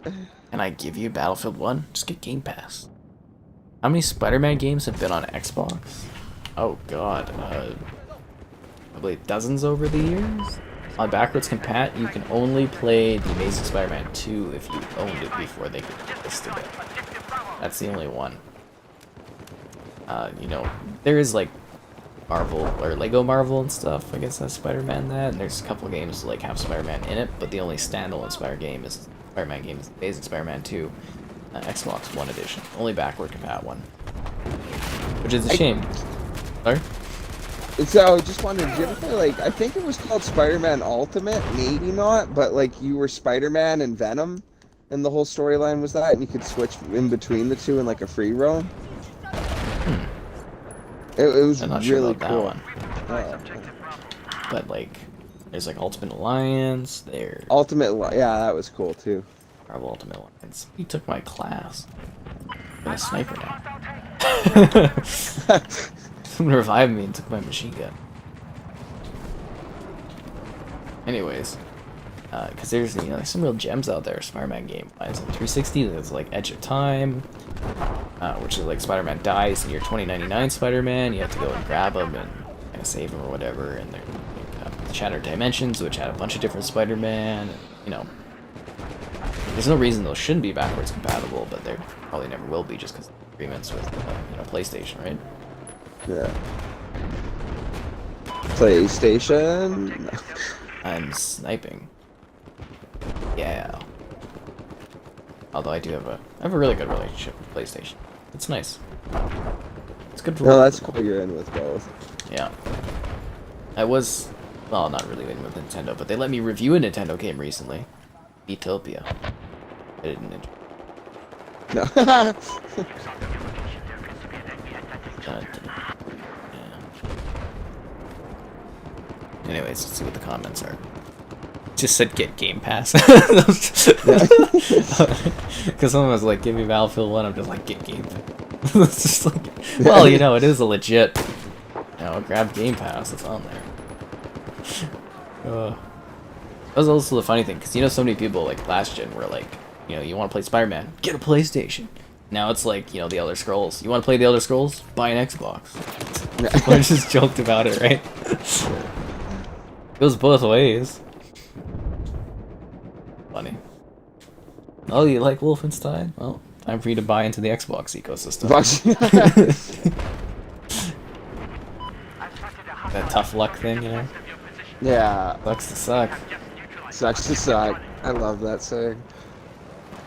Can I give you Battlefield 1? Just get Game Pass. How many Spider-Man games have been on Xbox? Oh god, probably dozens over the years? On backwards compat, you can only play The Amazing Spider-Man 2 if you owned it before they could listed it. That's the only one. You know, there is like Marvel or Lego Marvel and stuff. I guess that's Spider-Man that, and there's a couple games that like have Spider-Man in it, but the only standalone Spider-Man game is Amazing Spider-Man 2, Xbox One edition, only backward compat one, which is a shame. Sorry. So I just wondered, did you ever play like I think it was called Spider-Man Ultimate, maybe not, but like you were Spider-Man and Venom, and the whole storyline was that, and you could switch in between the two in like a free roam. It was I'm not really sure about cool. that one. But like, there's like Ultimate Alliance. There's Yeah, that was cool too. Marvel Ultimate Alliance. He took my class. I'm a sniper now. Someone revived me and took my machine gun. Anyways, because there's there's some real gems out there, Spider-Man game-wise. On 360, there's like Edge of Time, which is like Spider-Man dies in your 2099 Spider-Man. You have to go and grab him and kind of save him or whatever. And there's like, Shattered Dimensions, which had a bunch of different Spider-Man. You know, there's no reason those shouldn't be backwards compatible, but they probably never will be just because of agreements with PlayStation, right? Yeah. PlayStation. I'm sniping. Yeah. Although I have a really good relationship with PlayStation. It's nice. It's good for. No, that's cool. You're in with both. Yeah. I was, well, not really in with Nintendo, but they let me review a Nintendo game recently. Utopia. I didn't enjoy. No. Yeah. Anyways, let's see what the comments are. Just said get Game Pass. Because someone was like, give me Battlefield 1, I'm just like, get Game Pass. It's just like, well, you know, it is a legit, you know, grab Game Pass, it's on there. That was also the funny thing, because you know so many people, like, last gen were like, you know, you want to play Spider-Man, get a PlayStation. Now it's like, you know, the Elder Scrolls. You want to play the Elder Scrolls? Buy an Xbox. People just joked about it, right? It goes both ways. Funny. Oh, you like Wolfenstein? Well, time for you to buy into the Xbox ecosystem. That tough luck thing, you know? Yeah. Sucks to suck. Sucks to suck. I love that saying.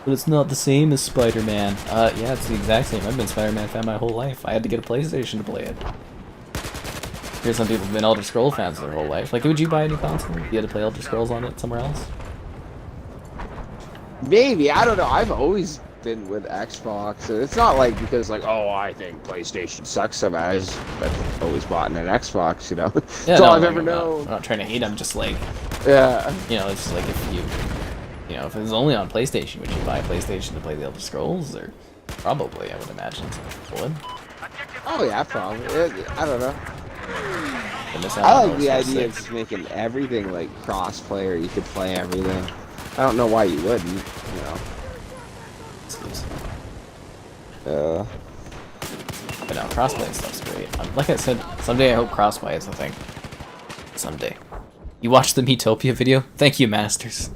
But it's not the same as Spider-Man. Yeah, it's the exact same. I've been Spider-Man fan my whole life. I had to get a PlayStation to play it. Here's some people who've been Elder Scrolls fans their whole life. Like, would you buy a new console if you had to play Elder Scrolls on it somewhere else? Maybe. I don't know. I've always been with Xbox. It's not like because like, oh, I think PlayStation sucks so bad. I've always bought an Xbox, you know. Yeah, That's no, all I've like, ever known. I'm not trying to hate. I'm just like, yeah. you know, it's like if you know, if it was only on PlayStation, would you buy a PlayStation to play the Elder Scrolls? Or probably, I would imagine some people would. Oh yeah, probably. I don't know. I like the idea of just making everything like cross-player. You could play everything. I don't know why you wouldn't, you know. But no, crossplay stuff's great. Like I said, someday I hope crossplay is a thing. Someday. You watched the Metopia video? Thank you, Masters.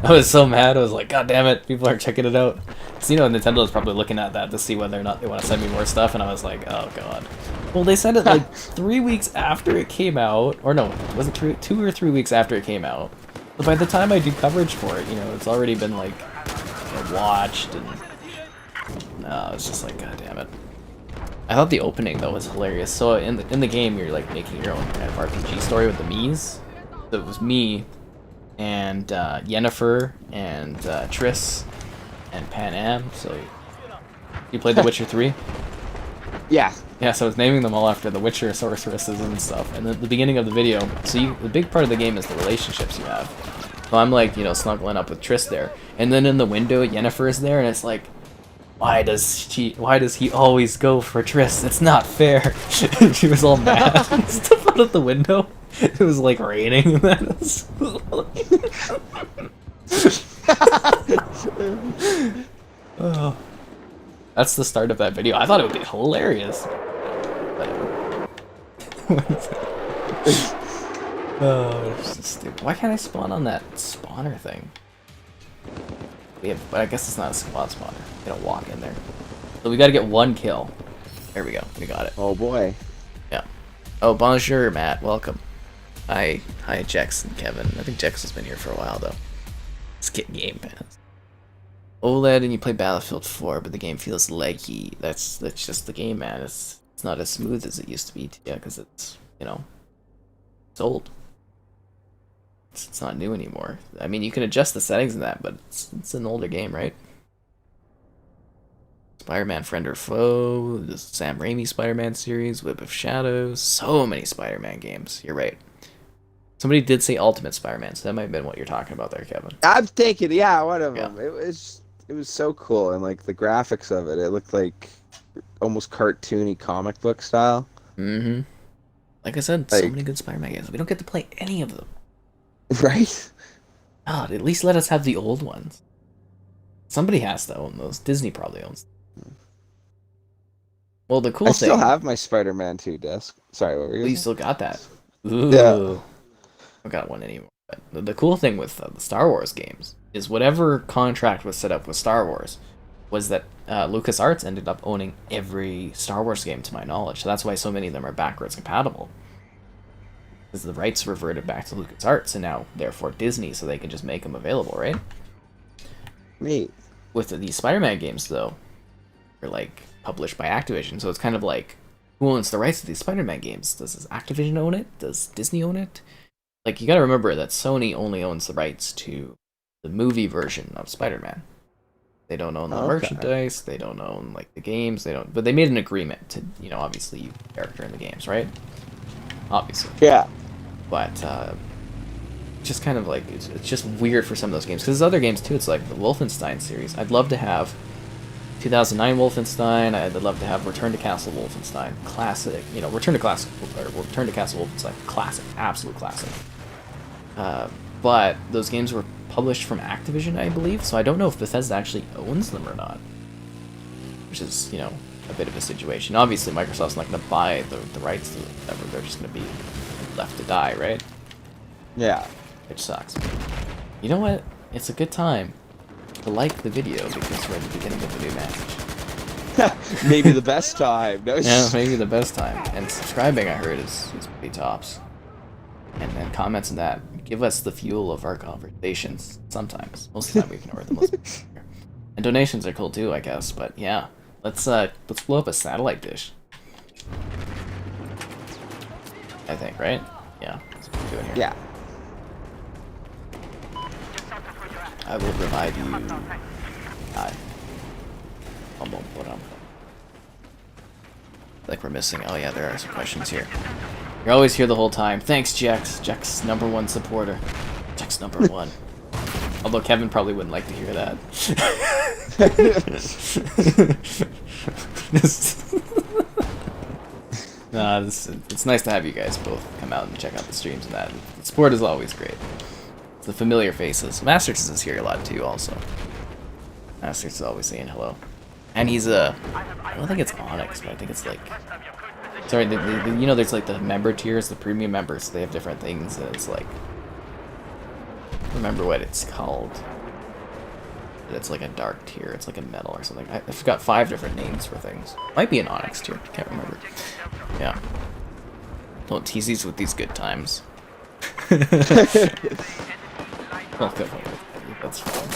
I was so mad. I was like, God damn it, people are checking it out. So, you know, Nintendo's probably looking at that to see whether or not they want to send me more stuff, and I was like, oh god. Well, they sent it like 3 weeks after it came out, or no, was it 2 or 3 weeks after it came out? But by the time I do coverage for it, you know, it's already been like, you know, watched, and no, it's just like, god damn it. I thought the opening though was hilarious. So in the game, you're like making your own kind of RPG story with the Miis. So it was me and Yennefer and Triss and Pan Am. So you played The Witcher 3? Yeah. Yeah, so I was naming them all after the Witcher sorceresses and stuff. And at the beginning of the video, so the big part of the game is the relationships you have. So I'm like, you know, snuggling up with Triss there. And then in the window, Yennefer is there, and it's like, why does he always go for Triss? It's not fair. She was all mad and stuff out of the window. It was like raining. Oh. That's the start of that video. I thought it would be hilarious. Oh, it's just stupid. Why can't I spawn on that spawner thing? But I guess it's not a squad spawner. You don't walk in there. So we gotta get 1 kill. There we go. We got it. Oh boy. Yeah. Oh, bonjour, Matt. Welcome. Hi, Jex and Kevin. I think Jex has been here for a while though. Let's get Game Pass. OLED and you play Battlefield 4, but the game feels laggy. That's just the game, man. It's not as smooth as it used to be. Yeah, because it's, you know, it's old. It's not new anymore. I mean, you can adjust the settings in that, but it's an older game, right? Spider-Man Friend or Foe, the Sam Raimi Spider-Man series, Whip of Shadows, so many Spider-Man games. You're right. Somebody did say Ultimate Spider-Man, so that might have been what you're talking about there, Kevin. I'm thinking, yeah, one of them. It was so cool, and like the graphics of it looked like almost cartoony comic book style. Mm-hmm. Like I said, so many good Spider-Man games. We don't get to play any of them. Right? God, at least let us have the old ones. Somebody has to own those. Disney probably owns them. Well, the cool thing... I still have my Spider-Man 2 disc. Sorry, what were you saying? You still got that? Ooh. Yeah. I don't got one anymore. But the cool thing with the Star Wars games is whatever contract was set up with Star Wars, was that LucasArts ended up owning every Star Wars game, to my knowledge. So that's why so many of them are backwards compatible. Because the rights reverted back to LucasArts, and now, therefore, Disney, so they can just make them available, right? Neat. With these Spider-Man games, though, they're, like, published by Activision, so it's kind of like, who owns the rights to these Spider-Man games? Does Activision own it? Does Disney own it? Like, you gotta remember that Sony only owns the rights to the movie version of Spider-Man. They don't own the merchandise, they don't own, like, the games, but they made an agreement to, obviously, use the character in the games, right? Obviously. Yeah. But, just kind of, like, it's just weird for some of those games. Because there's other games, too, it's like the Wolfenstein series. I'd love to have 2009 Wolfenstein, I'd love to have Return to Castle Wolfenstein. Classic, Return to Castle Wolfenstein, classic, absolute classic. But those games were published from Activision, I believe, so I don't know if Bethesda actually owns them or not. Which is, a bit of a situation. Obviously, Microsoft's not going to buy the rights to whatever, they're just going to be left to die, right? Yeah. Which sucks. You know what? It's a good time to like the video because we're at the beginning of the new match. Maybe the best time. No, Yeah, maybe the best time. And subscribing, I heard, is pretty tops. And then comments on that give us the fuel of our conversations. Sometimes, most of the time, we ignore them. And donations are cool too, I guess. But yeah, let's blow up a satellite dish. I think, right? Yeah, that's what we're doing here. Yeah. I will provide you. Like we're missing. Oh yeah, there are some questions here. You're always here the whole time. Thanks, Jex. Jex, #1 supporter. Jex #1. Although Kevin probably wouldn't like to hear that. It's nice to have you guys both come out and check out the streams and that. The support is always great. It's the familiar faces. Masters is here a lot too, also. Masters is always saying hello. And he's I don't think it's Onyx, but I think it's like... Sorry, there's like the member tiers, the premium members, they have different things, and it's like... I don't remember what it's called. But it's like a dark tier, it's like a metal or something. I forgot 5 different names for things. Might be an Onyx tier, can't remember. Yeah. Don't tease these with these good times. Well, good. That's fine.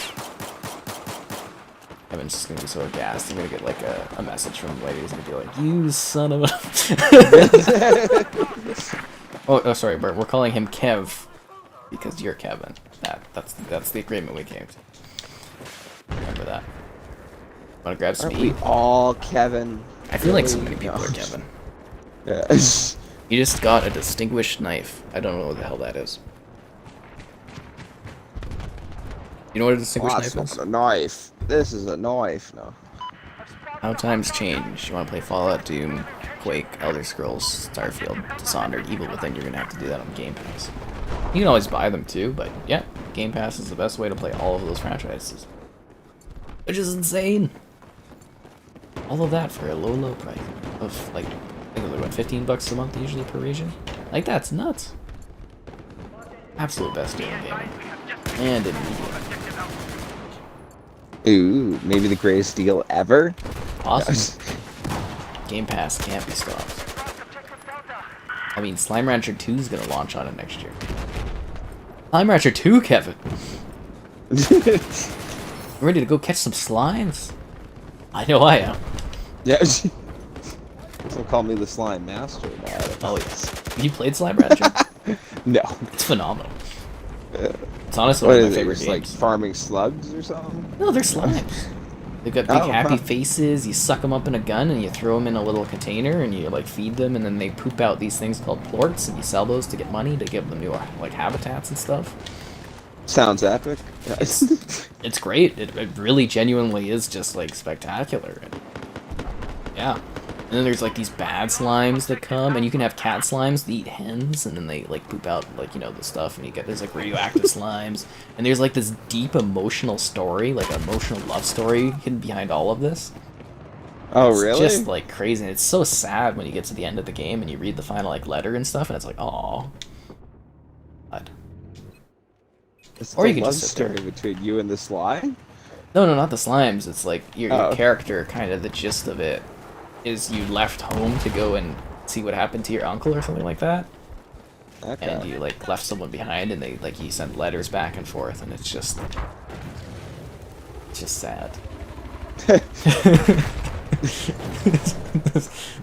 Kevin's just gonna be so aghast. I'm gonna get like a message from the lady who's gonna be like, "You son of a." oh, sorry, Bert. We're calling him Kev because you're Kevin. That's the agreement we came to. Remember that. Wanna grab some? Aren't we all Kevin? I feel like so many people are Kevin. Yeah. You just got a distinguished knife. I don't know what the hell that is. You know what a distinguished knife is? A knife. This is a knife, no. How times change. You want to play Fallout, Doom, Quake, Elder Scrolls, Starfield, Dishonored, Evil Within, you're going to have to do that on Game Pass. You can always buy them too, but yeah, Game Pass is the best way to play all of those franchises. Which is insane! All of that for a low, low price of like, I think it was what, $15 a month usually per region? Like, that's nuts. Absolute best deal in gaming. And in media. Ooh, maybe the greatest deal ever? Awesome. Game Pass can't be stopped. I mean, Slime Rancher 2 is going to launch on it next year. Slime Rancher 2, Kevin! Ready to go catch some slimes? I know I am. Yeah. People call me the slime master now. Oh, yes. You played Slime Rancher? No. It's phenomenal. It's honestly What one of is my it, favorite just games. like farming slugs or something? No, they're slimes. They've got big happy faces, you suck them up in a gun and you throw them in a little container and you like feed them and then they poop out these things called plorts and you sell those to get money to give them new like habitats and stuff. Sounds epic. It's great. It really genuinely is just like spectacular. And, yeah. And then there's like these bad slimes that come, and you can have cat slimes that eat hens, and then they like poop out like, you know, the stuff, and you get there's like radioactive slimes, and there's like this deep emotional story, like an emotional love story hidden behind all of this. Oh, It's really? just like crazy. And it's so sad when you get to the end of the game and you read the final like letter and stuff, and it's like, oh. It's Or a you can love just sit there. story between you and the slime? No, no, not the slimes. It's like your Oh. character, kind of the gist of it, is you left home to go and see what happened to your uncle or something like that. Okay. And you like left someone behind, and they like you sent letters back and forth, and it's just sad.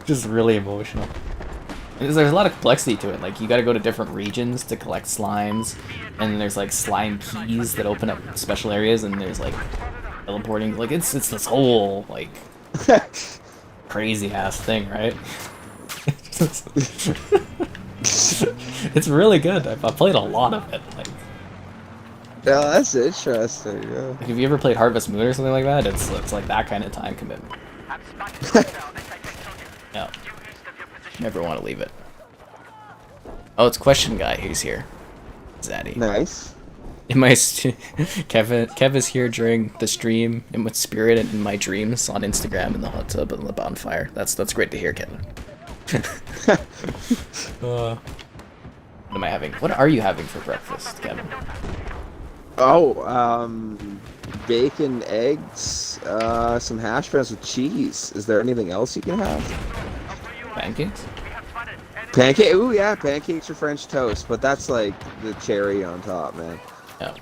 Just really emotional. There's a lot of complexity to it. Like you got to go to different regions to collect slimes, and there's like slime keys that open up special areas, and there's like teleporting. Like it's this whole like crazy ass thing, right? It's really good. I've played a lot of it. Like, Yeah, that's interesting. Yeah. like, have you ever played Harvest Moon or something like that? It's like that kind of time commitment. Yeah. Never want to leave it. Oh, it's Question Guy who's here. Zaddy. Nice. In my Kev is here during the stream in with spirit and in my dreams on Instagram in the hot tub and the bonfire. That's great to hear, Kevin. What am I having? What are you having for breakfast, Kevin? Oh, bacon, eggs, some hash browns with cheese. Is there anything else you can have? Pancakes? Pancake? Ooh, yeah, pancakes or French toast, but that's like the cherry on top, man. No.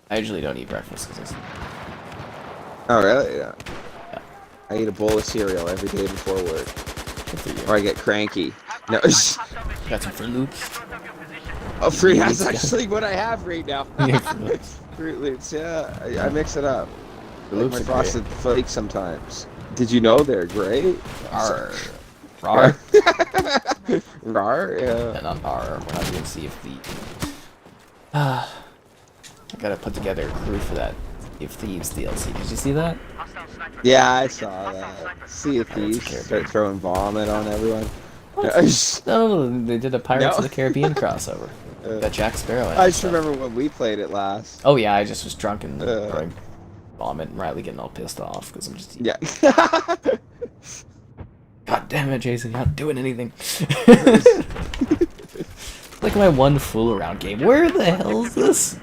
I usually don't eat breakfast because Oh, really? Yeah. Yeah. I eat a bowl of cereal every day before work, good for you. or I get cranky. No, Got some Fruit Loops. oh, free. That's actually what I have right now. Yeah, Fruit Loops. Fruit Loops, yeah. I mix it up. Fruit Like Loops my are great. frosted flakes sometimes. Did you know they're great? Rar. Rar? Rar, yeah. Yeah, not Rar. We're not doing Sea of Thieves. I gotta put together a crew for that Sea of Thieves DLC. Did you see that? Yeah, I saw that. Sea of Thieves start throwing vomit on everyone. Oh, they did a Pirates No. of the Caribbean crossover. Got Jack Sparrow in it I and just stuff. remember when we played it last. Oh yeah, I just was drunk and throwing vomit and Riley getting all pissed off because I'm just Yeah. God damn it, Jason, you're not doing anything. Like my one fool around game. Where the hell is this?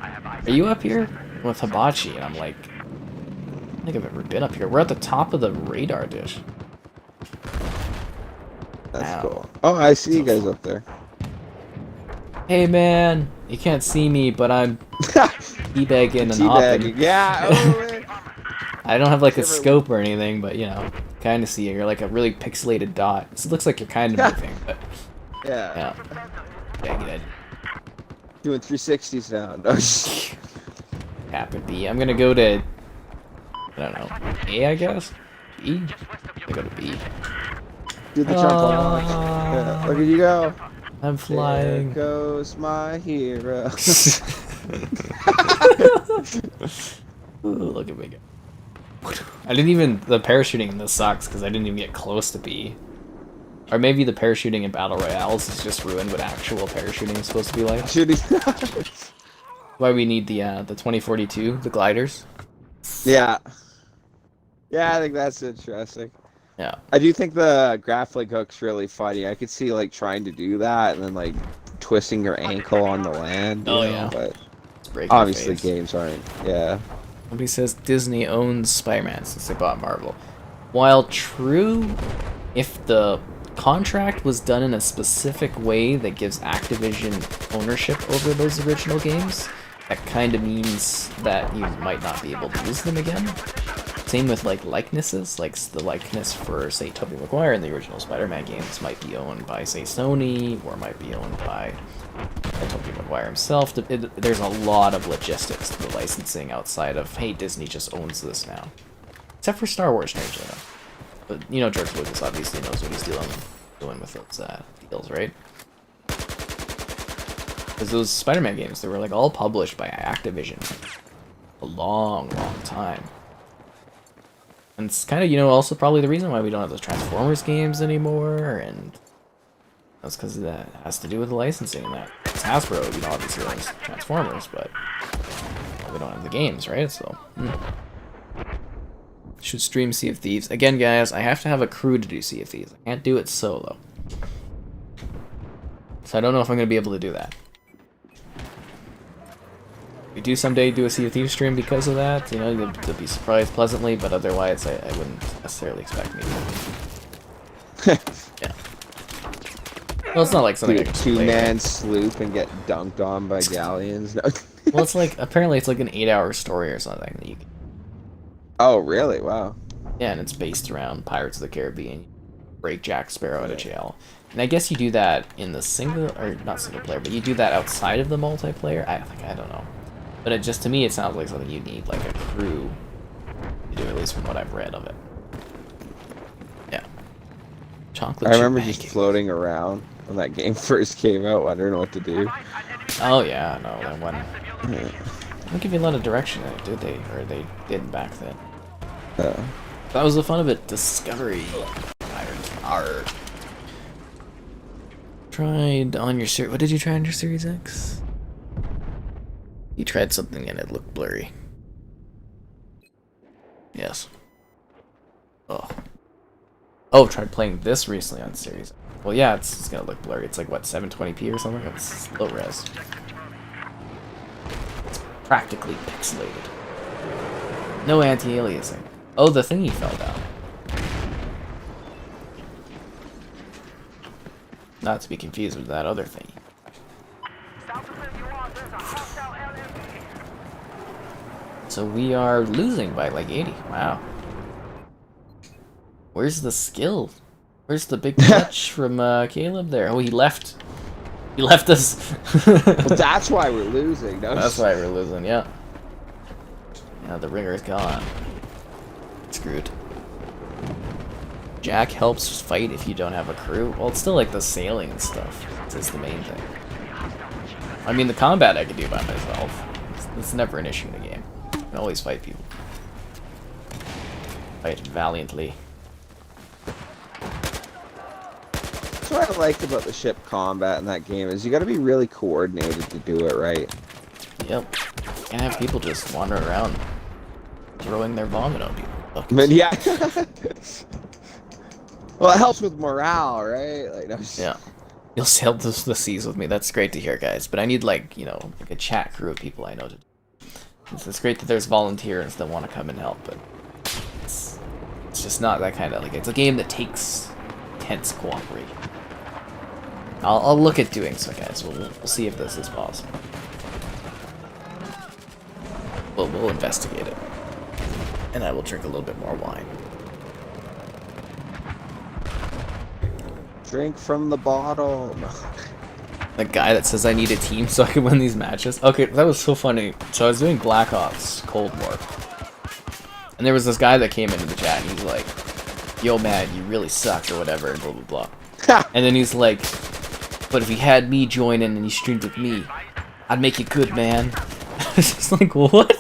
Are you up here? With Hibachi, and I'm like, I don't think I've ever been up here. We're at the top of the radar dish. That's Ow. cool. Oh, I see you guys up there. Hey man, you can't see me, but I'm teabagging and hopping. Teabagging. Yeah. Oh, man. I don't have like a Never- scope or anything, but you know, kind of see you. You're like a really pixelated dot. It looks like you're kind of moving, but Yeah. yeah. Dang it. Doing 360s now. No, sh- Happen B. I'm gonna go to, I don't know, A, I guess? B? I go to B. Do the jump on. Yeah. Look at you go. I'm flying. There goes my hero. Ooh, look at me go. I didn't even, the parachuting in this sucks because I didn't even get close to B. Or maybe the parachuting in Battle Royales is just ruined what actual parachuting is supposed to be like. Shooting. Why we need the 2042, the gliders. Yeah. Yeah, I think that's interesting. Yeah. I do think the grappling hook's really funny. I could see like trying to do that and then like twisting your ankle on the land. Oh, you know, yeah. But It's breaking your obviously face. games aren't. Yeah. Somebody says Disney owns Spider-Man since they bought Marvel. While true, if the contract was done in a specific way that gives Activision ownership over those original games, that kind of means that you might not be able to use them again. Same with like likenesses, like the likeness for say Tobey Maguire in the original Spider-Man games might be owned by say Sony or might be owned by Tobey Maguire himself. There's a lot of logistics to the licensing outside of hey, Disney just owns this now, except for Star Wars, strangely enough. But you know, George Lucas obviously knows what he's doing with those deals, right? Because those Spider-Man games, they were like all published by Activision a long, long time. And it's kind of, you know, also probably the reason why we don't have those Transformers games anymore, and that's because that has to do with the licensing and that. It's Hasbro, you know, obviously owns Transformers, but we don't have the games, right? So, should stream Sea of Thieves. Again, guys, I have to have a crew to do Sea of Thieves. I can't do it solo. So I don't know if I'm going to be able to do that. we do someday do a Sea of Thieves stream because of that, you know, you'll be surprised pleasantly, but otherwise I wouldn't necessarily expect me to. Yeah. Well, it's not like something Do I a can two-man sloop and get dunked on by galleons. No. Well, it's like, apparently it's like an 8-hour story or something that you can... Oh, really? Wow. Yeah, and it's based around Pirates of the Caribbean. You break Jack Sparrow out of jail. And I guess you do that in the single, or not single player, but you do that outside of the multiplayer? I don't know. But it just, to me, it sounds like something you need, like a crew to do, at least from what I've read of it. Yeah. Chocolate I remember chip just pancake. floating around when that game first came out, wondering what to do. Oh, yeah, no, that one. They don't give you a lot of direction in it, did they? Or they didn't back then. That was the fun of it. Discovery. Art. Tried on your Series... What did you try on your Series X? You tried something and it looked blurry. Yes. Oh. Oh, tried playing this recently on Series. Well, yeah, it's gonna look blurry. It's like, what, 720p or something? It's low res. It's practically pixelated. No anti-aliasing. Oh, the thingy fell down. Not to be confused with that other thingy. So we are losing by like 80. Wow. Where's the skill? Where's the big touch from Caleb there? Oh, he left. He left us. Well, that's why we're losing. No? That's why we're losing, yeah. Yeah, the ringer's gone. Screwed. Jack helps fight if you don't have a crew. Well, it's still like the sailing and stuff. That's the main thing. I mean, the combat I can do by myself. It's never an issue in a game. I can always fight people. Fight valiantly. That's what I liked about the ship combat in that game is you got to be really coordinated to do it right. Yep. Can't have people just wander around throwing their vomit on people. But yeah. Well, it helps with morale, right? Like, no, Yeah. You'll sail the seas with me. That's great to hear, guys. But I need, like, you know, like a chat crew of people I know to. It's great that there's volunteers that want to come and help, but it's just not that kind of, like, it's a game that takes intense cooperation. I'll look at doing so, guys. We'll see if this is possible. We'll investigate it. And I will drink a little bit more wine. Drink from the bottle. The guy that says I need a team so I can win these matches. Okay, that was so funny. So I was doing Black Ops Cold War. And there was this guy that came into the chat and he's like, yo man, you really suck or whatever, and blah blah blah. And then he's like, but if you had me join in and you streamed with me, I'd make you good, man. It's just like, what?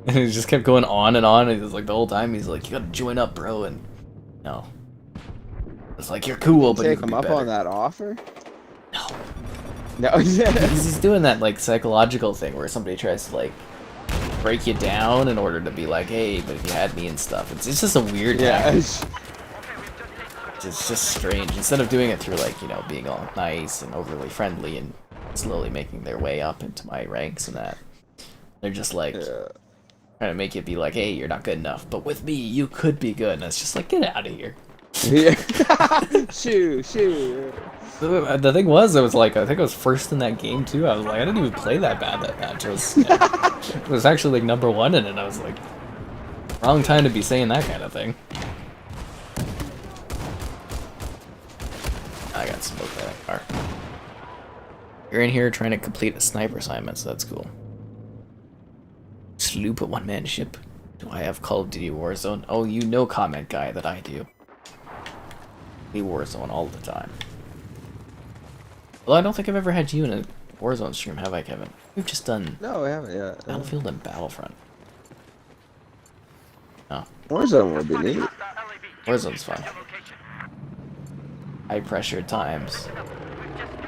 And he just kept going on and on, and he was like, the whole time he's like, you gotta join up, bro, and no. It's like, you're cool, but take you him up on that offer? No. No. He's doing that, like, psychological thing where somebody tries to, like, break you down in order to be like, hey, but if you had me and stuff. It's just a weird tactic. It's just strange. Instead of doing it through, like, you know, being all nice and overly friendly and slowly making their way up into my ranks and that, they're just, like, trying to make it be like, hey, you're not good enough, but with me, you could be good. And it's just like, get out of here. Yeah. Shoo. The thing was, I think I was first in that game too. I was like, I didn't even play that bad that match. It was actually like #1 in it. I was like, wrong time to be saying that kind of thing. I got smoked by that car. You're in here trying to complete a sniper assignment, so that's cool. Sloop a one-man ship. Do I have Call of Duty Warzone? Oh, you know, comment guy, that I do. Warzone all the time. Well, I don't think I've ever had you in a Warzone stream, have I, Kevin? We've just done No, we haven't yet. Battlefield and Battlefront. Oh. Warzone would be neat. Warzone's fun. High pressure times.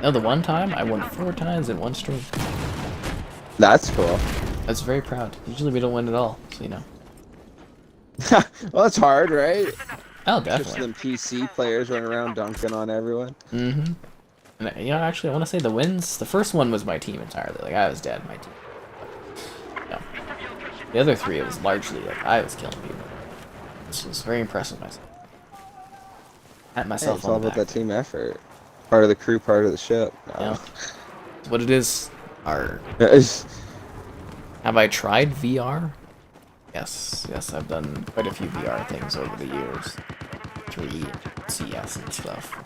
No, the one time I won 4 times in one stream. That's cool. I was very proud. Usually we don't win at all, so you know. Well, it's hard, right? Oh, Just definitely. them PC players running around dunking on everyone. Mm-hmm. And you know, actually, I want to say the wins. The first one was my team entirely. Like I was dead, my team. Yeah. The other three, it was largely like I was killing people. This was very impressive myself. Pat myself It's on all the about back. that team effort. Part of the crew, part of the ship. Yeah. It's what it is. Our It's- Have I tried VR? Yes, I've done quite a few VR things over the years. 3 CS and stuff.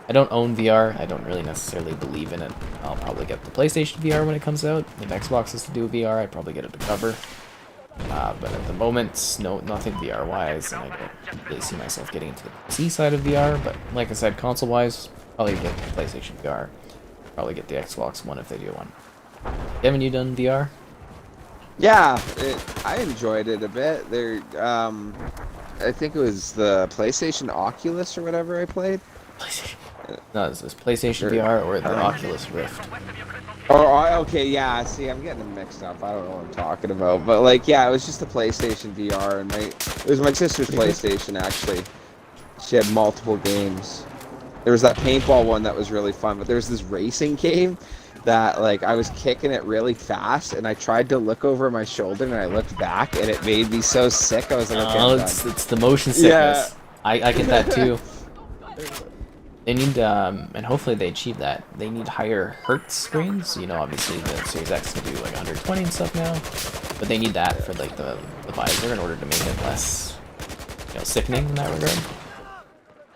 I don't own VR. I don't really necessarily believe in it. I'll probably get the PlayStation VR when it comes out. If Xbox is to do VR, I'd probably get it to cover. But at the moment, no, nothing VR-wise, and I don't really see myself getting into the PC side of VR. But like I said, console-wise, probably get the PlayStation VR. Probably get the Xbox One if they do one. Haven't you done VR? Yeah, I enjoyed it a bit. I think it was the PlayStation Oculus or whatever I played. PlayStation. No, is this PlayStation Or- VR or the Oculus Rift? Oh, okay, yeah. See, I'm getting them mixed up. I don't know what I'm talking about, but like, yeah, it was just a PlayStation VR, and it was my sister's PlayStation actually. She had multiple games. There was that paintball one that was really fun, but there was this racing game that like I was kicking it really fast, and I tried to look over my shoulder, and I looked back, and it made me so sick. I was like, okay, I'm done. It's the motion sickness. I get that too. They need, and hopefully they achieve that. They need higher hertz screens. You know, obviously the Series X can do like 120 and stuff now, but they need that for like the visor in order to make it less, you know, sickening in that regard.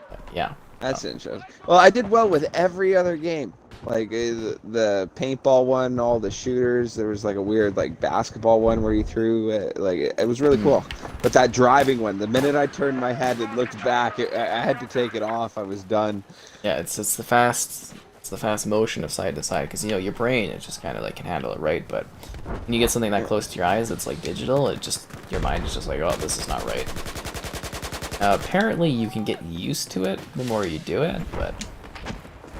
But, yeah. That's interesting. Well, I did well with every other game. Like the paintball one, all the shooters. There was like a weird like basketball one where you threw like it was really cool. But that driving one, the minute I turned my head and looked back, I had to take it off. I was done. Yeah, it's the fast motion of side to side, because you know your brain, it just kind of like can handle it, right? But when you get something that close to your eyes that's like digital, it just, your mind is just like, oh, this is not right. Apparently you can get used to it the more you do it, but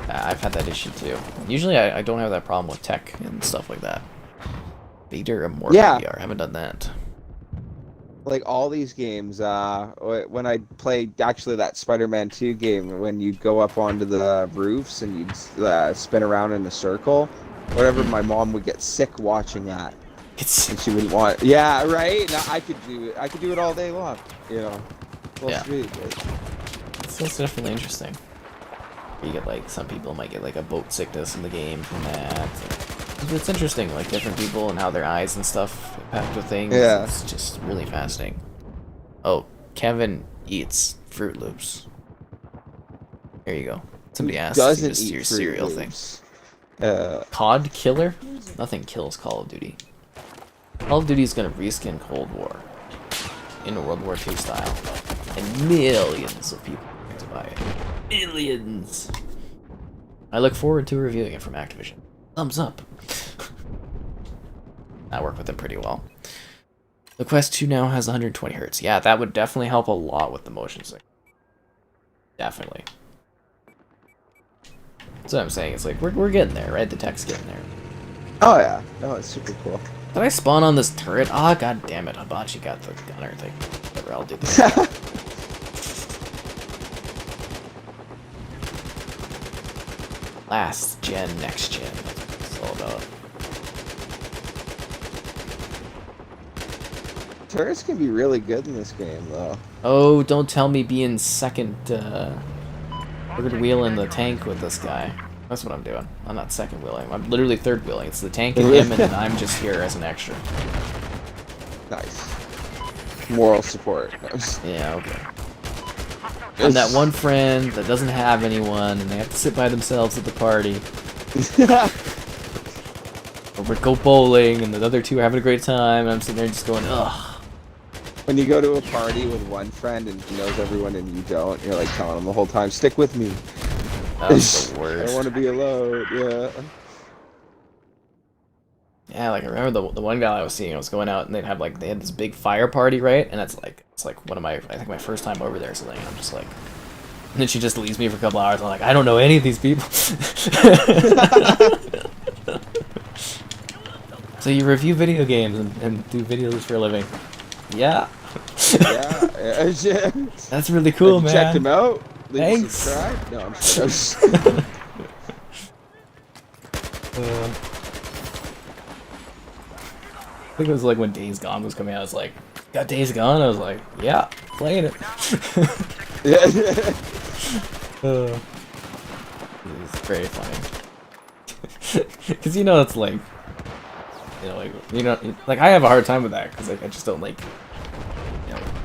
I've had that issue too. Usually I don't have that problem with tech and stuff like that. Vader Immortal VR, I haven't done that. Like all these games, when I played actually that Spider-Man 2 game, when you'd go up onto the roofs and you'd spin around in a circle, whatever, my mom would get sick watching that. And she wouldn't want. Yeah, right. Now I could do it. I could do it all day long. You know. Well, Yeah. sweet, It's definitely interesting. You get like, some people might get like a boat sickness in the game from that. It's interesting, like different people and how their eyes and stuff impact with things. Yeah. It's just really fascinating. Oh, Kevin eats Fruit Loops. There you go. Somebody asked if you doesn't just eat your Fruit cereal thing. Loops. COD killer? Nothing kills Call of Duty. Call of Duty is gonna reskin Cold War in a World War II style, and millions of people are going to buy it. Millions. I look forward to reviewing it from Activision. Thumbs up. I work with them pretty well. The Quest 2 now has 120 Hz. Yeah, that would definitely help a lot with the motion sickness. Definitely. That's what I'm saying. It's like, we're getting there, right? The tech's getting there. Oh yeah, no, it's super cool. Did I spawn on this turret? Ah, god damn it. Hibachi got the gunner thing. Whatever, I'll do this. Last gen, next gen. That's what it's all about. Turrets can be really good in this game, though. Oh, don't tell me being second, third wheel in the tank with this guy. That's what I'm doing. I'm not second wheeling. I'm literally third wheeling. It's the tank and him, and then I'm just here as an extra. Nice. Moral support. Yeah, okay. I'm that one friend that doesn't have anyone, and they have to sit by themselves at the party. Or we go bowling, and the other two are having a great time, and I'm sitting there just going, ugh. When you go to a party with one friend and he knows everyone and you don't, you're like telling them the whole time, stick with me. That's the I worst. don't want to be alone, yeah. Yeah, like I remember the one guy I was seeing, I was going out and they had this big fire party, right? And it's like one of I think my first time over there or something, and I'm just like, and then she just leaves me for a couple hours, I'm like, I don't know any of these people. So you review video games and do videos for a living. Yeah. Yeah. That's really cool, man. Check them out. Leave a Thanks. subscribe. No, I'm sorry. I think it was like when Days Gone was coming out. I was like, got Days Gone? I was like, yeah, playing it. Yeah. It's very funny. Because you know, it's like, like I have a hard time with that because like I just don't like,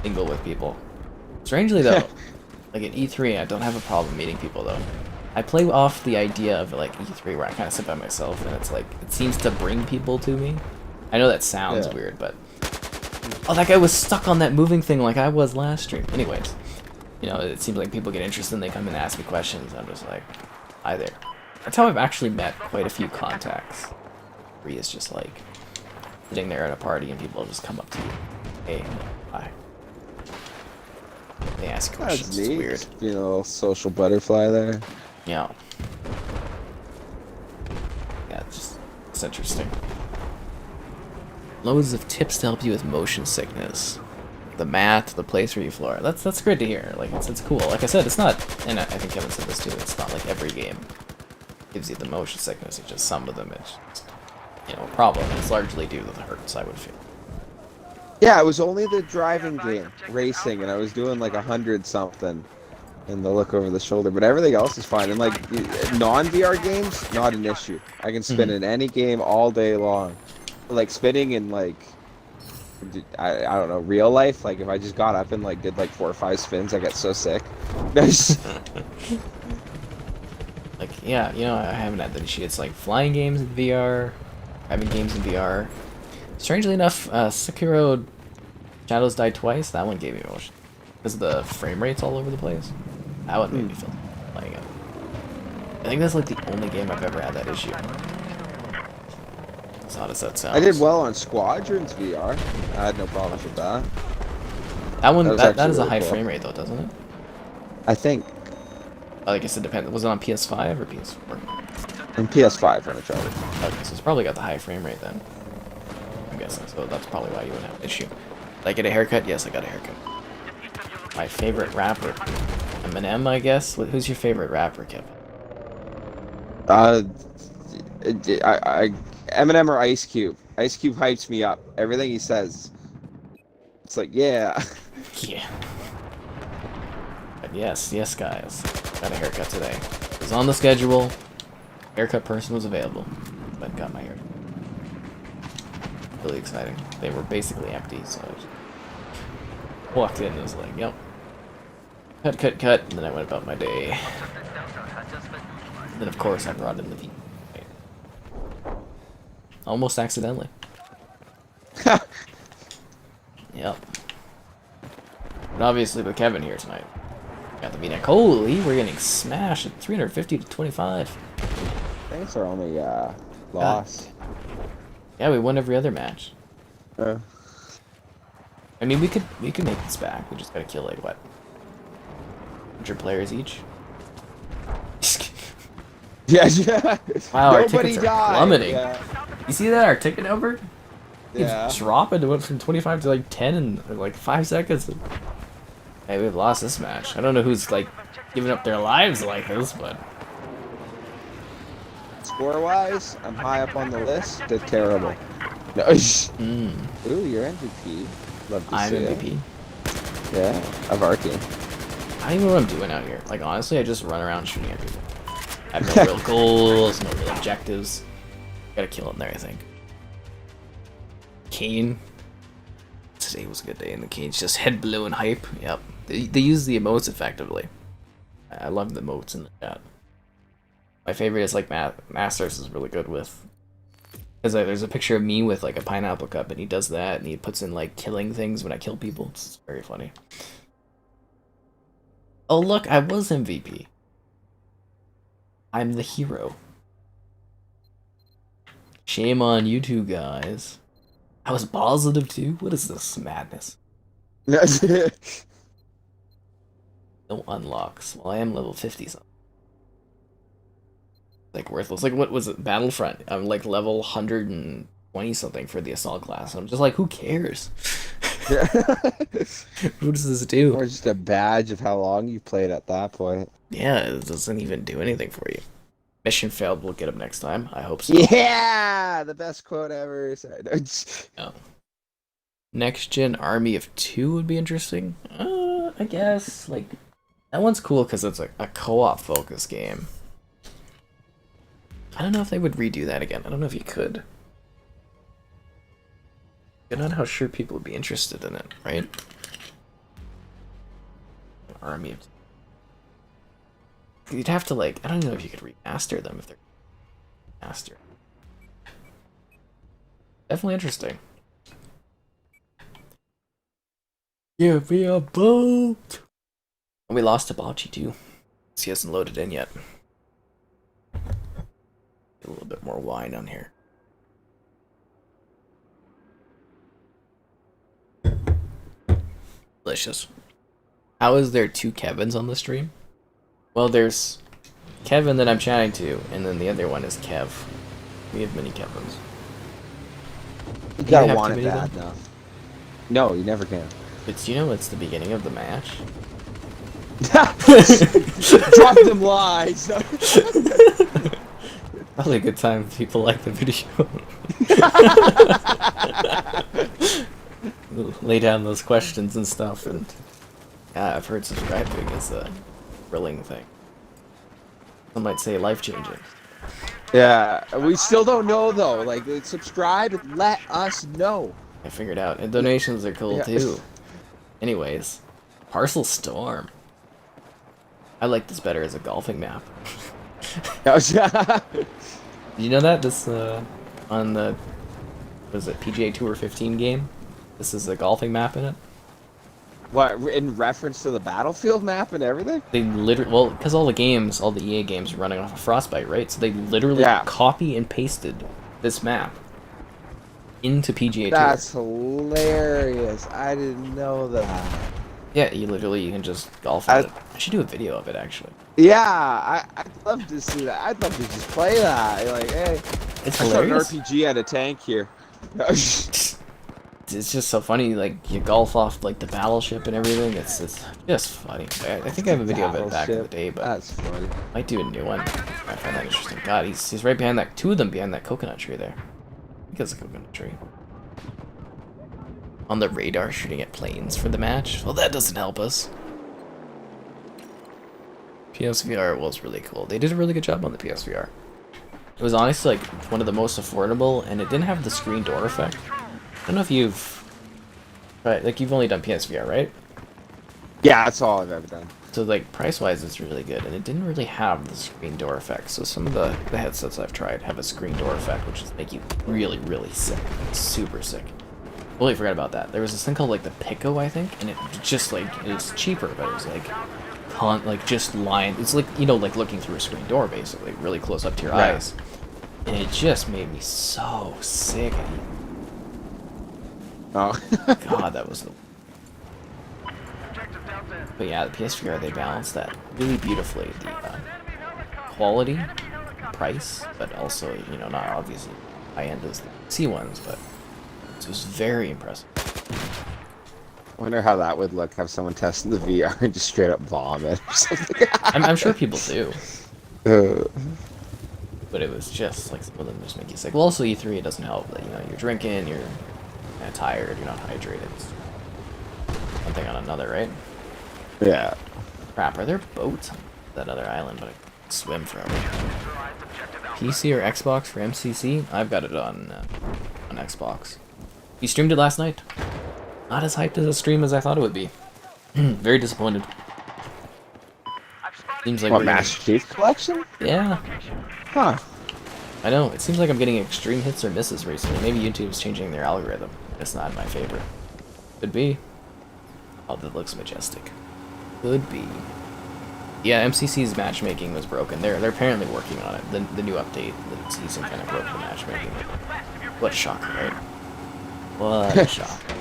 mingle with people. Strangely though, like at E3, I don't have a problem meeting people though. I play off the idea of like E3 where I kind of sit by myself and it's like it seems to bring people to me. I know that sounds weird, but that guy was stuck on that moving thing like I was last stream. Anyways, it seems like people get interested and they come and ask me questions. I'm just like, hi there. That's how I've actually met quite a few contacts. Where he is just like sitting there at a party and people just come up to you. Hey, hi. They ask questions. That's neat. It's weird. Just being a little social butterfly there. Yeah. Yeah, it's interesting. Loads of tips to help you with motion sickness. The mat, the place where you floor. That's great to hear. Like it's cool. Like I said, it's not, and I think Kevin said this too. It's not like every game gives you the motion sickness. It's just some of them. It's just, a problem. It's largely due to the hurts, I would feel. Yeah, it was only the driving game, racing, and I was doing like 100 something, and the look over the shoulder. But everything else is fine. And like non-VR games, not an issue. I can spin in any game all day long. Like spinning in like I don't know, real life, like if I just got up and like did like 4 or 5 spins, I get so sick. Like yeah, I haven't had that issue. It's like flying games in VR, having games in VR. Strangely enough, Sekiro Shadows Die Twice, that one gave me emotion because the frame rate's all over the place. That one made me feel playing it. I think that's like the only game I've ever had that issue. As odd as that sounds. I did well on Squadrons VR. I had no problems with that. That one, that is really a high cool. frame rate though, doesn't it? I think. I guess it depends. Was it on PS5 or PS4? On PS5 when I tried it. Okay, so it's probably got the high frame rate then. I'm guessing, so that's probably why you wouldn't have an issue. Did I get a haircut? Yes, I got a haircut. My favorite rapper? Eminem, I guess? Who's your favorite rapper, Kevin? Eminem or Ice Cube. Ice Cube hypes me up. Everything he says. It's like, yeah. Yeah. But yes, guys. Got a haircut today. It was on the schedule. Haircut person was available. But got my hair. Really exciting. They were basically empty, so I just walked in and was like, yep. Cut, and then I went about my day. And then of course I brought in the V. Almost accidentally. Yep. And obviously with Kevin here tonight, got the V-neck. Holy, we're getting smashed at 350 to 25. Thanks are only loss. Yeah, we won every other match. I mean, we could make this back. We just gotta kill like what, 100 players each. Yeah. Wow, our Nobody tickets are died. plummeting. Yeah. You see that? Our ticket number? Yeah. It's dropping. It went from 25 to like 10 in like 5 seconds. Hey, we've lost this match. I don't know who's like giving up their lives like this, but Score-wise, I'm high up on the list. They're terrible. No. Ooh, you're MVP. Love to I'm see it. MVP. Yeah, of our team. I don't even know what I'm doing out here. Like honestly, I just run around shooting at people. I have no real goals, no real objectives. Gotta kill it in there, I think. Kane. Today was a good day in the Kane's just head blowing hype. Yep. They use the emotes effectively. I love the emotes in the chat. My favorite is like Masters is really good with. Because there's a picture of me with like a pineapple cup and he does that and he puts in like killing things when I kill people. It's very funny. Oh look, I was MVP. I'm the hero. Shame on you two guys. I was positive too? What is this madness? No unlocks. Well, I am level 50 something. Like worthless. Like what was it? Battlefront. I'm like level 120 something for the assault class. I'm just like, who cares? What does this do? Or just a badge of how long you played at that point. Yeah, it doesn't even do anything for you. Mission failed. We'll get him next time. I hope so. Yeah, the best quote ever. Sorry. No. Next gen Army of Two would be interesting. I guess like that one's cool because it's a co-op focus game. I don't know if they would redo that again. I don't know if you could. I'm not how sure people would be interested in it, right? Army of You'd have to like I don't know if you could remaster them if they're master. Definitely interesting. Give me a boat. We lost Hibachi too. He hasn't loaded in yet. Get a little bit more wine on here. Delicious. How is there two Kevins on the stream? Well, there's Kevin that I'm chatting to, and then the other one is Kev. We have many Kevins. You gotta want it bad enough. No, you never can. But you know it's the beginning of the match? Drop them lies. Probably a good time if people like the video. Lay down those questions and stuff, and yeah, I've heard subscribing is a thrilling thing. Some might say life-changing. Yeah, we still don't know though. Like, subscribe and let us know. I figured out, and donations are cool too. Anyways, Parcel Storm. I like this better as a golfing map. Did you know that this on the was it PGA Tour 15 game? This is a golfing map in it. What, in reference to the Battlefield map and everything? They literally, well, because all the EA games are running off of Frostbite, right? So they literally copy and pasted this map into PGA Tour. That's hilarious. I didn't know that. Yeah, you can just golf at it. I should do a video of it, actually. Yeah, I'd love to see that. I'd love to just play that. Like, hey, it's I hilarious. An RPG at a tank here. It's just so funny, like, you golf off, like, the battleship and everything. It's just funny. I think I have a video of it back in the day, but that's funny. Might do a new one. I find that interesting. God, he's right behind that, two of them behind that coconut tree there. I think it's a coconut tree. On the radar, shooting at planes for the match. Well, that doesn't help us. PSVR was really cool. They did a really good job on the PSVR. It was honestly, like, one of the most affordable, and it didn't have the screen door effect. I don't know if you've... Right, like, you've only done PSVR, right? Yeah, that's all I've ever done. So, like, price-wise, it's really good, and it didn't really have the screen door effect. So some of the headsets I've tried have a screen door effect, which just make you really, really sick. It's super sick. Totally forgot about that. There was this thing called, like, the Pico, I think, and it just, like, it was cheaper, but it was, like, just lying. It's like, you know, like, looking through a screen door, basically, really close up to your eyes. And it just made me so sick. Oh. God, that was the... But yeah, the PSVR, they balanced that really beautifully. The quality, price, but also, you know, not obviously high-end as the PC ones, but it was very impressive. I wonder how that would look, have someone testing the VR and just straight up bomb it or something. I'm sure people do. But it was just, like, some of them just make you sick. Well, also E3, it doesn't help. Like, you know, you're drinking, you're kind of tired, you're not hydrated. It's one thing on another, right? Yeah. Crap, are there boats on that other island, but I can swim forever? PC or Xbox for MCC? I've got it on Xbox. You streamed it last night. Not as hyped as a stream as I thought it would be. Very disappointed. Seems like what, Master Chief Collection? Yeah. Huh. I know, it seems like I'm getting extreme hits or misses recently. Maybe YouTube's changing their algorithm. It's not in my favor. Could be. Oh, that looks majestic. Could be. Yeah, MCC's matchmaking was broken. They're apparently working on it. The new update that season kind of broke the matchmaking. What a shocker, right? What a shocker.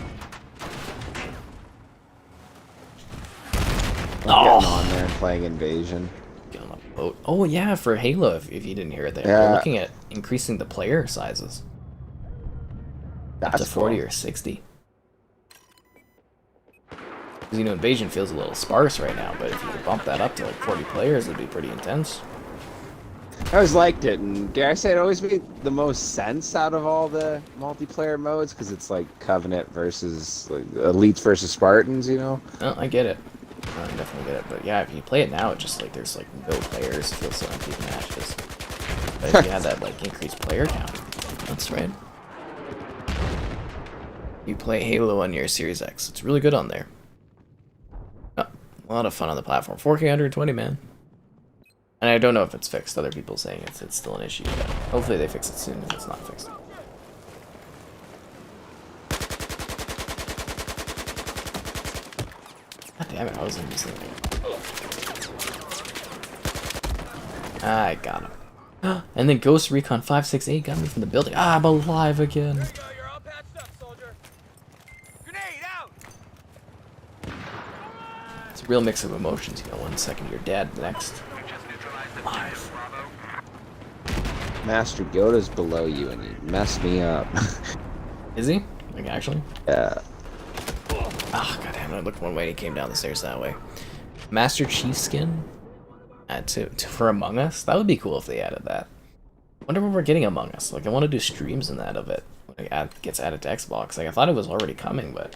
Getting on there and playing Invasion. Get on a boat. Oh yeah, for Halo, if you didn't hear it there. Yeah. They're looking at increasing the player sizes. That's up to 40 cool. or 60. Because, you know, Invasion feels a little sparse right now, but if you could bump that up to like 40 players, it'd be pretty intense. I always liked it, and dare I say it always made the most sense out of all the multiplayer modes because it's like Covenant versus like, Elites versus Spartans, you know? Oh, I get it. I definitely get it. But yeah, if you play it now, it just like there's like no players. It feels so empty in matches. But if you had that like increased player count, that's right. You play Halo on your Series X. It's really good on there. Oh, a lot of fun on the platform. 4K 120, man. And I don't know if it's fixed. Other people saying it's still an issue, but hopefully they fix it soon if it's not fixed. God damn it, I was in this thing. I got him. And then Ghost Recon 568 got me from the building. Ah, I'm alive again. You're all patched up, soldier. Grenade out! It's a real mix of emotions, you know, 1 second you're dead, the next. Alive. Master Yoda's below you, and he messed me up. Is he? Like, actually? Yeah. Ah, oh, goddammit, I looked one way and he came down the stairs that way. Master Chief skin? For Among Us? That would be cool if they added that. I wonder when we're getting Among Us. Like, I want to do streams in that of it when it gets added to Xbox. Like, I thought it was already coming, but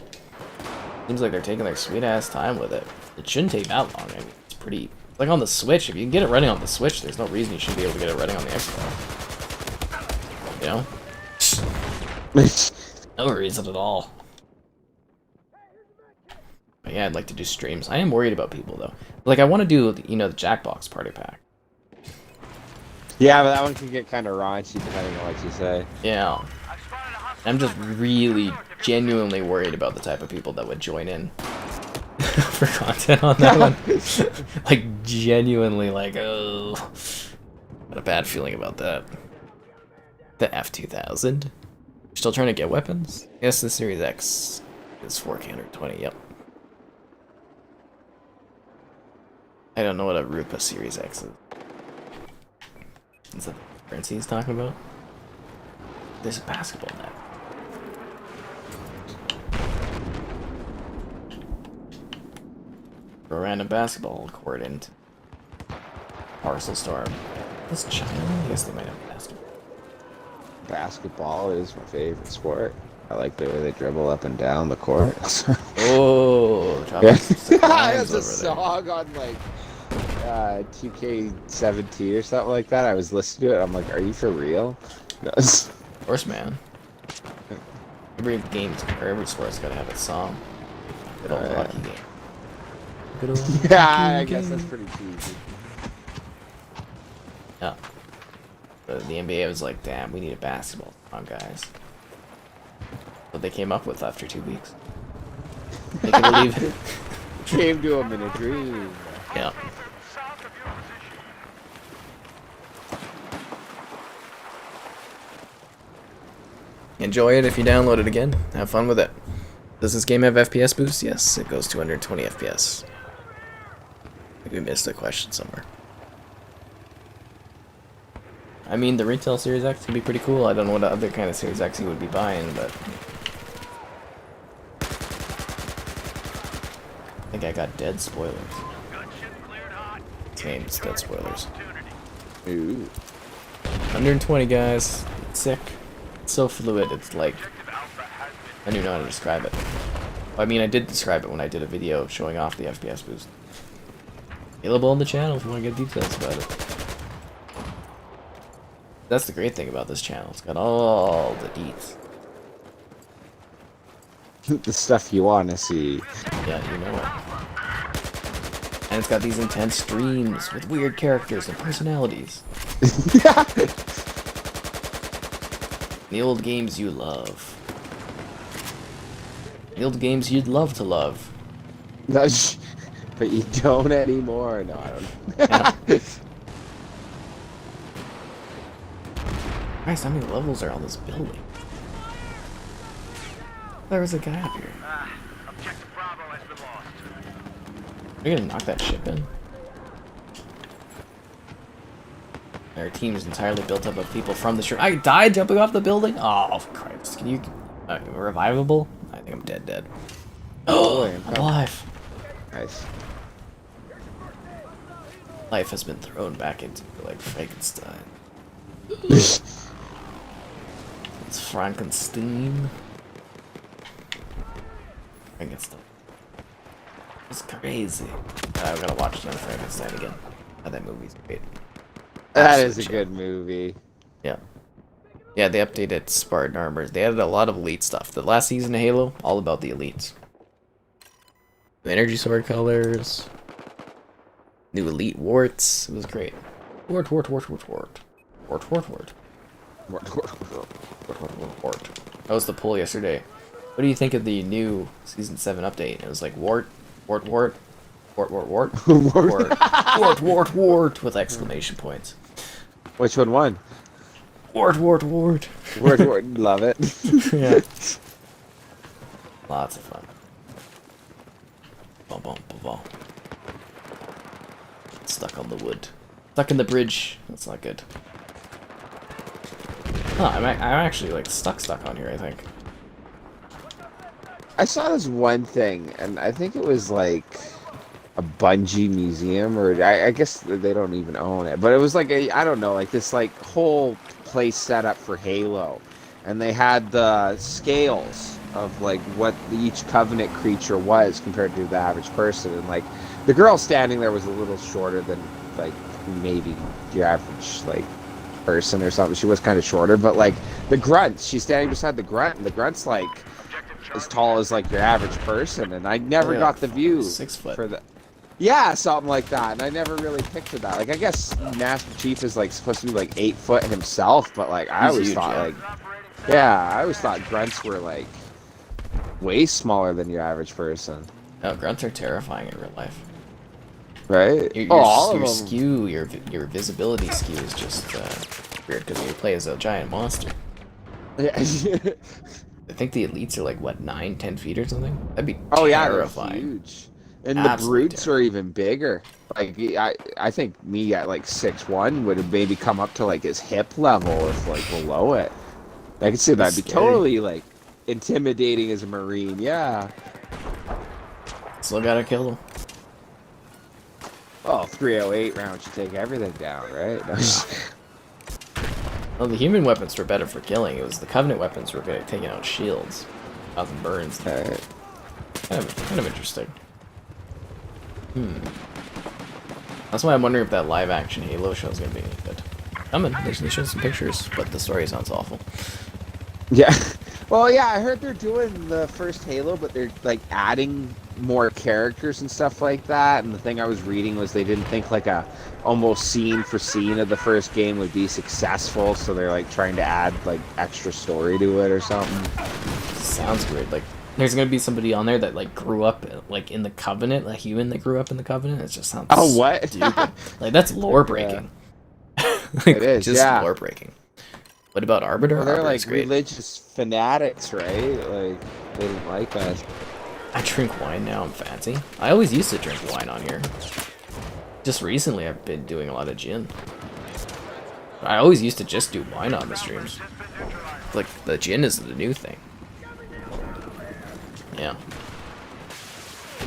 seems like they're taking their sweet-ass time with it. It shouldn't take that long. I mean, it's pretty... Like, on the Switch, if you can get it running on the Switch, there's no reason you shouldn't be able to get it running on the Xbox. You know? No reason at all. But yeah, I'd like to do streams. I am worried about people, though. Like, I want to do, you know, the Jackbox Party Pack. Yeah, but that one can get kind of raunchy depending on what you say. Yeah. I'm just really, genuinely worried about the type of people that would join in for content on that one. Like, genuinely, like, oh. Got a bad feeling about that. The F2000. Still trying to get weapons? Yes, the Series X is 4K 120, yep. I don't know what a Rupa Series X is. Is that the currency he's talking about? There's a basketball net. A random basketball court into Parcel Storm. Is China? I guess they might have basketball. Basketball is my favorite sport. I like the way they dribble up and down the court. Oh, That's a song on like 2K17 or something like that. I was listening to it. I'm like, are you for real? Of course, man. Every game's or every sport's gotta have its song. Good old hockey game. Good old yeah, I guess that's pretty cheesy. Yeah. But the NBA was like, damn, we need a basketball song, guys. What they came up with after 2 weeks. They could believe it. Came to him in a dream. Yeah. Enjoy it if you download it again. Have fun with it. Does this game have FPS boost? Yes, it goes to 120 FPS. I think we missed a question somewhere. I mean, the retail Series X can be pretty cool. I don't know what other kind of Series X you would be buying, but... I think I got dead spoilers. This game's dead spoilers. Ooh. 120, guys. It's sick. It's so fluid, it's like... I don't even know how to describe it. I mean, I did describe it when I did a video showing off the FPS boost. Available on the channel if you want to get details about it. That's the great thing about this channel. It's got all the deets. The stuff you want to see. Yeah, you know it. And it's got these intense streams with weird characters and personalities. The old games you love. The old games you'd love to love. No, but you don't anymore. No, I don't know. Yeah. Christ, how many levels are on this building? There was a guy up here. Objective Bravo has been lost. Are you gonna knock that ship in? Our team is entirely built up of people from the shore. I died jumping off the building? Oh, Christ. Can you... revivable? I think I'm dead. Oh, I'm alive. Nice. life has been thrown back into like Frankenstein. It's Frankenstein. Frankenstein. It's crazy. I've gotta watch another Frankenstein again. Oh, that movie's great. That is a Absolute good movie. Yeah. Yeah, they updated Spartan armors. They added a lot of elite stuff. The last season of Halo, all about the elites. New energy sword colors. New elite warts. It was great. Wart. Wart. That was the poll yesterday. What do you think of the new Season 7 update? It was like wart, with exclamation points. Which one won? Wart. Word. Love it. Yeah. Lots of fun. Bum. Stuck on the wood. Stuck in the bridge. That's not good. Huh, I'm actually like stuck on here, I think. I saw this one thing, and I think it was like a Bungie museum, or I guess they don't even own it, but it was like I don't know, like this like whole place set up for Halo, and they had the scales of like what each Covenant creature was compared to the average person, and like the girl standing there was a little shorter than like maybe the average like person or something. She was kind of shorter, but like the grunt, she's standing beside the grunt, and the grunt's like as tall as like your average person, and I never got the view 6 foot for the something like that, and I never really pictured that. Like I guess Master Chief is like supposed to be like 8 foot himself, but like I always thought I always thought grunts were like way smaller than your average person. No, grunts are terrifying in real life. Right? Your visibility skew is just weird because you play as a giant monster. Yeah. I think the elites are like what 9-10 feet or something. That'd be terrifying. terrifying. Huge. And Absolutely the brutes are even bigger. Like I think me at like 6'1" would have maybe come up to like his hip level if like below it. I could see that'd be totally like intimidating as a Marine. Yeah. Still gotta kill them. Oh, 308 rounds should take everything down, right? Well, the human weapons were better for killing. It was the Covenant weapons were good at taking out shields, causing burns. Right. Kind of interesting. That's why I'm wondering if that live action Halo show is gonna be any good. They showed some pictures, but the story sounds awful. Yeah. Well, yeah, I heard they're doing the first Halo, but they're like adding more characters and stuff like that. And the thing I was reading was they didn't think like a almost scene for scene of the first game would be successful, so they're like trying to add like extra story to it or something. Sounds weird. Like there's gonna be somebody on there that like grew up like in the Covenant, a human that grew up in the Covenant. It just sounds stupid. Like that's lore breaking. Like, it is, just lore breaking. What about Arbiter? Well, they're Arbiter's like great. religious fanatics, right? Like they didn't like that. I drink wine now. I'm fancy. I always used to drink wine on here. Just recently, I've been doing a lot of gin. I always used to just do wine on the streams. Like the gin is the new thing. Yeah.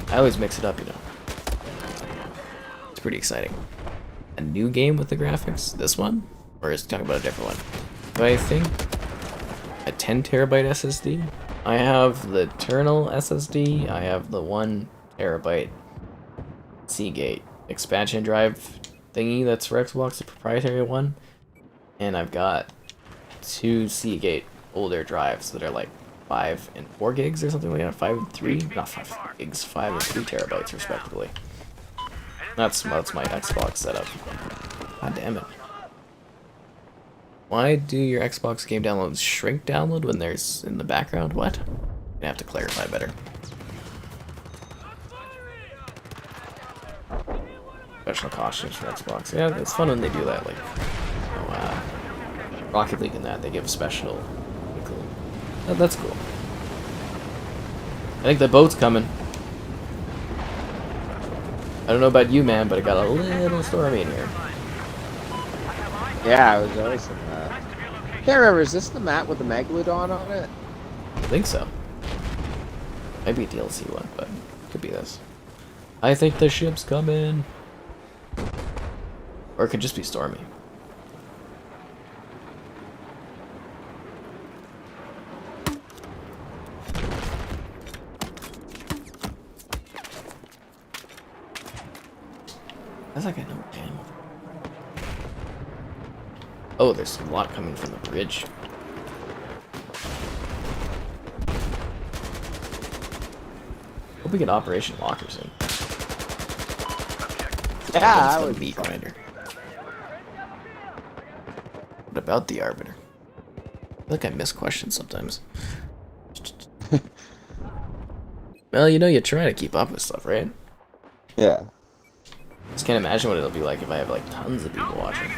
I always mix it up, you know. It's pretty exciting. A new game with the graphics? This one? Or is it talking about a different one? But I think a 10 terabyte SSD. I have the Eternal SSD. I have the 1 terabyte Seagate expansion drive thingy that's for Xbox, the proprietary one. And I've got 2 Seagate older drives that are like 5 and 4 gigs or something like that. 5 and 3? Not 5 gigs, 5 and 3 terabytes respectively. That's my Xbox setup. God damn it. Why do your Xbox game downloads shrink download when there's in the background? What? I'm gonna have to clarify better. Special costumes for Xbox. Yeah, it's fun when they do that. Like, Rocket League and that, they give special. Cool. That's cool. I think the boat's coming. I don't know about you, man, but it got a little stormy in here. Yeah, it was always some. Can't remember. Is this the map with the Megalodon on it? I think so. Maybe a DLC one, but could be this. I think the ship's coming. Or it could just be stormy. That's like I know ammo. Oh, there's a lot coming from the bridge. Hope we get Operation Locker soon. Yeah, I the would meat grinder. What about the Arbiter? I feel like I miss questions sometimes. Well, you know, you try to keep up with stuff, right? Yeah. Just can't imagine what it'll be like if I have like tons of people watching.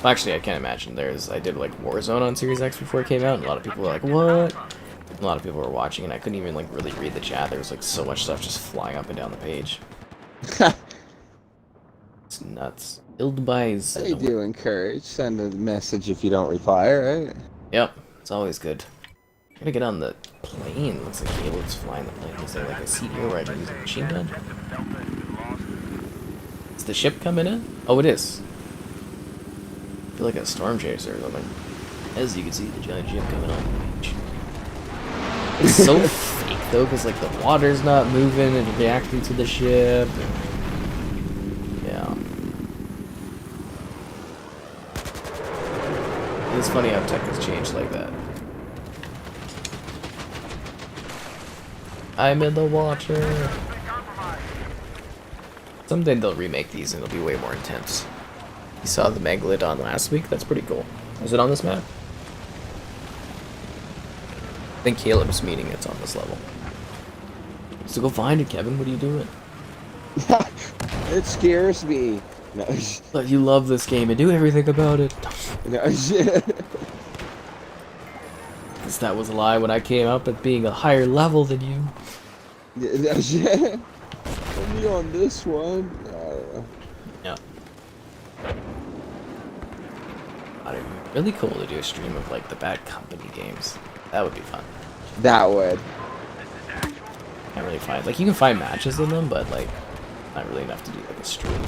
Well, actually, I can't imagine. I did like Warzone on Series X before it came out, and a lot of people were like, "What?" A lot of people were watching, and I couldn't even like really read the chat. There was like so much stuff just flying up and down the page. It's nuts. Killed by They do encourage. Send a message if you don't reply, right? Yep, it's always good. I'm gonna get on the plane. Looks like Caleb's flying the plane. Is there like a seat here where I can use a machine gun? Is the ship coming in? Oh, it is. I feel like a storm chaser or something. As you can see, the giant ship coming on the beach. It's so fake though, because like the water's not moving and reacting to the ship. Yeah. It's funny how tech has changed like that. I'm in the water. Someday they'll remake these and it'll be way more intense. You saw the Megalodon last week? That's pretty cool. Is it on this map? I think Caleb's meaning it's on this level. So go find it, Kevin. What are you doing? It scares me. No. But you love this game and do everything about it. No. Because that was a lie when I came up at being a higher level than you. Only on this one. Yeah. It'd be really cool to do a stream of like the Bad Company games. That would be fun. That would. Can't really find like you can find matches in them, but like not really enough to do like a stream.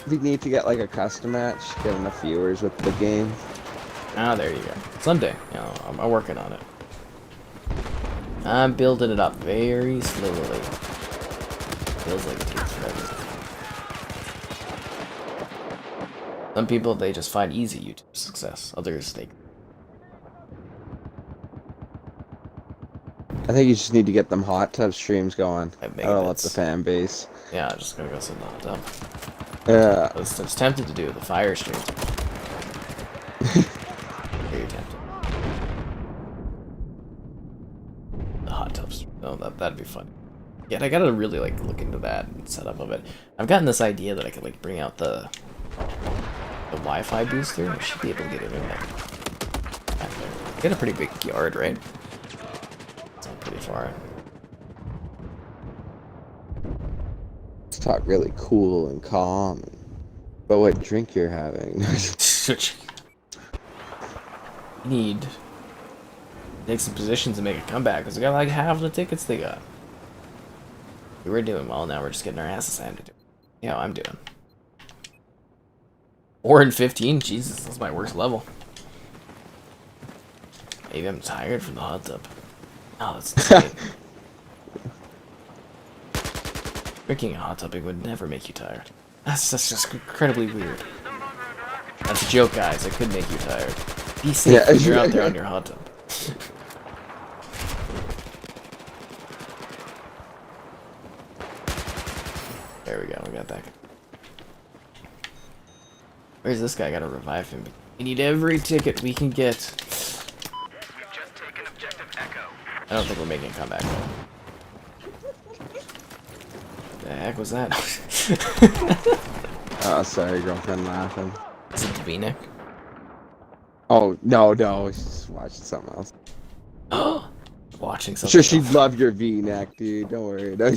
We need to get like a custom match, get enough viewers with the game. Ah, there you go. Someday, you know, I'm working on it. I'm building it up very slowly. Feels like it takes forever. Some people, they just find easy YouTube success. Others, they... I think you just need to get them hot tub streams going. I That'll let the fan base. Yeah, I'm just gonna go sit in the hot tub. Yeah. I was tempted to do the fire stream. Very tempted. The hot tub stream. Oh, that'd be fun. Yeah, I gotta really like look into that and setup of it. I've gotten this idea that I could like bring out the Wi-Fi booster. I should be able to get it in there. Get a pretty big yard, right? It's not pretty far. Let's talk really cool and calm. But what drink you're having? We need to take some positions and make a comeback because we got like half the tickets they got. We were doing well, now we're just getting our asses handed to. Yeah, I'm doing. 4 and 15? Jesus, that's my worst level. Maybe I'm tired from the hot tub. Oh, that's insane. Drinking a hot tubbing would never make you tired. That's just incredibly weird. That's a joke, guys. It could make you tired. Be safe when you're out there on your hot tub. There we go, we got back. Where's this guy? I gotta revive him. We need every ticket we can get. I don't think we're making a comeback though. The heck was that? Oh, sorry, girlfriend laughing. Is it the V-neck? Oh, no, she's watching something else. Watching I'm something sure she'd else. love your V-neck, dude. Don't worry. No,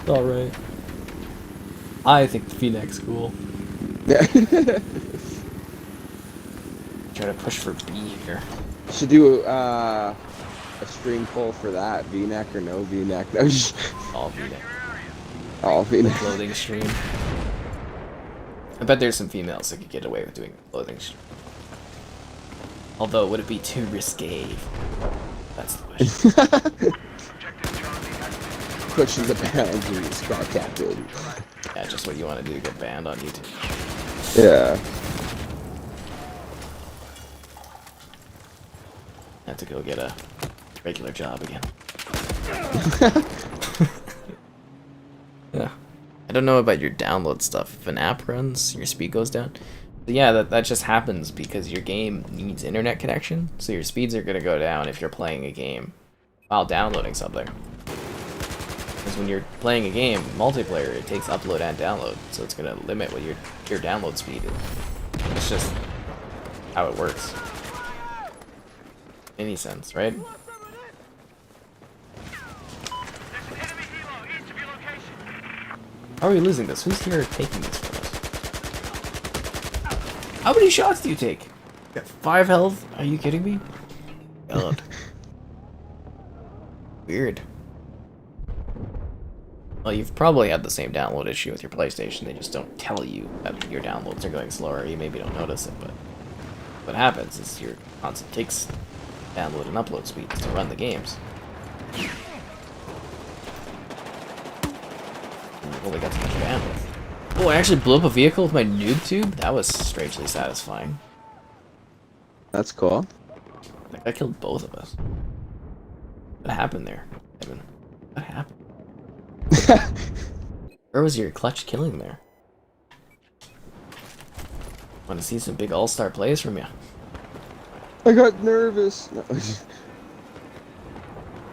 Alright. I think the V-neck's cool. Try to push for B here. Should do a a string pull for that. V-neck or no V-neck? No, just All V-neck. all V-neck. Clothing stream. I bet there's some females that could get away with doing a clothing stream. Although, would it be too risque? That's the question. Pushing the boundaries, got captain. Yeah, just what you want to do to get banned on YouTube. Yeah. I have to go get a regular job again. Yeah. I don't know about your download stuff. If an app runs, your speed goes down. But yeah, that just happens because your game needs internet connection, so your speeds are going to go down if you're playing a game while downloading something. Because when you're playing a game, multiplayer, it takes upload and download, so it's going to limit what your download speed is. It's just how it works. Any sense, right? How are we losing this? Who's here taking this from us? How many shots do you take? You got 5 health? Are you kidding me? God. Weird. Well, you've probably had the same download issue with your PlayStation. They just don't tell you that your downloads are going slower. You maybe don't notice it, but what happens is your console takes download and upload speeds to run the games. I've only got too much bandwidth. Oh, I actually blew up a vehicle with my noob tube? That was strangely satisfying. That's cool. Like, I killed both of us. What happened there, Evan? What happened? Where was your clutch killing there? Want to see some big all-star plays from you? I got nervous. No.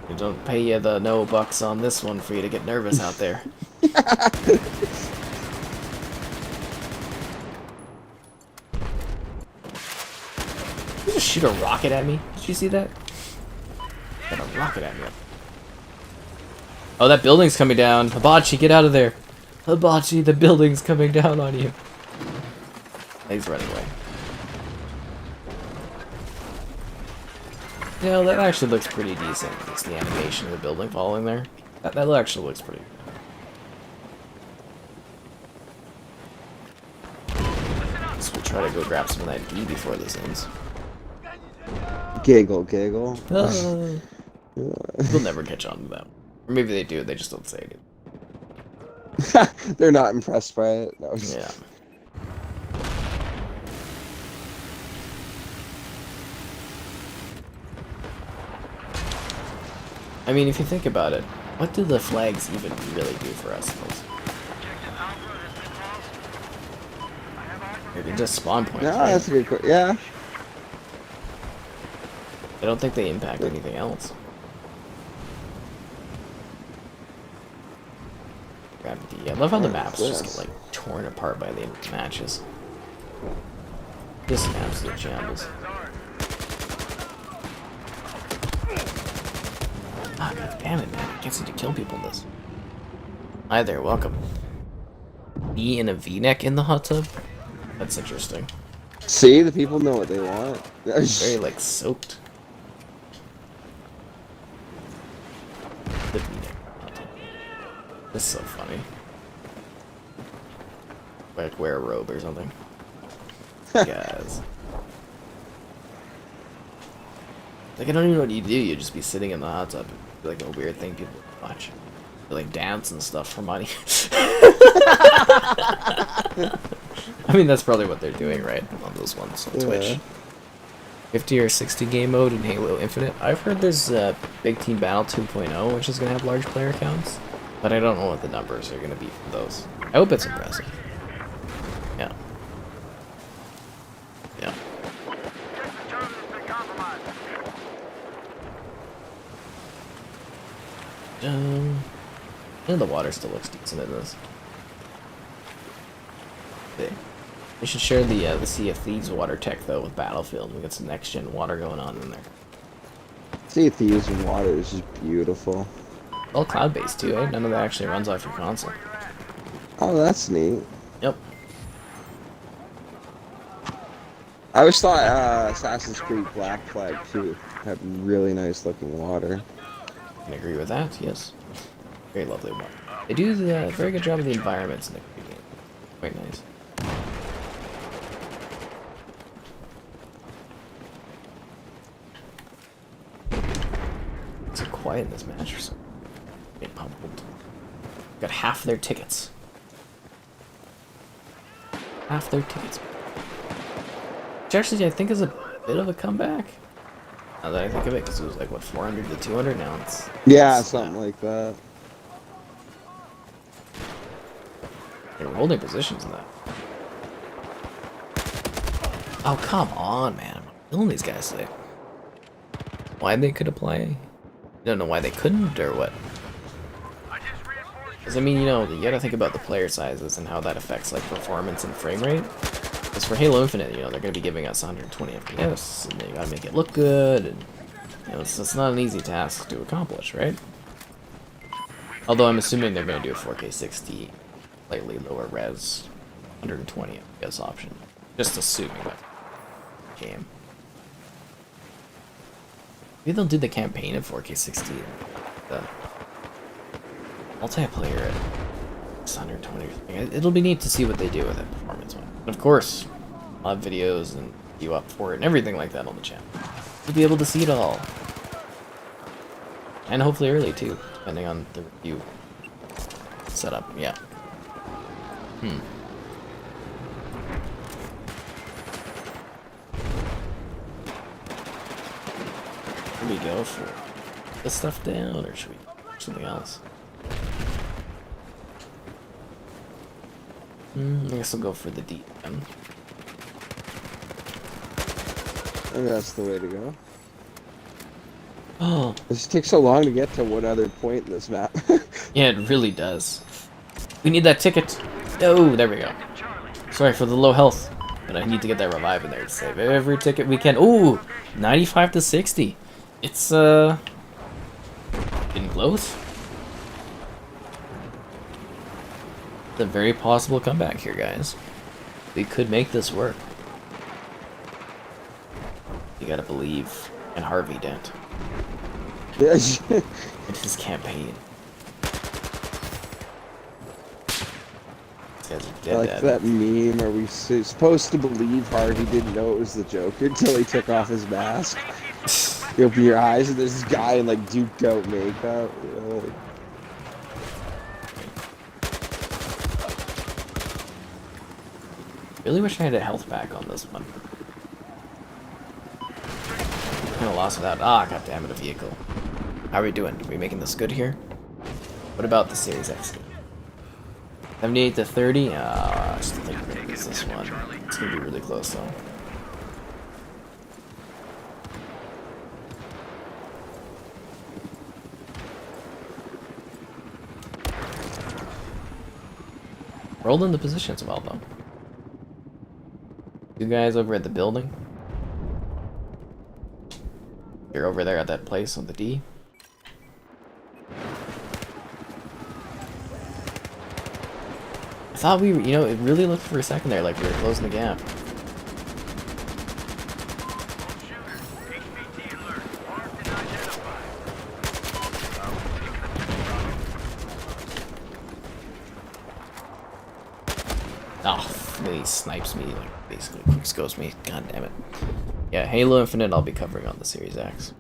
They don't pay you the no bucks on this one for you to get nervous out there. You just shoot a rocket at me? Did you see that? Got a rocket at me. Oh, that building's coming down. Hibachi, get out of there. Hibachi, the building's coming down on you. He's running away. You know, that actually looks pretty decent. It's the animation of the building falling there. That actually looks pretty good. So we'll try to go grab some of that D before this ends. Giggle, giggle. We'll never catch on to that. Or maybe they do, they just don't say it. They're not impressed by it. No. Yeah. I mean, if you think about it, what do the flags even really do for us? Maybe just spawn points. No, right? that's a good question. Yeah. I don't think they impact anything else. Grab the. I love how the maps just get like torn apart by the matches. Just an absolute shambles. Ah, god damn it, man. I can't seem to kill people in this. Hi there, welcome. Me in a V-neck in the hot tub? That's interesting. See, the people know what they want. Very, like, soaked. The V-neck hot tub. This is so funny. Like, wear a robe or something. Guys. Like, I don't even know what you do. You'd just be sitting in the hot tub. It'd be like a weird thing people watch. They, like, dance and stuff for money. I mean, that's probably what they're doing, right? On those ones on Twitch. 50 or 60 game mode in Halo Infinite. I've heard there's Big Team Battle 2.0, which is going to have large player counts. But I don't know what the numbers are going to be for those. I hope it's impressive. Yeah. Yeah. And the water still looks decent in this. We should share the Sea of Thieves water tech though with Battlefield. We got some next gen water going on in there. Sea of Thieves in water is just beautiful. All cloud based too, eh? None of that actually runs off your console. Oh, that's neat. Yep. I always thought Assassin's Creed Black Flag too. Had really nice looking water. I can agree with that, yes. Very lovely one. They do a very good job of the environments in the game. Quite nice. It's so quiet in this match or something. Getting pummeled. Got half their tickets. Half their tickets. Which actually I think is a bit of a comeback. Now that I think of it, because it was like, what, 400 to 200? Now Yeah, something like that. They're holding positions in that. Oh, come on, man. I'm killing these guys today. Why they could apply? I don't know why they couldn't, or what. Because, I mean, you know, you gotta think about the player sizes and how that affects, like, performance and frame rate. Because for Halo Infinite, you know, they're gonna be giving us 120 FPS, and you gotta make it look good, and, you know, it's not an easy task to accomplish, right? Although I'm assuming they're gonna do a 4K 60, slightly lower res, 120 FPS option. Just assuming that game. Maybe they'll do the campaign at 4K 60. The multiplayer at 620 or something. It'll be neat to see what they do with it performance-wise. Of course, I'll have videos and you up for it and everything like that on the channel. You'll be able to see it all. And hopefully early too, depending on the review setup. Yeah. Here we go for this stuff down, or should we do something else? I guess I'll go for the D then. I think that's the way to go. Oh. It just takes so long to get to one other point in this map. Yeah, it really does. We need that ticket. Oh, there we go. Sorry for the low health, but I need to get that revive in there to save every ticket we can. Ooh, 95 to 60. It's, getting close. It's a very possible comeback here, guys. We could make this work. You gotta believe in Harvey Dent. Yeah. In his campaign. These guys are dead. I like that meme. Are we supposed to believe Harvey didn't know it was the Joker until he took off his mask? You open your eyes and there's this guy in like duped out makeup. Really wish I had a health pack on this one. Kind of lost without. Ah, goddammit, a vehicle. How are we doing? Are we making this good here? What about the Series X? 78 to 30? I still think we're gonna lose this one. It's gonna be really close though. We're holding the positions well though. You guys over at the building. You're over there at that place on the D. I thought we were, you know, it really looked for a second there like we were closing the gap. Oh, he snipes me, like basically quickscopes me. God damn it. Yeah, Halo Infinite I'll be covering on the Series X.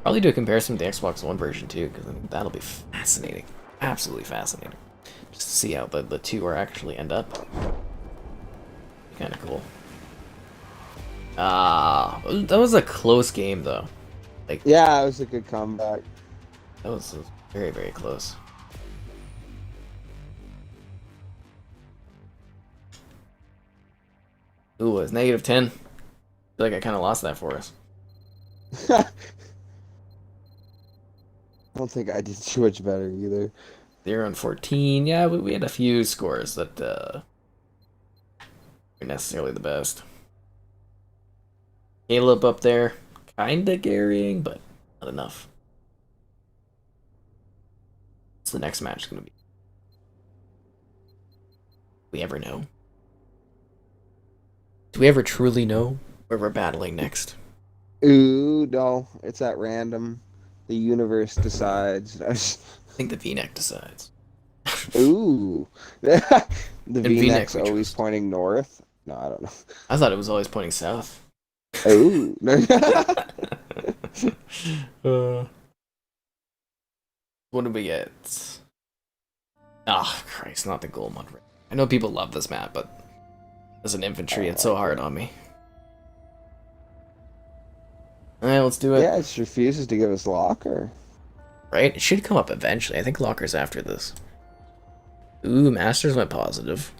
Probably do a comparison with the Xbox One version too, because I think that'll be fascinating. Absolutely fascinating. Just to see how the two are actually end up. Kinda cool. That was a close game though. Like, yeah, it was a good comeback. That was very, very close. Ooh, it's -10. I feel like I kind of lost that for us. I don't think I did too much better either. 0 and 14. Yeah, we had a few scores that were necessarily the best. Caleb up there, kinda carrying, but not enough. What's the next match gonna be? We ever know? Do we ever truly know where we're battling next? Ooh, no, it's at random. The universe decides. I think the V-neck decides. Ooh. The In V-neck V-neck's we always trust. pointing north. No, I don't know. I thought it was always pointing south. Ooh. uh, what did we get? Ah, Christ, not the Golmud Railway. I know people love this map, but as an infantry, it's so hard on me. Alright, let's do it. Yeah, it just refuses to give us locker. Right? It should come up eventually. I think Locker's after this. Ooh, Masters went positive.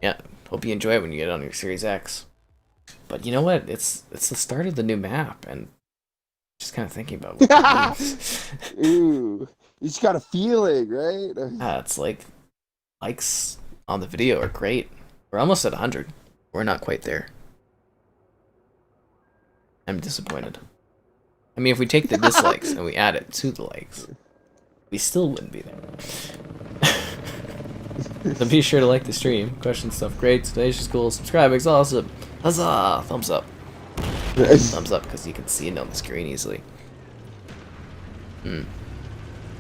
Yeah, hope you enjoy it when you get on your Series X. But you know what? It's the start of the new map, and just kind of thinking about what it means. Ooh. You just got a feeling, right? It's like, likes on the video are great. We're almost at 100. We're not quite there. I'm disappointed. I mean, if we take the dislikes and we add it to the likes, we still wouldn't be there. So be sure to like the stream. Question stuff great. Today's just cool. Subscribing's awesome. Huzzah! Thumbs up. Thumbs up because you can see it on the screen easily.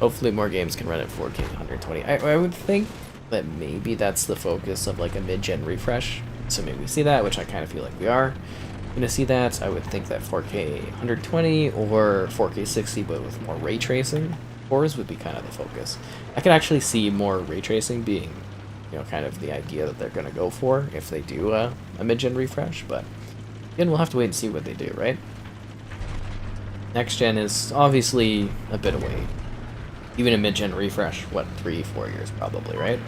Hopefully more games can run at 4K 120. I would think that maybe that's the focus of like a mid-gen refresh. Assuming we see that, which I kind of feel like we are gonna see that. I would think that 4K 120 or 4K 60 but with more ray tracing cores would be kind of the focus. I could actually see more ray tracing being, you know, kind of the idea that they're gonna go for if they do a mid-gen refresh, but again, we'll have to wait and see what they do, right? Next gen is obviously a bit away. Even a mid-gen refresh, what, 3-4 years probably, right?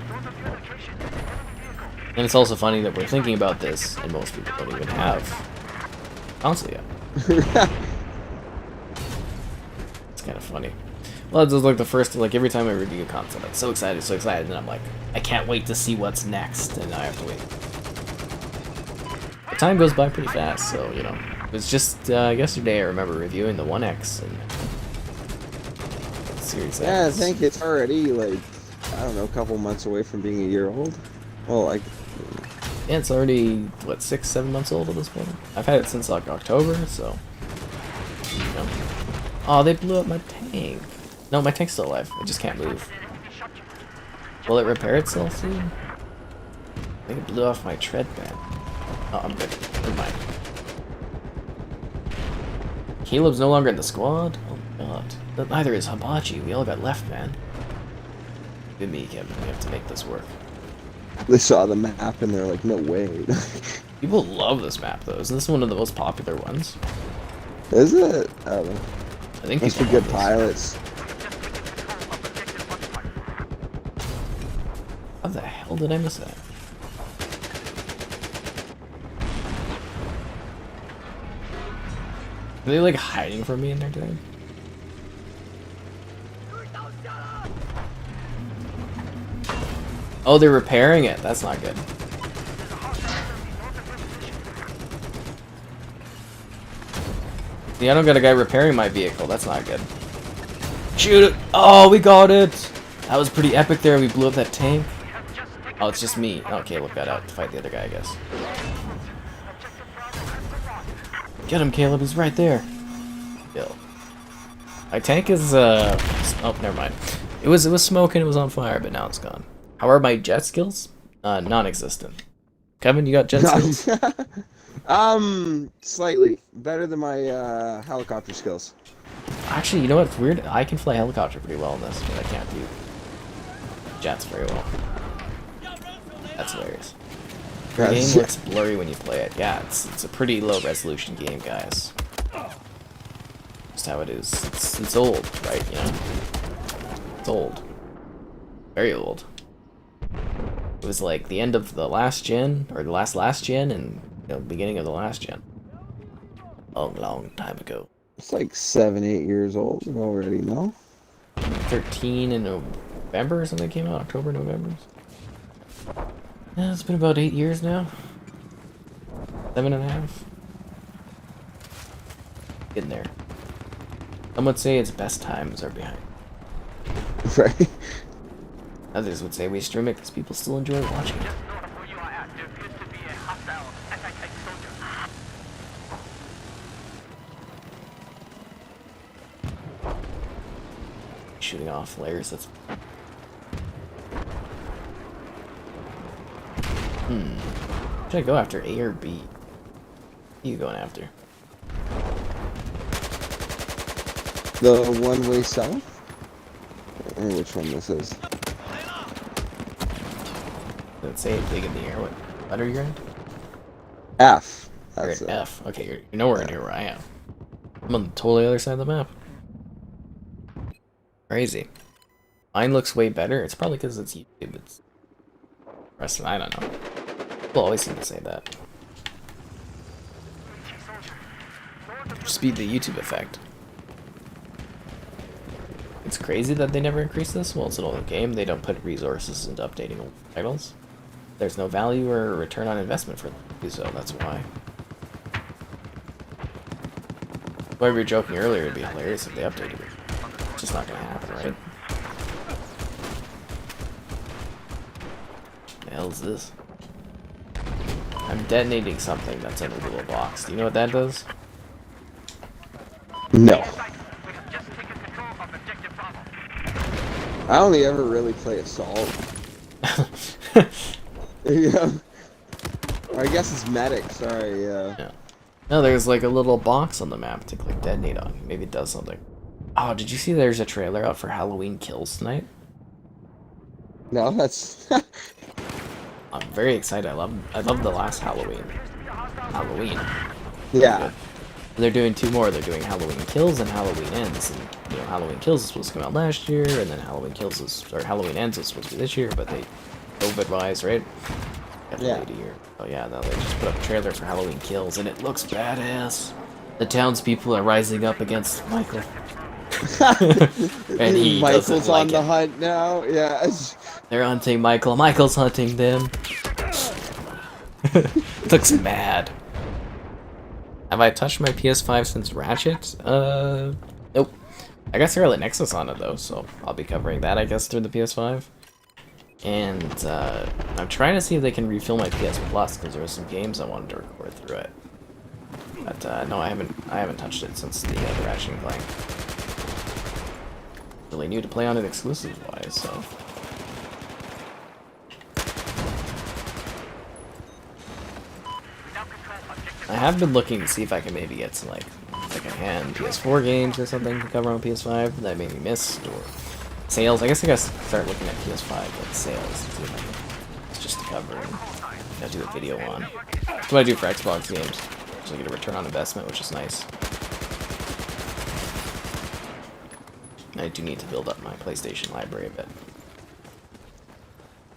And it's also funny that we're thinking about this and most people don't even have console yet. It's kind of funny. Well, it's just like the first, like every time I review a console, I'm like so excited, and then I'm like, I can't wait to see what's next, and I have to wait. The time goes by pretty fast, so, you know. It was just yesterday I remember reviewing the 1X and Series X. Yeah, I think it's already, like, I don't know, a couple months away from being a year old. Well, like... Yeah, it's already, what, 6-7 months old at this point? I've had it since, like, October, so... You know. Oh, they blew up my tank. No, my tank's still alive. It just can't move. Will it repair itself soon? I think it blew off my tread band. Oh, I'm good. Never mind. Caleb's no longer in the squad? Oh my god. But neither is Hibachi. We all got left, man. Good me, Kevin. We have to make this work. They saw the map and they're like, no way. People love this map, though. Isn't this one of the most popular ones? Is it? I don't know. I think Must be people good love this. pilots. How the hell did I miss that? Are they like hiding from me in their tank? Oh, they're repairing it. That's not good. See, I don't got a guy repairing my vehicle. That's not good. Shoot it! Oh, we got it! That was pretty epic there. We blew up that tank. Oh, it's just me. Okay, look that out to fight the other guy, I guess. Get him, Caleb. He's right there. Kill. My tank is, oh, never mind. It was smoking. It was on fire, but now it's gone. How are my jet skills? Non-existent. Kevin, you got jet skills? Slightly better than my helicopter skills. Actually, you know what's weird? I can fly helicopter pretty well in this, but I can't do jets very well. That's hilarious. The game looks blurry when you play it. Yeah, it's a pretty low resolution game, guys. Just how it is. It's old, right? You know, it's old, very old. It was like the end of the last gen, or the last gen, and the beginning of the last gen. Long time ago. It's like 7-8 years old already, no? 13 in November or something came out. October, November. Yeah, it's been about 8 years now. 7.5. Getting there. Some would say its best times are behind. Right. Others would say we stream it because people still enjoy watching it. shooting off flares. That's should I go after A or B? Who are you going after? The one-way south? Or which one this is? Does it say big in the air? What letter you're in? F. You're That's at it. F. Okay, you're nowhere near where I am. I'm on the totally other side of the map. Crazy. Mine looks way better. It's probably because it's YouTube. It's rest of I don't know. People always seem to say that. Just be the YouTube effect. It's crazy that they never increase this. Well, it's an old game. They don't put resources into updating old titles. There's no value or return on investment for them, so that's why. Why we were joking earlier, it'd be hilarious if they updated it. It's just not gonna happen, right? What the hell is this? I'm detonating something that's in a little box. Do you know what that does? No. I only ever really play Assault. Yeah. Or I guess it's Medic, sorry, Yeah. No, there's like a little box on the map to click detonate on. Maybe it does something. Oh, did you see there's a trailer out for Halloween Kills tonight? No, that's... I'm very excited. I love the last Halloween. yeah. Good. And they're doing two more. They're doing Halloween Kills and Halloween Ends. And you know, Halloween Kills is supposed to come out last year, and then Halloween Ends is supposed to be this year, but they COVID-wise, right? Got delayed a year. Oh yeah, now they just put up a trailer for Halloween Kills, and it looks badass. The townspeople are rising up against Michael. And he Michael's like on the hunt now, yeah. They're hunting Michael. Michael's hunting them. Looks mad. Have I touched my PS5 since Ratchet? Nope. I got Scarlet Nexus on it though, so I'll be covering that, I guess, through the PS5. And I'm trying to see if they can refill my PS Plus because there were some games I wanted to record through it. But no, I haven't touched it since the Ratchet and Clank. Really new to play on it exclusive-wise, so. I have been looking to see if I can maybe get some like second-hand PS4 games or something to cover on PS5 that I maybe missed, or sales. I guess I gotta start looking at PS5 like sales and see if I can just to cover and do a video on. That's what I do for Xbox games. So I get a return on investment, which is nice. I do need to build up my PlayStation library a bit.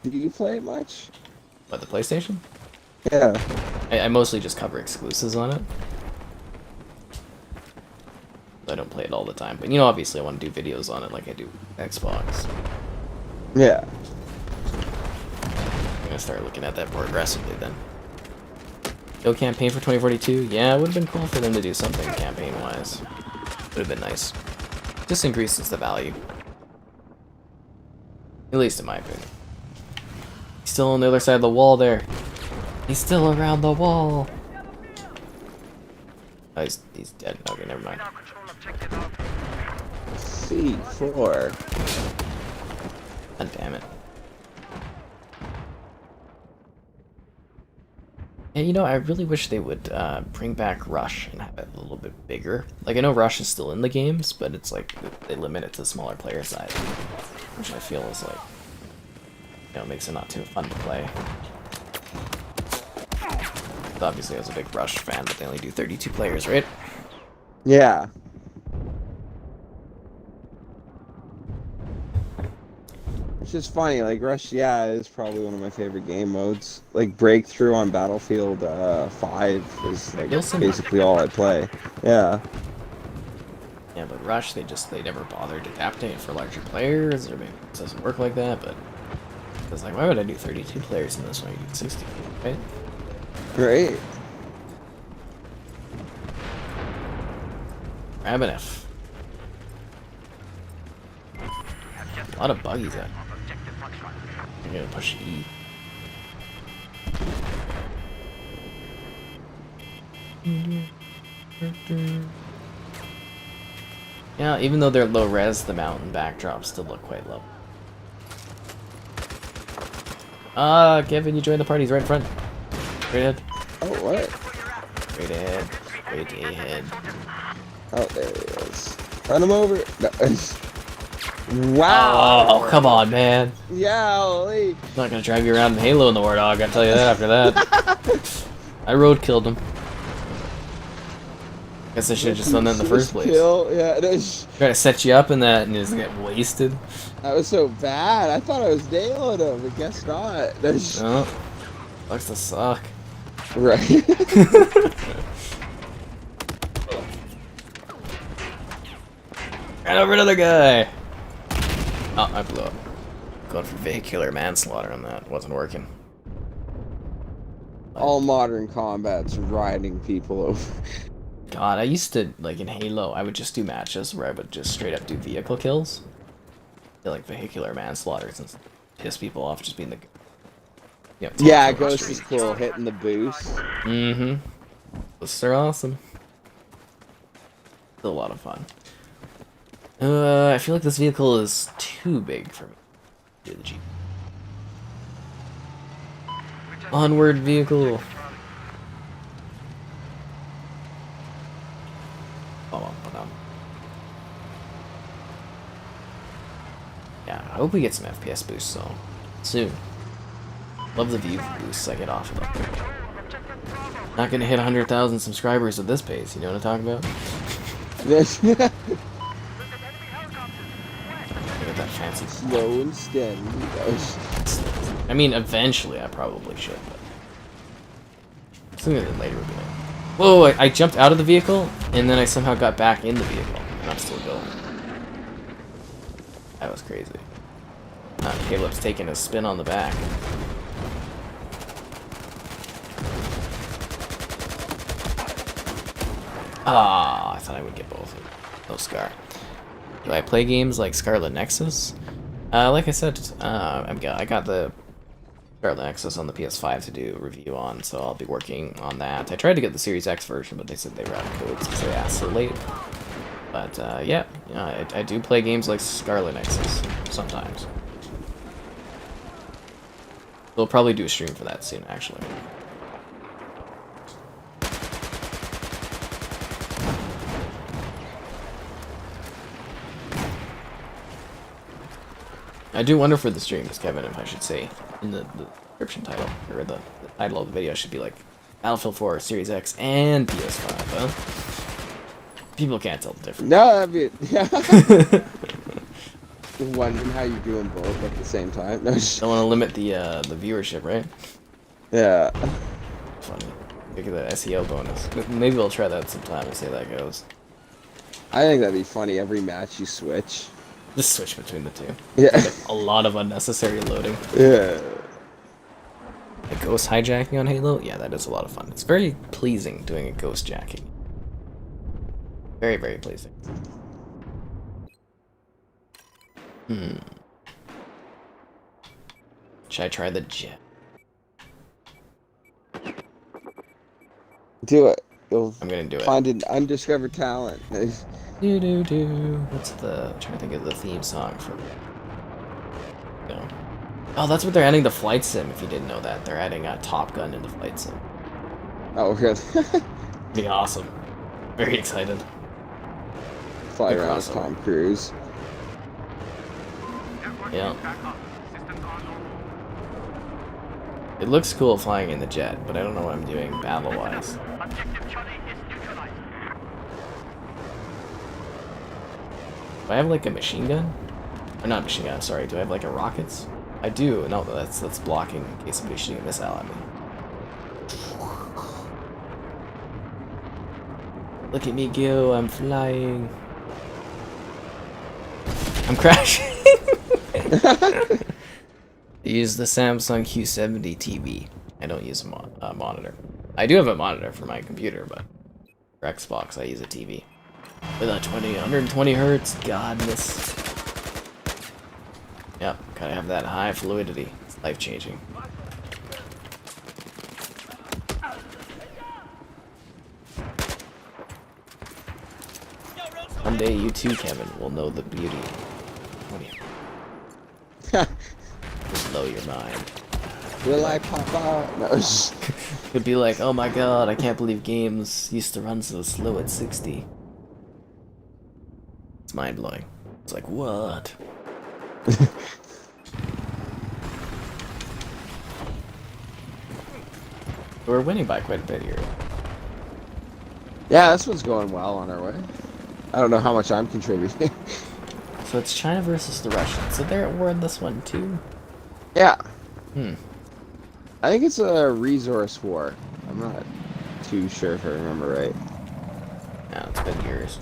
Do you play it much? But the PlayStation? Yeah. I mostly just cover exclusives on it. I don't play it all the time. But, you know, obviously I want to do videos on it like I do Xbox. Yeah. I'm going to start looking at that more aggressively then. No campaign for 2042? Yeah, it would have been cool for them to do something campaign-wise. Would have been nice. Just increases the value. At least in my opinion. He's still on the other side of the wall there. He's still around the wall. Oh, he's dead. Okay, never mind. C4. God damn it. And you know, I really wish they would bring back Rush and have it a little bit bigger. Like, I know Rush is still in the games, but it's like they limit it to smaller player size, which I feel is like, you know, makes it not too fun to play. But obviously, I was a big Rush fan, but they only do 32 players, right? Yeah. It's just funny, like Rush, yeah, is probably one of my favorite game modes. Like Breakthrough on Battlefield 5 is like basically all I play. Yeah. Yeah, but Rush, they never bothered adapting it for larger players, or maybe it doesn't work like that, but it's like, why would I do 32 players in this when I do 60, right? Great. Grab an F. A lot of buggies out. I'm gonna push E. Yeah, even though they're low res, the mountain backdrops still look quite low. Ah, Kevin, you joined the party. He's right in front. Straight ahead. Oh, what? Straight ahead. Straight ahead. Oh, there he is. Run him over. No. Wow. Oh, come on, man. Yeah, holy. I'm not gonna drive you around in Halo in the Warthog, I'll tell you that after that. I road killed him. Guess I should have just done that in the first place. Yeah, Try to set you up in that and just get wasted. that was so bad. I thought I was nailing him, but guess not. No. Sucks to suck. Right. Ran over another guy! Oh, I blew up. Going for vehicular manslaughter on that. Wasn't working. All modern combat's riding people over. God, I used to, like in Halo, I would just do matches where I would just straight up do vehicle kills. Like vehicular manslaughter and piss people off just being the... You know, Yeah, Ghost is cool, hitting the boost. Mm-hmm. Those are awesome. Still a lot of fun. I feel like this vehicle is too big for me. Do the Jeep. Onward vehicle. Yeah, I hope we get some FPS boosts though. Soon. Love the view boosts I get off of them. Not gonna hit 100,000 subscribers at this pace, you know what I'm talking about? Look at that fancy. Slow and steady. I mean, eventually I probably should, but sooner than later would be like, whoa, I jumped out of the vehicle, and then I somehow got back in the vehicle, and I'm still going. That was crazy. Caleb's taking a spin on the back. Ah, I thought I would get both. No Scar. Do I play games like Scarlet Nexus? Like I said, I got the Scarlet Nexus on the PS5 to do a review on, so I'll be working on that. I tried to get the Series X version, but they said they were out of codes because they asked so late. But yeah, I do play games like Scarlet Nexus sometimes. We'll probably do a stream for that soon, actually. I do wonder for the streams, Kevin, if I should say in the description title, or the title of the video should be like Battlefield 4, Series X, and PS5, huh? People can't tell the difference. No, that'd be... Yeah. Wondering how you're doing both at the same time. No, Don't want to limit the viewership, right? yeah. Funny. Look at the SEO bonus. Maybe we'll try that sometime and see how that goes. I think that'd be funny. Every match you switch. Just switch between the two. Yeah. A lot of unnecessary loading. Yeah. A ghost hijacking on Halo? Yeah, that is a lot of fun. It's very pleasing doing a ghost jacking. Very, very pleasing. Should I try the jet? Do it. You'll I'm gonna do it. find an undiscovered talent. Do do do. What's the? I'm trying to think of the theme song for. No. Oh, that's what they're adding to Flight Sim. If you didn't know that, they're adding a Top Gun into Flight Sim. Oh, really? Be awesome. Very excited. Fly Good around with crossover. Tom Cruise. Yeah. It looks cool flying in the jet, but I don't know what I'm doing battle-wise. Do I have like a machine gun? Or not machine gun, sorry. Do I have like a rockets? I do. No, that's blocking in case somebody's shooting a missile at me. Look at me go, I'm flying. I'm crashing. Use the Samsung Q70 TV. I don't use a monitor. I do have a monitor for my computer, but for Xbox I use a TV. With a 120 hertz, godness. Yep, gotta have that high fluidity. It's life-changing. I'm day you too, Kevin, will know the beauty. What do you? Just blow your mind. Will I pop out? No. It'd be like, oh my god, I can't believe games used to run so slow at 60. It's mind blowing. It's like, what? We're winning by quite a bit here. Yeah, this one's going well on our way. I don't know how much I'm contributing. So it's China versus the Russians. So they're at war in this one too? Yeah. Hmm. I think it's a resource war. I'm not too sure if I remember right. No, it's been years.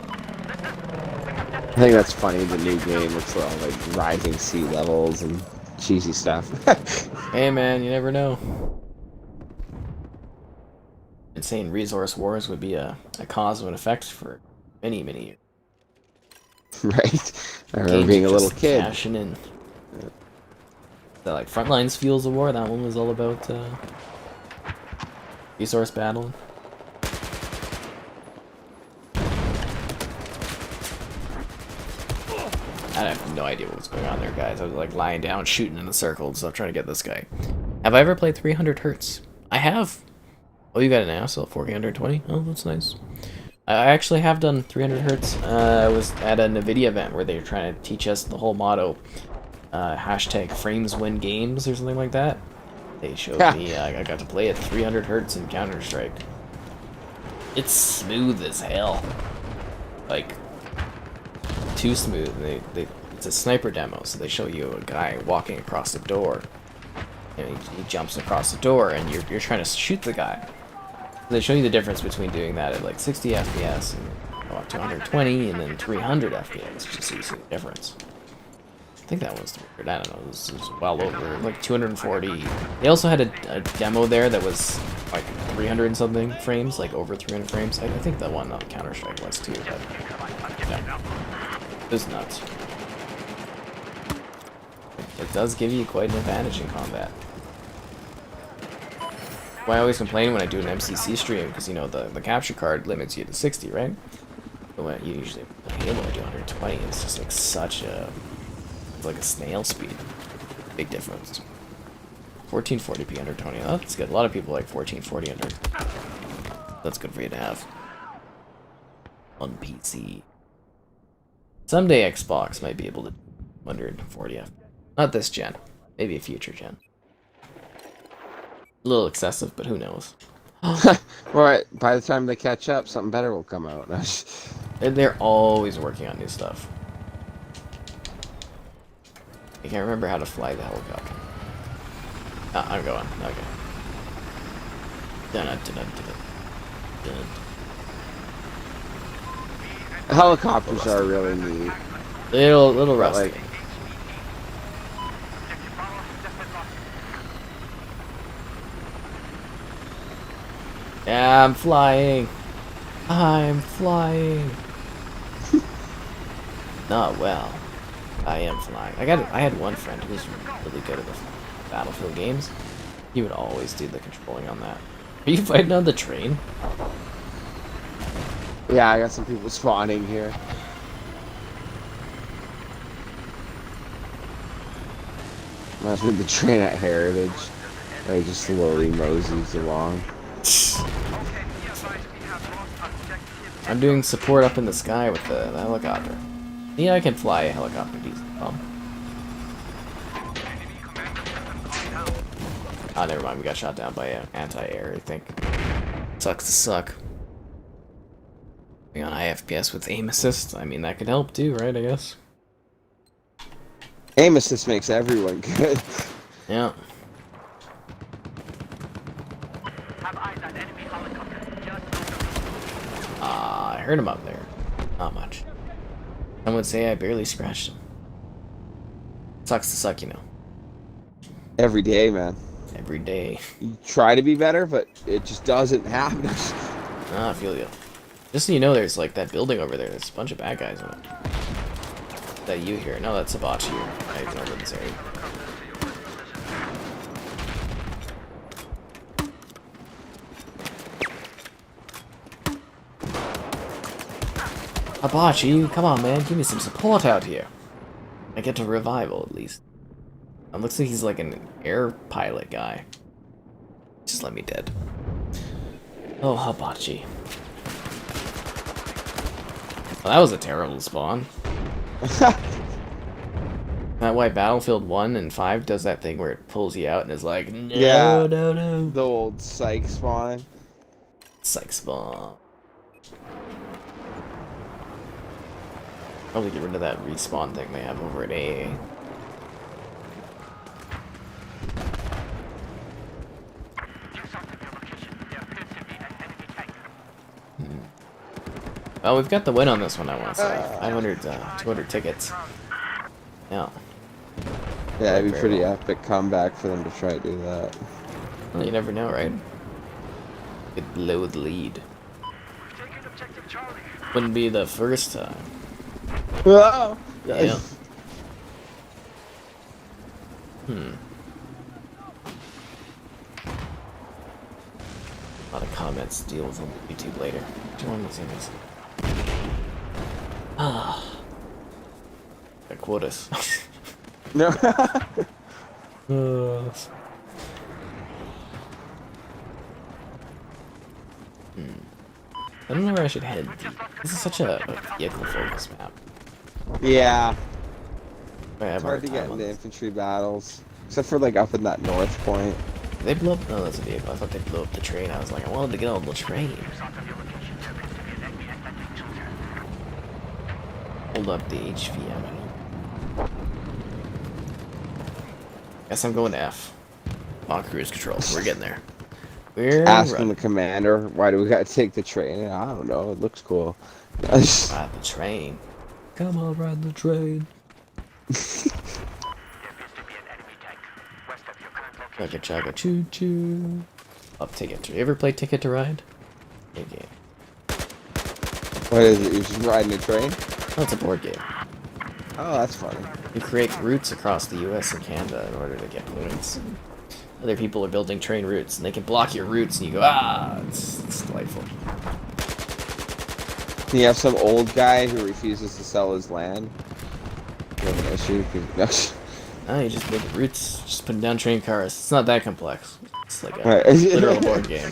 I think that's funny, the new game. It's all like rising sea levels and cheesy stuff. Hey man, you never know. Insane resource wars would be a cause and effect for many, many years. Right? I remember Games being a are little just kid. cashing in. The like Frontlines Fuels of War, that one was all about resource battling. I have no idea what was going on there, guys. I was like lying down, shooting in a circle, so I'm trying to get this guy. Have I ever played 300 Hertz? I have. Oh, you got it now, so 420? Oh, that's nice. I actually have done 300 Hertz. I was at a NVIDIA event where they were trying to teach us the whole motto, hashtag frames win games or something like that. They showed me, I got to play at 300 Hertz in Counter-Strike. It's smooth as hell. Like, too smooth. It's a sniper demo, so they show you a guy walking across the door. And he jumps across the door, and you're trying to shoot the guy. They show you the difference between doing that at like 60 FPS and go up to 120 and then 300 FPS, just so you see the difference. I think that was 300. I don't know. This is well over like 240. They also had a demo there that was like 300 and something frames, like over 300 frames. I think that one on Counter-Strike was too, but yeah, it was nuts. It does give you quite an advantage in combat. Well, I always complain when I do an MCC stream because, you know, the capture card limits you to 60, right? But when you usually play Halo, I do 120. It's just like such a, like a snail speed. Big difference. 1440p under 20. Oh, that's good. A lot of people like 1440 under. That's good for you to have on PC. Someday Xbox might be able to 140 FPS. Not this gen. Maybe a future gen. A little excessive, but who knows? Well, by the time they catch up, something better will come out. They're always working on new stuff. I can't remember how to fly the helicopter. Ah, I'm going. Okay. Helicopters are really neat. Little rusty. Like, yeah, I'm flying. I'm flying. Not well. I am flying. I had one friend who was really good at the Battlefield games. He would always do the controlling on that. Are you fighting on the train? yeah, I got some people spawning here. Must be the train at Heritage. Like, just slowly moseys along. I'm doing support up in the sky with the helicopter. Yeah, I can fly a helicopter decent. Oh, never mind. We got shot down by anti-air, I think. Sucks to suck. Being on high FPS with aim assist, I mean, that could help too, right? I guess. Aim assist makes everyone good. Yeah. I heard him up there. Not much. Some would say I barely scratched him. Sucks to suck, you know. Every day, man. Every day. You try to be better, but it just doesn't happen. Ah, I feel you. Just so you know, there's like that building over there. There's a bunch of bad guys in it. Is that you here? No, that's Zavod here. I ignored this area. Hibachi, come on, man, give me some support out here. I get to revival at least. It looks like he's like an air pilot guy. Just let me dead. Oh, Hibachi. Well, that was a terrible spawn. That why Battlefield 1 and 5 does that thing where it pulls you out and is like, no, Yeah. no. The old psych spawn. Psych spawn. Probably get rid of that respawn thing they have over at AA. Well, we've got the win on this one, I want to say. 500, 200 tickets. Yeah. Yeah, it'd be Very pretty well. epic comeback for them to try to do that. Well, you never know, right? Could blow the lead. Wouldn't be the first time. Oh. Yeah. Hmm. A lot of comments deal with on YouTube later. Do you want to see this? Ah. The quotas. No. I don't know where I should head. This is such a vehicle-focused map. Yeah. I have It's hard to time get on into this. infantry battles. Except for like up in that north point. Did they blow up? No, that's a vehicle. I thought they blew up the train. I was like, I wanted to get on the train. Hold up the HVM. Guess I'm going to F. On cruise control. We're getting there. We're Asking running. the commander, why do we gotta take the train? I don't know, it looks cool. Ride the train. Come on, ride the train. Chugga chugga choo choo. Up Ticket. Do you ever play Ticket to Ride? Good game. What is it? You're just riding a train? Oh, it's a board game. Oh, that's funny. You create routes across the US and Canada in order to get points. Other people are building train routes, and they can block your routes, and you go, ah, it's delightful. You have some old guy who refuses to sell his land. You have an issue? No, you just build routes, just putting down train cars. It's not that complex. It's like a Right. literal board game.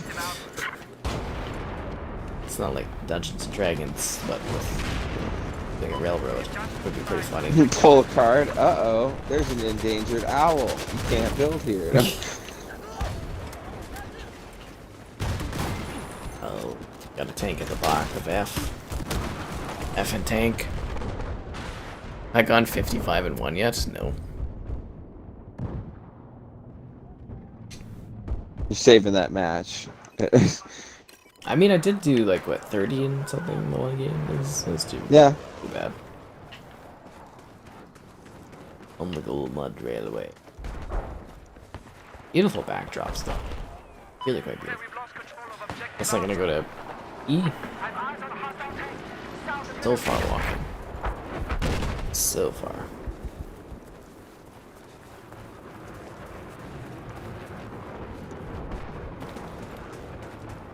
It's not like Dungeons and Dragons, but with like a railroad. It would be pretty funny. Pull a card. Uh-oh. There's an endangered owl. You can't build here. Oh, got a tank at the back of F. F and tank. I gone 55 and 1 yet? No. You're saving that match. I mean, I did do like what 30 and something in the one game. It was too Yeah. bad. On the Golmud Railway. Beautiful backdrops though. Really quite beautiful. Guess I'm gonna go to E. So far walking. So far.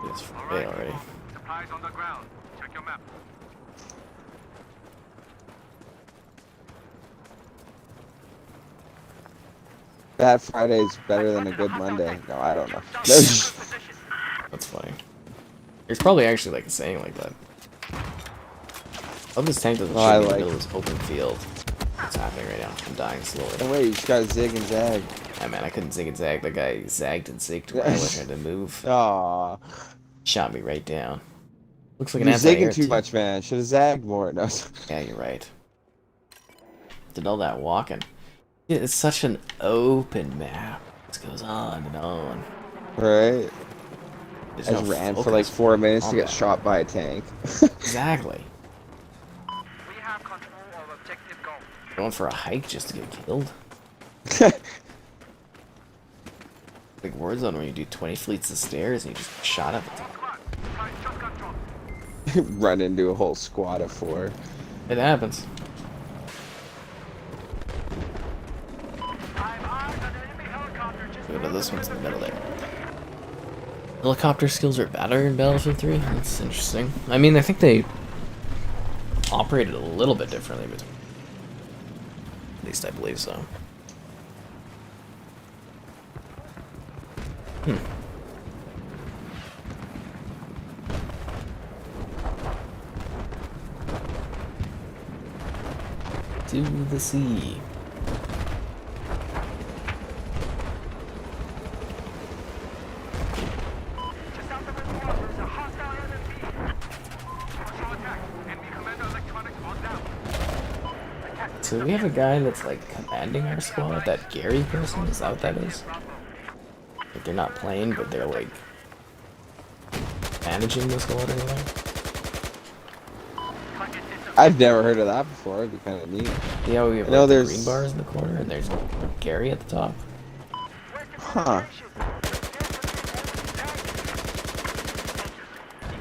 It's Friday already. Supplies on the ground. Check your map. Bad Friday's better than a good Monday. No, I don't know. That's funny. There's probably actually like a saying like that. I love this tank doesn't Oh, shoot I me in the like- middle of this open field. What's happening right now? I'm dying slowly. Oh, wait, you just gotta zig and zag. Yeah, man, I couldn't zig and zag. The guy zagged and zigged when I was trying to move. Aw. Shot me right down. Looks like an You're anti-air zigging too much, man. Should have zagged more. No. Yeah, you're right. Did all that walking. Yeah, it's such an open map. This goes on and on. Right? There's I no just ran for focus like 4 minutes to on get that. shot by a tank. Exactly. We have control of objective Golf. Going for a hike just to get killed. Like Warzone where you do 20 fleets of stairs and you just get shot at the top. Squad, supply shotgun drop. Run into a whole squad of 4. It happens. I've eyes on enemy helicopter just Go to this one's in the middle there. Helicopter skills are better in Battlefield 3? That's interesting. I mean, I think they operated a little bit differently, but at least I believe so. To the sea. Just out the reservoir, there's a hostile enemy. Partial attack. Enemy commander electronics on down. Attack. So we have a guy that's like commanding our squad, that Gary person, is that what that is? Like they're not playing, but they're like managing the squad or whatever. I've never heard of that before. It'd be kind of neat. Yeah, we have I know like, the there's- green bars in the corner, and there's Gary at the top. Huh.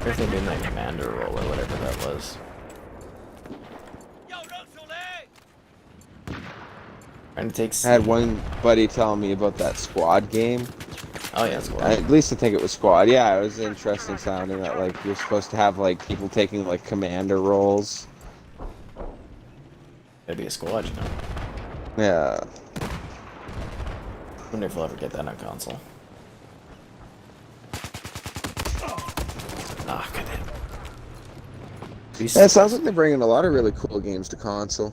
I guess they're doing that commander role or whatever that was. Trying to take I had one buddy telling me about that squad game. Oh yeah, squad. At least I think it was squad. Yeah, it was interesting sounding that like you're supposed to have like people taking like commander roles. It'd be a squad, you know. Yeah. Wonder if we'll ever get that on console. Ah, good hit. Yeah, it sounds like they're bringing a lot of really cool games to console.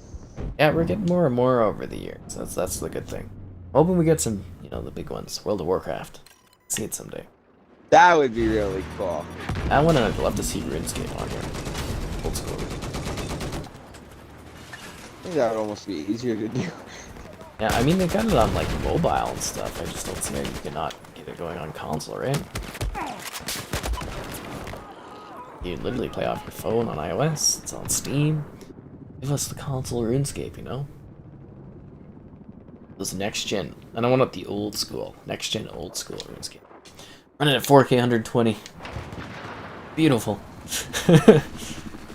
Yeah, we're getting more and more over the years. That's the good thing. Hoping we get some, you know, the big ones. World of Warcraft. See it someday. That would be really cool. I want to love to see RuneScape on here. Old school. I think that would almost be easier to do. Yeah, I mean they got it on like mobile and stuff. I just don't see how you cannot get it going on console, right? You literally play off your phone on iOS. It's on Steam. Give us the console RuneScape, you know? Those next gen. I don't want the old school. Next gen old school RuneScape. Running at 4K 120. Beautiful.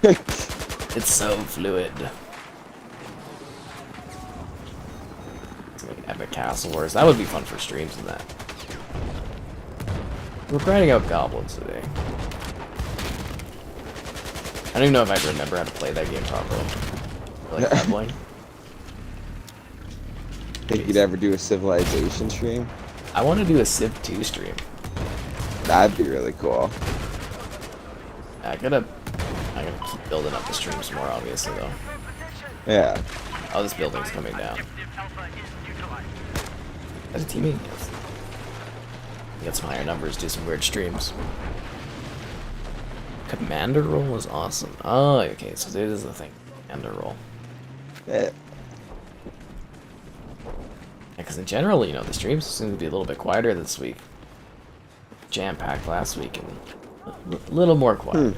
It's so fluid. It's like Epic Castle Wars. That would be fun for streams and that. We're grinding out goblins today. I don't even know if I remember how to play that game properly. Like leveling. Think you'd ever do a Civilization stream? I want to do a Civ 2 stream. That'd be really cool. I gotta keep building up the streams more, obviously, though. Yeah. Oh, this building's coming down. As a teammate, yes. Get some higher numbers, do some weird streams. Commander role is awesome. Oh, okay, so this is the thing. Commander role. Yeah. Because in general, you know, the streams seem to be a little bit quieter this week. Jam-packed last week and a little more quieter.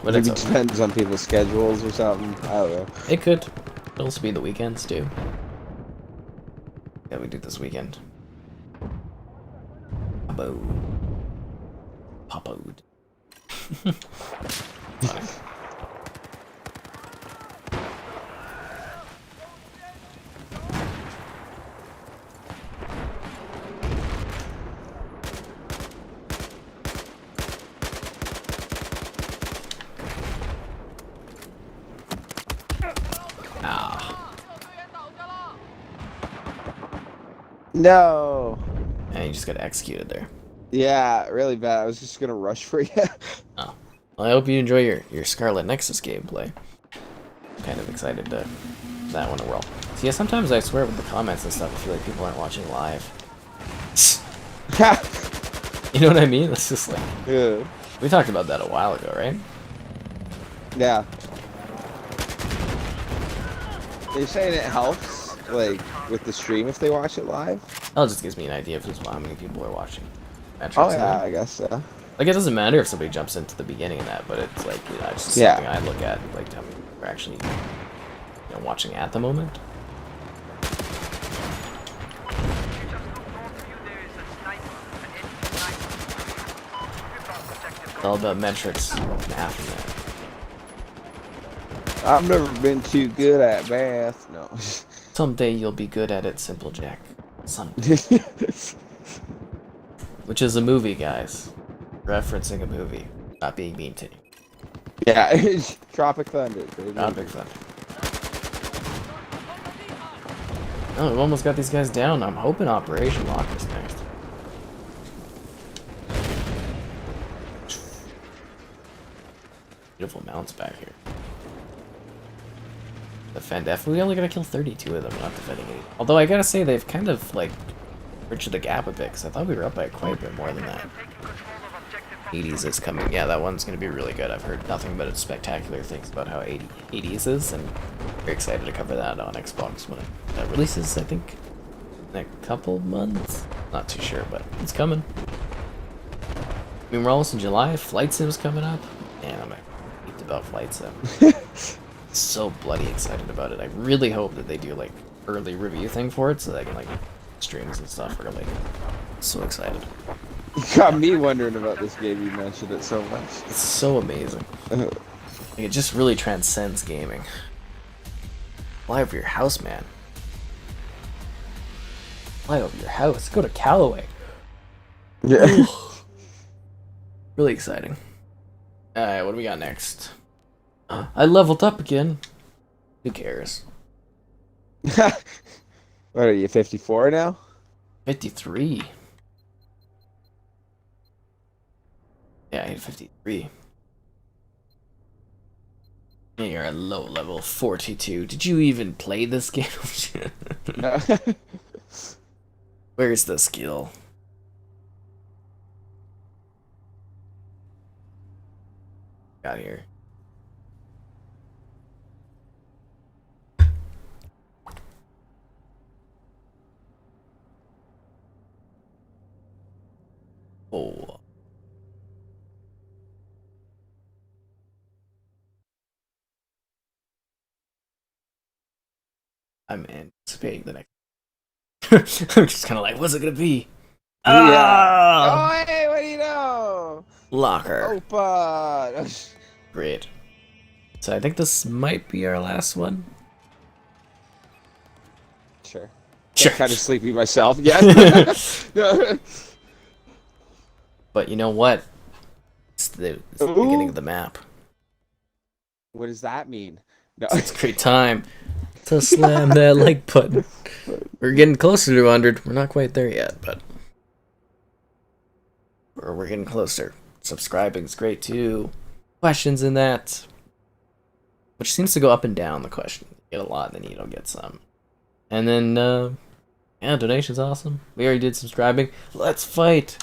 But Maybe it's okay. depends on people's schedules or something. I don't know. It could. It'll also be the weekends, too. Yeah, we do this weekend. Papa. Papa-ood. Funny. No. And you just got executed there. Yeah, really bad. I was just gonna rush for you. Oh. Well, I hope you enjoy your Scarlet Nexus gameplay. Kind of excited to that one as well. So yeah, sometimes I swear with the comments and stuff, I feel like people aren't watching live. You know what I mean? It's just like... Yeah. We talked about that a while ago, right? Yeah. You're saying it helps, like, with the stream if they watch it live? That just gives me an idea of how many people are watching. Metrics Oh and yeah, that. I guess so. Like, it doesn't matter if somebody jumps into the beginning of that, but it's like, you know, it's just Yeah. something I look at, like, how many people are actually, you know, watching at the moment. It's all about metrics and aftermath. I've never been too good at math. No. Someday you'll be good at it, Simple Jack. Someday. Which is a movie, guys. Referencing a movie. Not being mean to you. Yeah, Tropic Thunder. Baby. Tropic Thunder. Oh, we almost got these guys down. I'm hoping Operation Locker's next. Beautiful mounts back here. Defend F. We only gotta kill 32 of them, not defending 80. Although I gotta say, they've kind of, like, bridged the gap a bit, because I thought we were up by quite a bit more than that. 80s is coming. Yeah, that one's gonna be really good. I've heard nothing but spectacular things about how 80s is, and very excited to cover that on Xbox when it releases, I think, in a couple months. Not too sure, but it's coming. I mean, we're almost in July. Flight Sim's coming up. Man, I'm hyped about Flight Sim. So bloody excited about it. I really hope that they do like early review thing for it so that I can like streams and stuff early. So excited. You got me wondering about this game. You mentioned it so much. It's so amazing. Like, it just really transcends gaming. Fly over your house, man. Fly over your house. Go to Callaway. Yeah. Really exciting. Alright, what do we got next? I leveled up again. Who cares? What are you, 54 now? 53. Yeah, I hit 53. Yeah, you're at low level 42. Did you even play this game? No. Where's the skill? Got here. Oh. I'm anticipating the next. I'm just kind of like, what's it gonna be? Yeah. Ah! Oh, hey, what do you know? Locker. Open. Great. So I think this might be our last one. Sure. Sure. Kind of sleepy myself. Yeah. But you know what? It's the Ooh. beginning of the map. What does that mean? No. It's a great time to slam that like button. We're getting closer to 100. We're not quite there yet, but we're getting closer. Subscribing's great too. Questions in that, which seems to go up and down. The question, you get a lot, then you don't get some, and then yeah, donations awesome. We already did subscribing. Let's fight.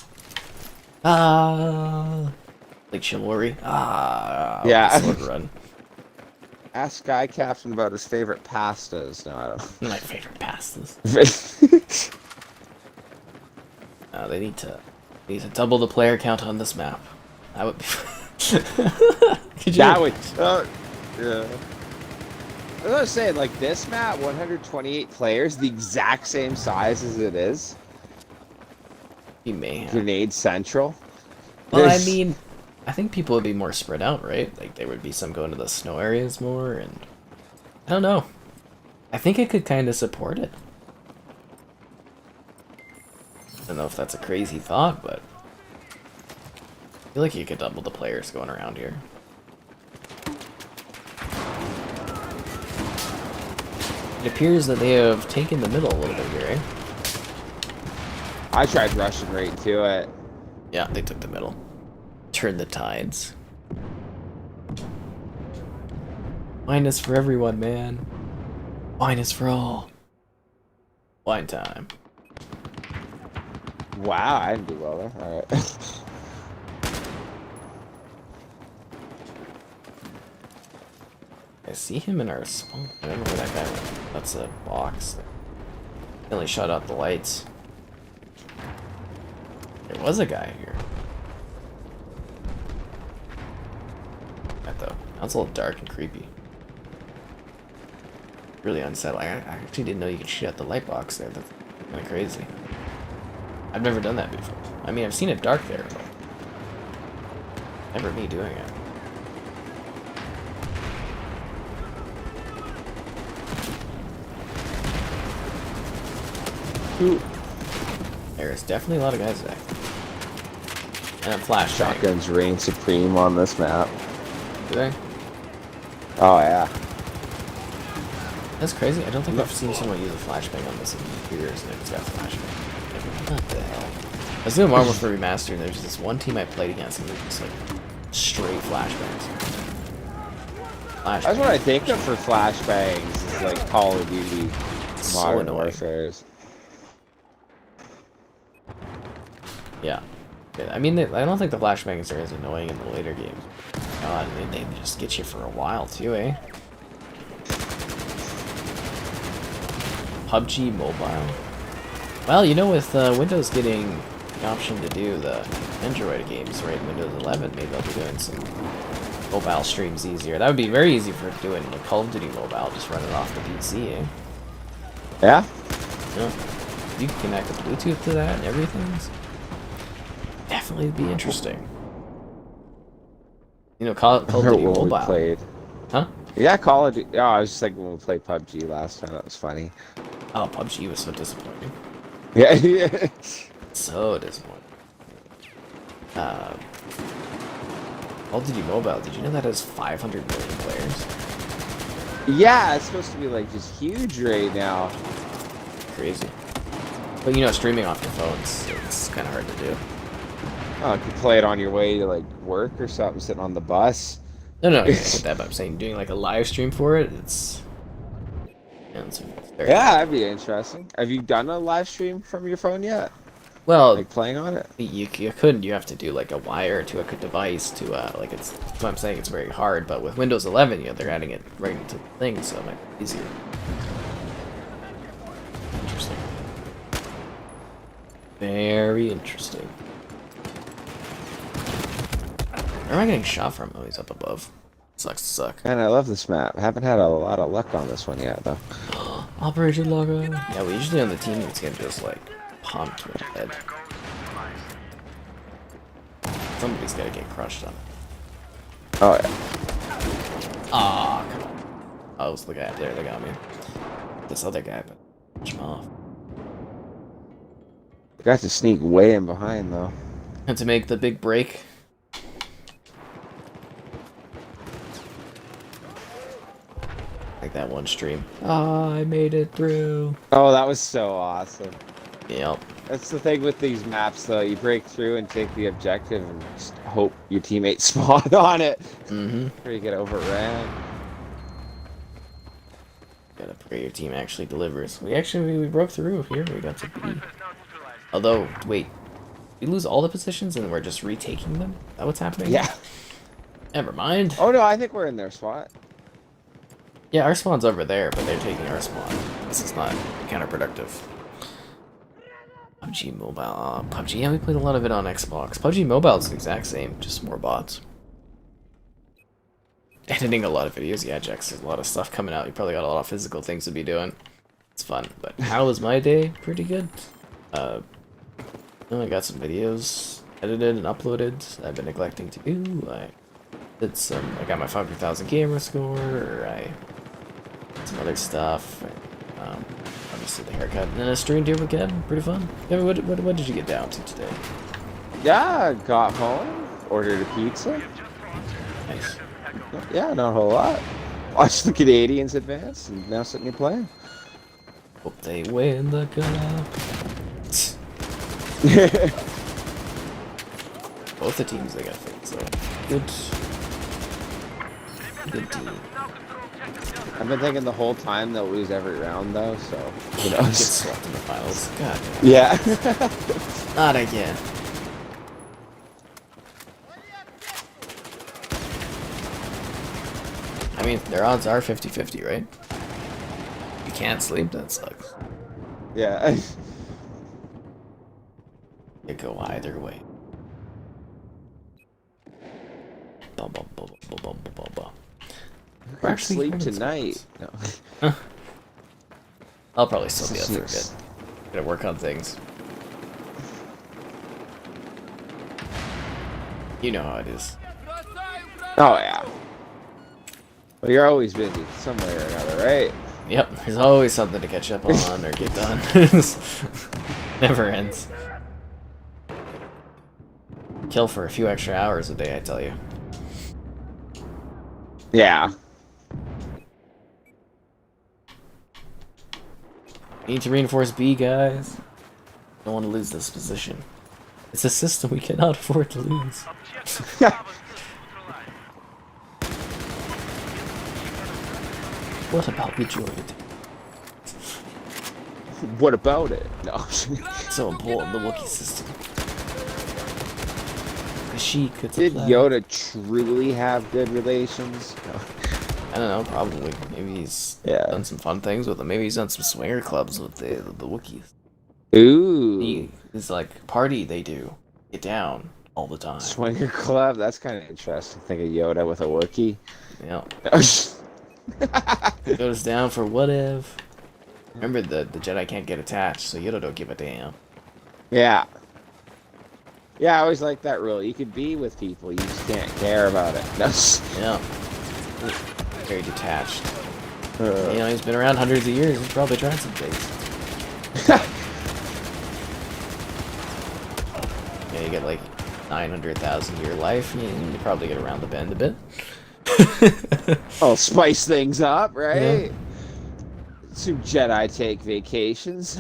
Like chivalry. Yeah. Sword run. Ask Sky Captain about his favorite pastas. No, I don't. My favorite pastas. They need to double the player count on this map. That would be. Could you? That would. Yeah. I was saying, like this map, 128 players, the exact same size as it is. You may have. Grenade Central. Well, I There's- mean, I think people would be more spread out, right? Like there would be some going to the snow areas more, and I don't know. I think it could kind of support it. I don't know if that's a crazy thought, but I feel like you could double the players going around here. It appears that they have taken the middle a little bit here, eh? I tried rushing right into it. Yeah, they took the middle. Turn the tides. Wine is for everyone, man. Wine is for all. Wine time. Wow, I didn't do well there. Alright. I see him in our spawn. I don't know where that guy went. That's a box. He only shut out the lights. There was a guy here. That though. That's a little dark and creepy. Really unsettling. I actually didn't know you could shoot out the light box there. That's kind of crazy. I've never done that before. I mean, I've seen it dark there, but never me doing it. Ooh. There's definitely a lot of guys there. And a flashbang. Shotguns reign supreme on this map. they? Oh yeah. That's crazy. I don't think I've seen someone use a flashbang on this in years, and it's got flashbang. Like, what the hell? I was doing Marvel for Remastered, and there's this one team I played against, and they're just like straight flashbangs. That's what I think of for flashbangs. Is like Call of Duty, So Modern annoying. Warfare. Yeah. Yeah, I mean, I don't think the flashbangs are as annoying in the later games. God, they just get you for a while too, eh? PUBG Mobile. Well, you know, with Windows getting the option to do the Android games, right? Windows 11, maybe I'll be doing some mobile streams easier. That would be very easy for doing like Call of Duty Mobile, just running off the PC, eh? Yeah. Yeah. You can connect the Bluetooth to that and everything. So definitely be interesting. You know, Call of Duty When we Mobile. played. Huh? Yeah, Call of Duty. Oh, I was just like when we played PUBG last time. That was funny. Oh, PUBG was so disappointing. Yeah. Yeah. So disappointing. Call of Duty Mobile, did you know that has 500 million players? Yeah, it's supposed to be like just huge right now. Crazy. But you know, streaming off your phones, it's kind of hard to do. Oh, you could play it on your way to like work or something, sitting on the bus. No, I get that, but I'm saying doing like a live stream for it, it's... Yeah, it's very... Yeah, that'd be interesting. Have you done a live stream from your phone yet? Well, Like playing on it? you couldn't. You have to do like a wire to a device to like it's. That's what I'm saying. It's very hard. But with Windows 11, you know, they're adding it right into the thing, so it might be easier. Interesting. Very interesting. Where am I getting shot from? Oh, he's up above. Sucks to suck. Man, I love this map. I haven't had a lot of luck on this one yet, though. Operation Logo. Yeah, we usually on the team that's getting just like pumped with head. Somebody's gotta get crushed on it. Oh yeah. Ah, come on. Oh, it was the guy up there that got me. This other guy, but push him off. Got to sneak way in behind though. And to make the big break. Like that one stream. Ah, I made it through. Oh, that was so awesome. Yep. That's the thing with these maps, though. You break through and take the objective and just hope your teammates spawn on it. Mm-hmm. Or you get overran. Gotta pray your team actually delivers. We broke through here. We got to B. Although, wait. We lose all the positions and we're just retaking them? Is that what's happening? Yeah. Never mind. Oh no, I think we're in their spot. Yeah, our spawn's over there, but they're taking our spawn. This is not counterproductive. PUBG Mobile. PUBG, yeah, we played a lot of it on Xbox. PUBG Mobile is the exact same, just more bots. Editing a lot of videos, yeah, Jax, there's a lot of stuff coming out. You probably got a lot of physical things to be doing. It's fun, but how was my day? Pretty good. I got some videos edited and uploaded I've been neglecting to do. I got my 500,000 gamer score, I did some other stuff, obviously the haircut, and then a streamed here again, pretty fun. Yeah, what did you get down to today? Yeah, got home, ordered a pizza. Nice. Yeah, not a whole lot. Watched the Canadians advance, and now sitting here playing. Hope they win the cup. Both the teams they got fit, so good team. I've been thinking the whole time they'll lose every round, though, so who Get knows? swept in the finals. God. Yeah. Not again. I mean, their odds are 50-50, right? You can't sleep, that sucks. Yeah. It go either way. Bum, bum, bum, bum, bum, bum, bum. We're actually sleep having tonight. some- No. I'll probably still be up for a bit. Gotta work on things. You know how it is. Oh yeah. Well, you're always busy some way or another, right? Yep, there's always something to catch up on or get done. Never ends. Kill for a few extra hours a day, I tell you. Yeah. Need to reinforce B, guys. Don't want to lose this position. It's a system we cannot afford to lose. Objective Bravo neutralized. What about the droid? What about it? No. So important, the Wookiee system. She could Did supply. Yoda truly have good relations? No. I don't know, probably. Maybe he's Yeah. done some fun things with them. Maybe he's done some swinger clubs with the Wookiees. Ooh. He's like, party they do. Get down all the time. Swinger Club? That's kind of interesting. Think of Yoda with a Wookiee. Yeah. Goes down for what if. Remember, the Jedi can't get attached, so Yoda don't give a damn. Yeah. Yeah, I always like that rule. You could be with people, you just can't care about it. That's, Yeah. Very detached. You know, he's been around hundreds of years. He's probably tried some things. Yeah, you get like 900,000 year life. You probably get around the bend a bit. I'll spice things up, right? Yeah. Some Jedi take vacations.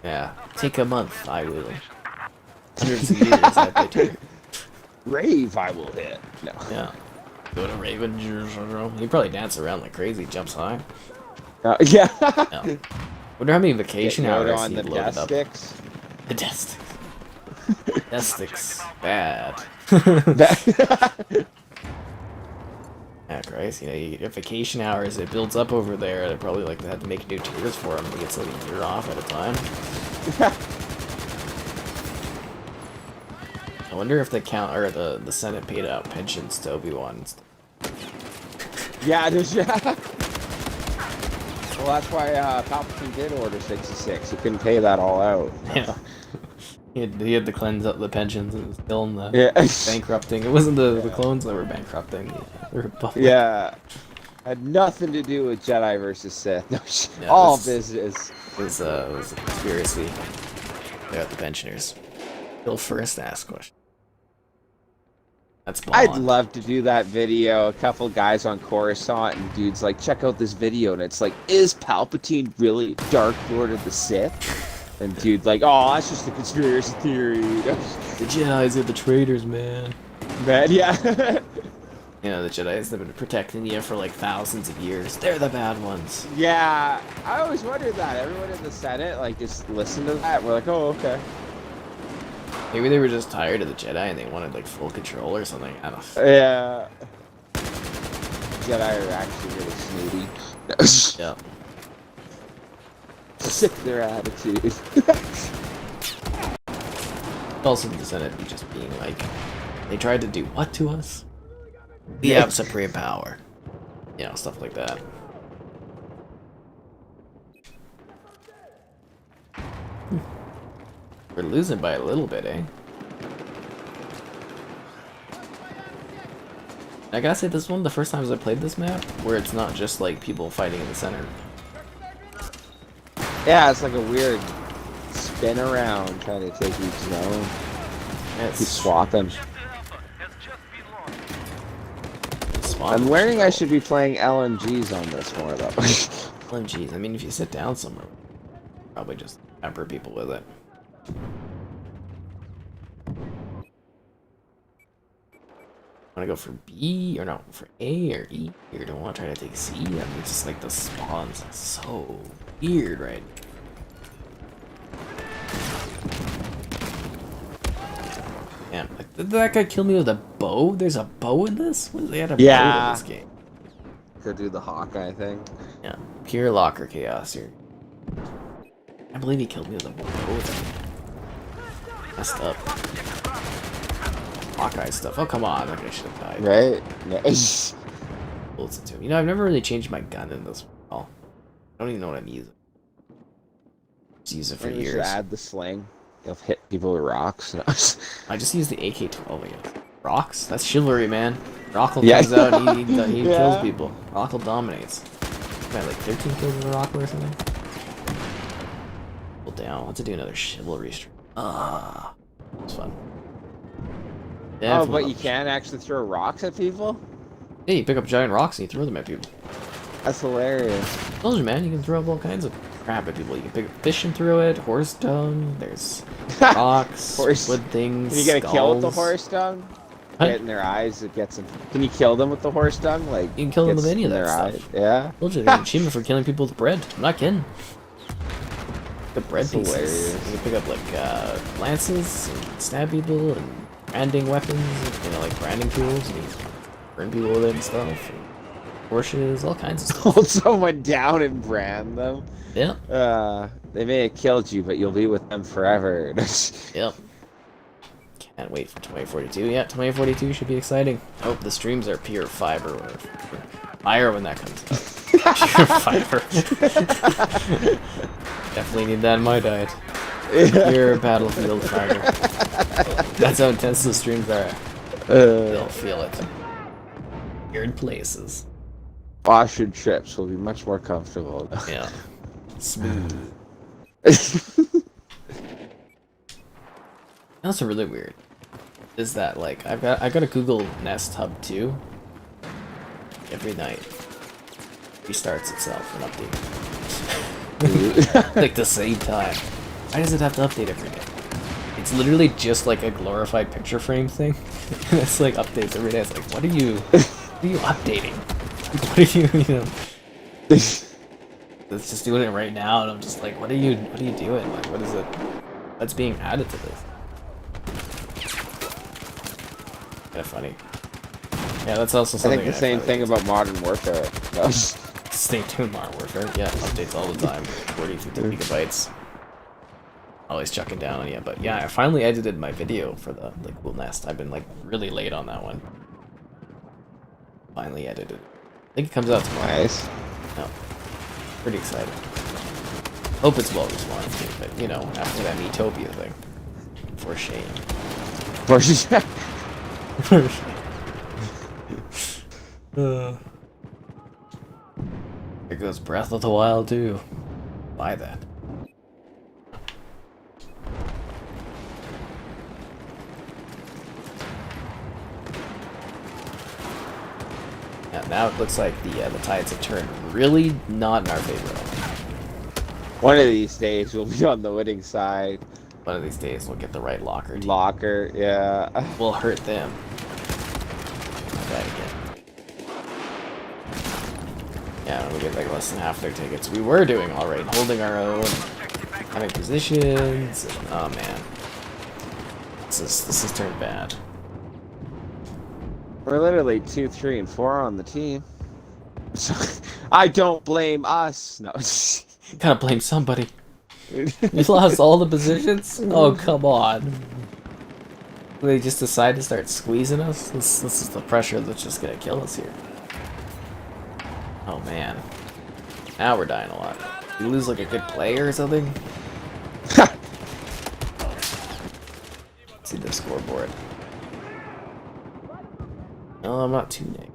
Yeah. Take a month, I will. Hundreds of years, I do. Rave I will hit. No. Yeah. Go to Raven. He probably dance around like crazy. Jumps high. Yeah. Yeah. Wonder how many vacation Get Yoda hours on he the loaded death up. sticks. The death sticks. Death sticks. Bad. Yeah, Christ. You know, you get vacation hours. It builds up over there. They probably like they had to make new tiers for him. He gets like a year off at a time. I wonder if the count or the Senate paid out pensions to Obi-Wan. Yeah, there's yeah. Well, that's why Palpatine did Order 66. He couldn't pay that all out. Yeah. He had to cleanse up the pensions and was still in the Yeah. bankrupting. It wasn't the clones that were bankrupting the Republic. Yeah. Had nothing to do with Jedi versus Sith. No, Yeah, all this- business. It was a conspiracy. They got the pensioners. Bill first ask question. That's I'd blonde. love to do that video. A couple guys on Coruscant and dudes like, check out this video. And it's like, is Palpatine really Dark Lord of the Sith? And dude like, oh, that's just a conspiracy theory. The Jedis are the traitors, man. Man, yeah. You know, the Jedis have been protecting you for like thousands of years. They're the bad ones. Yeah. I always wondered that. Everyone in the Senate, like, just listened to that. We're like, oh, okay. Maybe they were just tired of the Jedi and they wanted like full control or something. I don't know. Yeah. Jedi are actually really snooty. Yeah. Sick of their attitude. Also, the Senate be just being like, they tried to do what to us? We have supreme power. You know, stuff like that. We're losing by a little bit, eh? I gotta say, this is one of the first times I played this map where it's not just like people fighting in the center. Yeah, it's like a weird spin around trying to take each zone. Yeah, Keep swapping. Objective Alpha has just been lost. spawn. I'm learning I should be playing LMGs on this more though. LMGs. I mean, if you sit down somewhere, probably just pepper people with it. Want to go for B or no? For A or E? Or do I want to try to take C? I mean, it's just like the spawns are so weird, right? Damn, like, did that guy kill me with a bow? There's a bow in this? What, they had a bow Yeah. in this game. Go do the Hawkeye thing. Yeah, pure locker chaos here. I believe he killed me with a bow. Messed up. Hawkeye stuff. Oh, come on. That guy should have died. Right? Nice. Bullets into him. You know, I've never really changed my gun in this all. I don't even know what I'm using. Just use it for Maybe we should years. add the sling. You'll hit people with rocks. I just use the AK-12, I guess. Rocks? That's chivalry, man. Rockle Yeah. comes out and he Yeah. kills people. Rockle dominates. Got like 13 kills with a Rockle or something? Pull down. Let's do another chivalry stream. Ah. It's fun. Oh, Definitely but love you can actually throw rocks at people? Hey, you pick up giant rocks and you throw them at people. That's hilarious. I told you, man, you can throw up all kinds of crap at people. You can pick up fish and throw it, horse dung, there's rocks, wood things, Can you get a kill with the skulls. horse dung? Huh? Get in their eyes, it gets them. Can you kill them with the horse dung? Like You can kill them gets with any of in that their stuff. eyes? Yeah. I told you, there's an achievement for killing people with bread. I'm not kidding. The bread That's pieces. hilarious. You can pick up like lances and stab people and branding weapons, you know, like branding tools. And you can burn people with it and stuff. And torches, all kinds of stuff. Hold someone down and brand them. Yeah. They may have killed you, but you'll be with them forever. Yep. Can't wait for 2042. Yeah, 2042 should be exciting. I hope the streams are pure fiber or fire when that comes out. Pure fiber. Definitely need that in my diet. Pure battlefield fiber. That's how intense the streams are. They'll feel it. Weird places. Ocean trips will be much more comfortable. Yeah. Smooth. That's really weird. Is that like I got a Google Nest Hub 2. Every night restarts itself and updates. Like the same time. Why does it have to update every day? It's literally just like a glorified picture frame thing. And it's like updates every day. It's like, what are you updating? What are you know? It's just doing it right now, and I'm just like, what are you doing? Like, what is it? What's being added to this? Kind of funny. Yeah, that's also I something. think the same thing about Modern Warfare. No. Stay tuned, Modern Warfare. Yeah, updates all the time. 40, 50 gigabytes. Always chucking down on you, but yeah, I finally edited my video for the Cool Nest. I've been like really late on that one. Finally edited. I think it comes out tomorrow. Nice. No. Pretty excited. Hope it's well responded, but you know, after that Metopia thing. For shame. For sure. For shame. There goes Breath of the Wild too. Buy that. Yeah, now it looks like the tides have turned really not in our favor. One of these days we'll be on the winning side. One of these days we'll get the right locker team. Locker, yeah. We'll hurt them. That again. Yeah, we get like less than half their tickets. We were doing alright, holding our own, having positions. And, oh man, this has turned bad. We're literally 2, 3, and 4 on the team. So I don't blame us. No. You gotta blame somebody. You lost all the positions? Oh come on. They just decide to start squeezing us? This is the pressure that's just gonna kill us here. Oh man. Now we're dying a lot. We lose like a good player or something? See the scoreboard. No, I'm not too negative.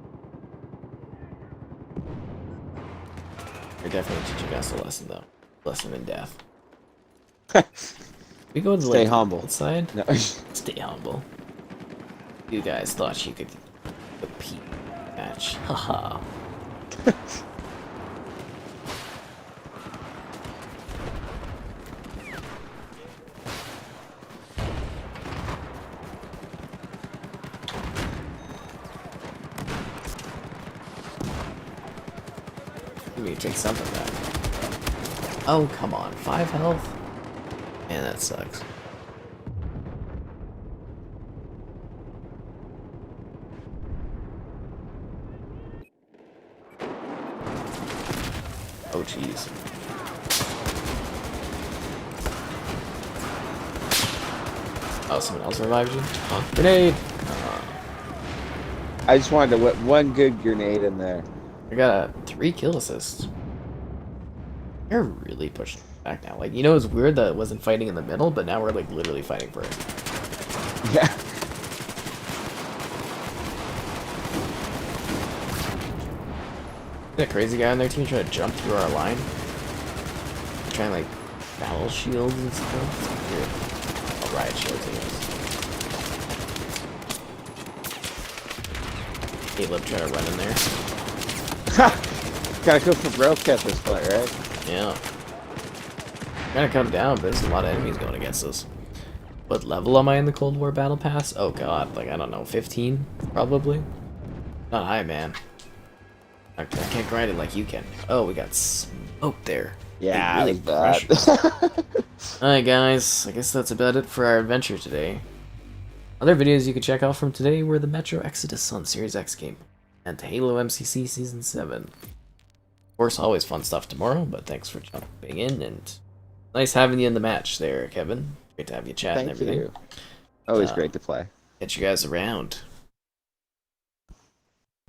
You're definitely teaching us a lesson though. Lesson in death. We go to the Stay humble. outside. No. Stay humble. You guys thought you could compete match. Haha. Let me take something back. Oh, come on. 5 health? Man, that sucks. Oh, jeez. Oh, someone else revived you? Oh, grenade! I just wanted to whip one good grenade in there. I got a 3 kill assists. They're really pushing back now. Like, you know, it's weird that it wasn't fighting in the middle, but now we're like literally fighting for it. Yeah. That crazy guy on their team trying to jump through our line. Trying like battle shields and stuff. It's weird. Oh, riot shields, I guess. Caleb try to run in there. Gotta go for broke at this point, right? Yeah. Gotta come down, but there's a lot of enemies going against us. What level am I in the Cold War Battle Pass? Oh god, like, I don't know, 15? Probably? Not high, man. I can't grind it like you can. Oh, we got smoke there. Yeah, They really crushed us. Alright guys, I guess that's about it for our adventure today. Other videos you could check out from today were the Metro Exodus on Series X game and Halo MCC Season 7. Of course, always fun stuff tomorrow, but thanks for jumping in, and nice having you in the match there, Kevin. Great to have you chat and Thank everything. you. Always great to play. Catch you guys around.